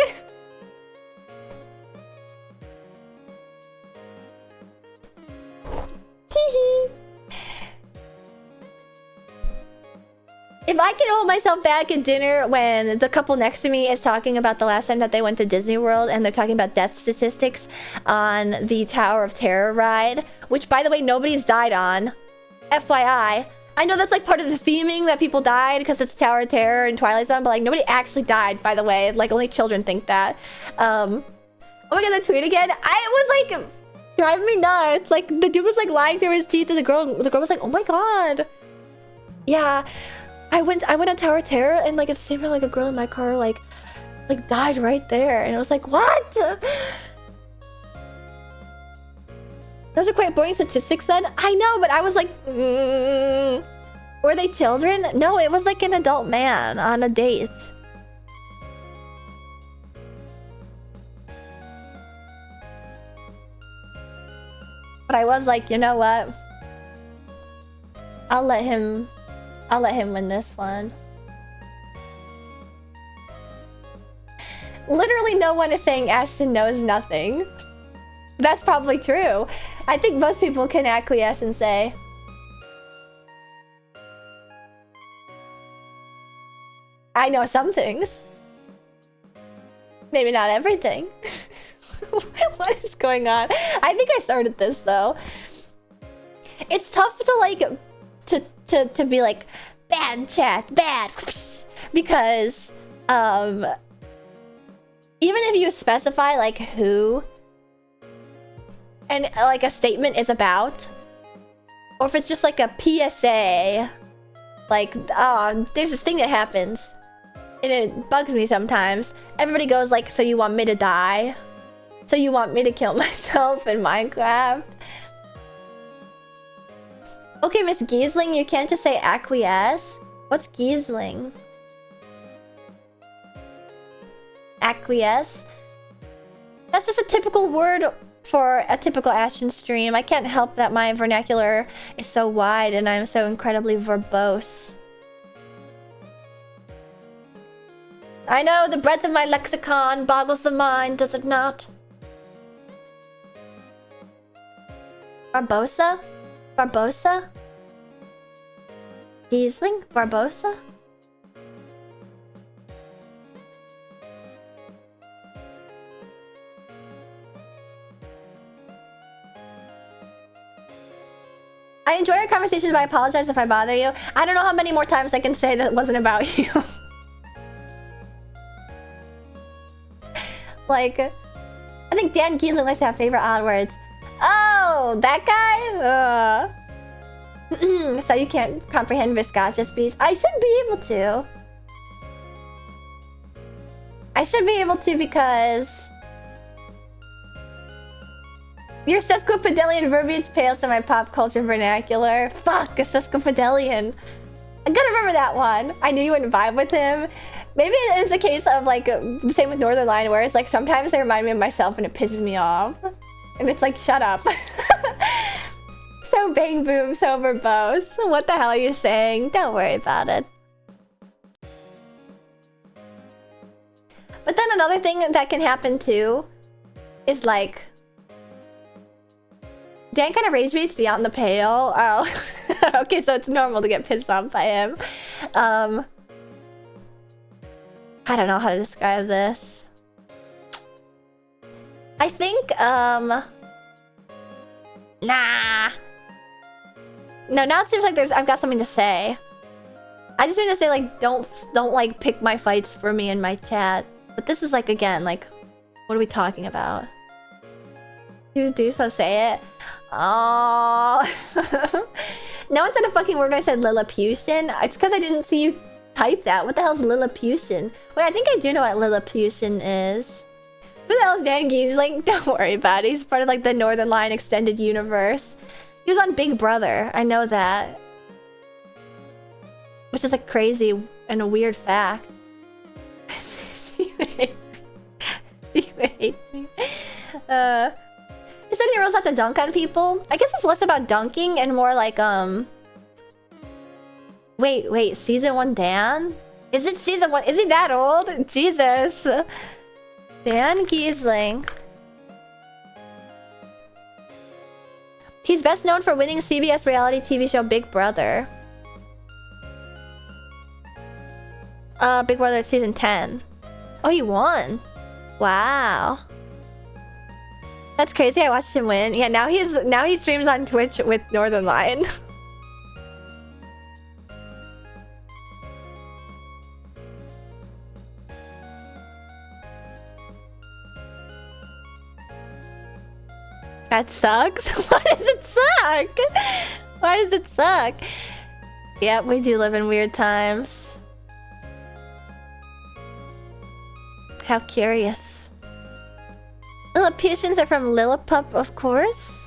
If I can hold myself back at dinner when the couple next to me is talking about the last time that they went to Disney World and they're talking about death statistics on the Tower of Terror ride, which, by the way, nobody's died on. FYI. I know that's like part of the theming that people died because it's Tower of Terror and Twilight Zone, but like nobody actually died, by the way. Like only children think that. Oh my god, that tweet again. It was like driving me nuts. Like the dude was like lying through his teeth and the girl was like, oh my god. Yeah. I went on Tower of Terror and like at the same time like a girl in my car like died right there and I was like, what? Those are quite boring statistics then. I know, but I was like, were they children? No, it was like an adult man on a date. But I was like, you know what? I'll let him win this one. Literally no one is saying Ashton knows nothing. That's probably true. I think most people can acquiesce and say, I know some things. Maybe not everything. What is going on? I think I started this though. It's tough to like to be like bad chat, bad, because even if you specify like who and like a statement is about, or if it's just like a PSA, like there's this thing that happens and it bugs me sometimes. Everybody goes like, so you want me to die? So you want me to kill myself in Minecraft? Okay, Miss Giesling, you can't just say acquiesce. What's Giesling? Acquiesce? That's just a typical word for a typical Ashton stream. I can't help that my vernacular is so wide and I'm so incredibly verbose. I know, the breadth of my lexicon boggles the mind, does it not? Barbosa? Barbosa? Giesling? Barbosa? I enjoy our conversations, but I apologize if I bother you. I don't know how many more times I can say that it wasn't about you. Like, I think Dan Giesling likes to have favorite odd words. Oh, that guy? So you can't comprehend Viscacha speech. I should be able to. I should be able to because your sesquipedalian verbiage pales to my pop culture vernacular. Fuck, a sesquipedalian. I gotta remember that one. I knew you wouldn't vibe with him. Maybe it is a case of like the same with Northern Line, where it's like sometimes they remind me of myself and it pisses me off. And it's like, shut up. So bang boom, so verbose. What the hell are you saying? Don't worry about it. But then another thing that can happen too is like Dan kind of rage baits beyond the pale. Oh, okay, so it's normal to get pissed off by him. I don't know how to describe this. I think, nah. No, now it seems like I've got something to say. I just mean to say, like, don't like pick my fights for me in my chat. But this is like, again, like, what are we talking about? You do so say it. Oh. No one said a fucking word when I said Lilliputian. It's because I didn't see you type that. What the hell is Lilliputian? Wait, I think I do know what Lilliputian is. Who the hell is Dan Giesling? Don't worry about it. He's part of like the Northern Line extended universe. He was on Big Brother. I know that. Which is a crazy and a weird fact. You hate me. Is there heroes have to dunk on people? I guess it's less about dunking and more like Wait, season 1 Dan? Is it season 1? Is he that old? Jesus. Dan Giesling. He's best known for winning CBS reality TV show Big Brother. Big Brother season 10. Oh, he won. Wow. That's crazy. I watched him win. Yeah, now he streams on Twitch with Northern Lion. That sucks? Why does it suck? Why does it suck? Yep, we do live in weird times. How curious. Lilliputians are from Lilliput, of course.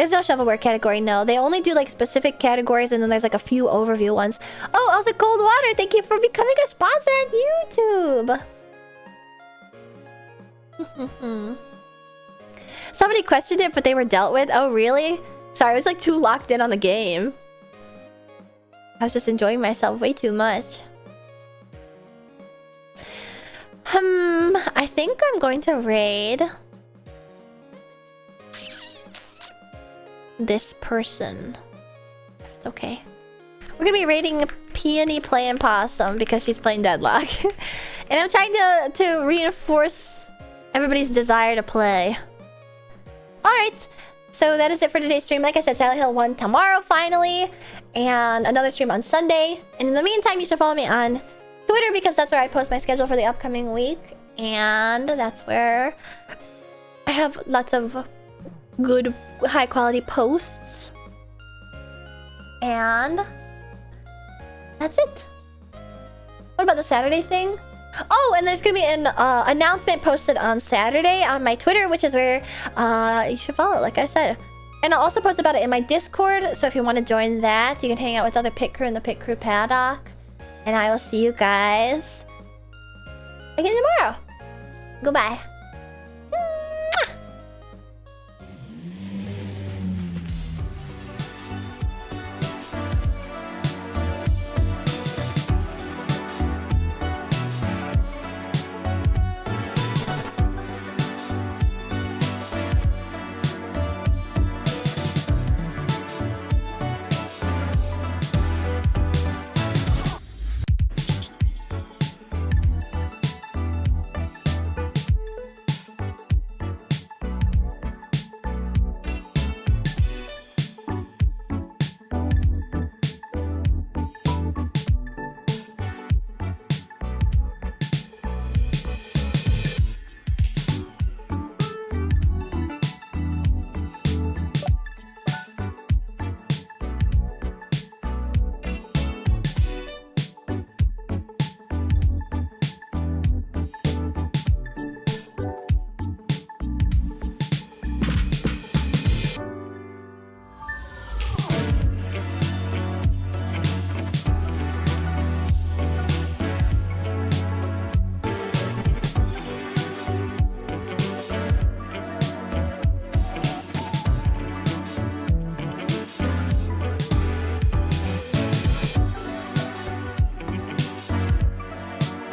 There's no shovelware category, no. They only do like specific categories and then there's like a few overview ones. Oh, also Cold Water, thank you for becoming a sponsor on YouTube. Somebody questioned it, but they were dealt with. Oh, really? Sorry, I was like too locked in on the game. I was just enjoying myself way too much. I think I'm going to raid this person. It's okay. We're gonna be raiding Peony playing Possum because she's playing Deadlock. And I'm trying to reinforce everybody's desire to play. Alright, so that is it for today's stream. Like I said, Silent Hill 1 tomorrow finally, and another stream on Sunday. And in the meantime, you should follow me on Twitter because that's where I post my schedule for the upcoming week. And that's where I have lots of good, high quality posts. And that's it. What about the Saturday thing? Oh, and there's gonna be an announcement posted on Saturday on my Twitter, which is where you should follow, like I said. And I'll also post about it in my Discord, so if you want to join that, you can hang out with other Pit Crew in the Pit Crew Paddock. And I will see you guys again tomorrow. Goodbye.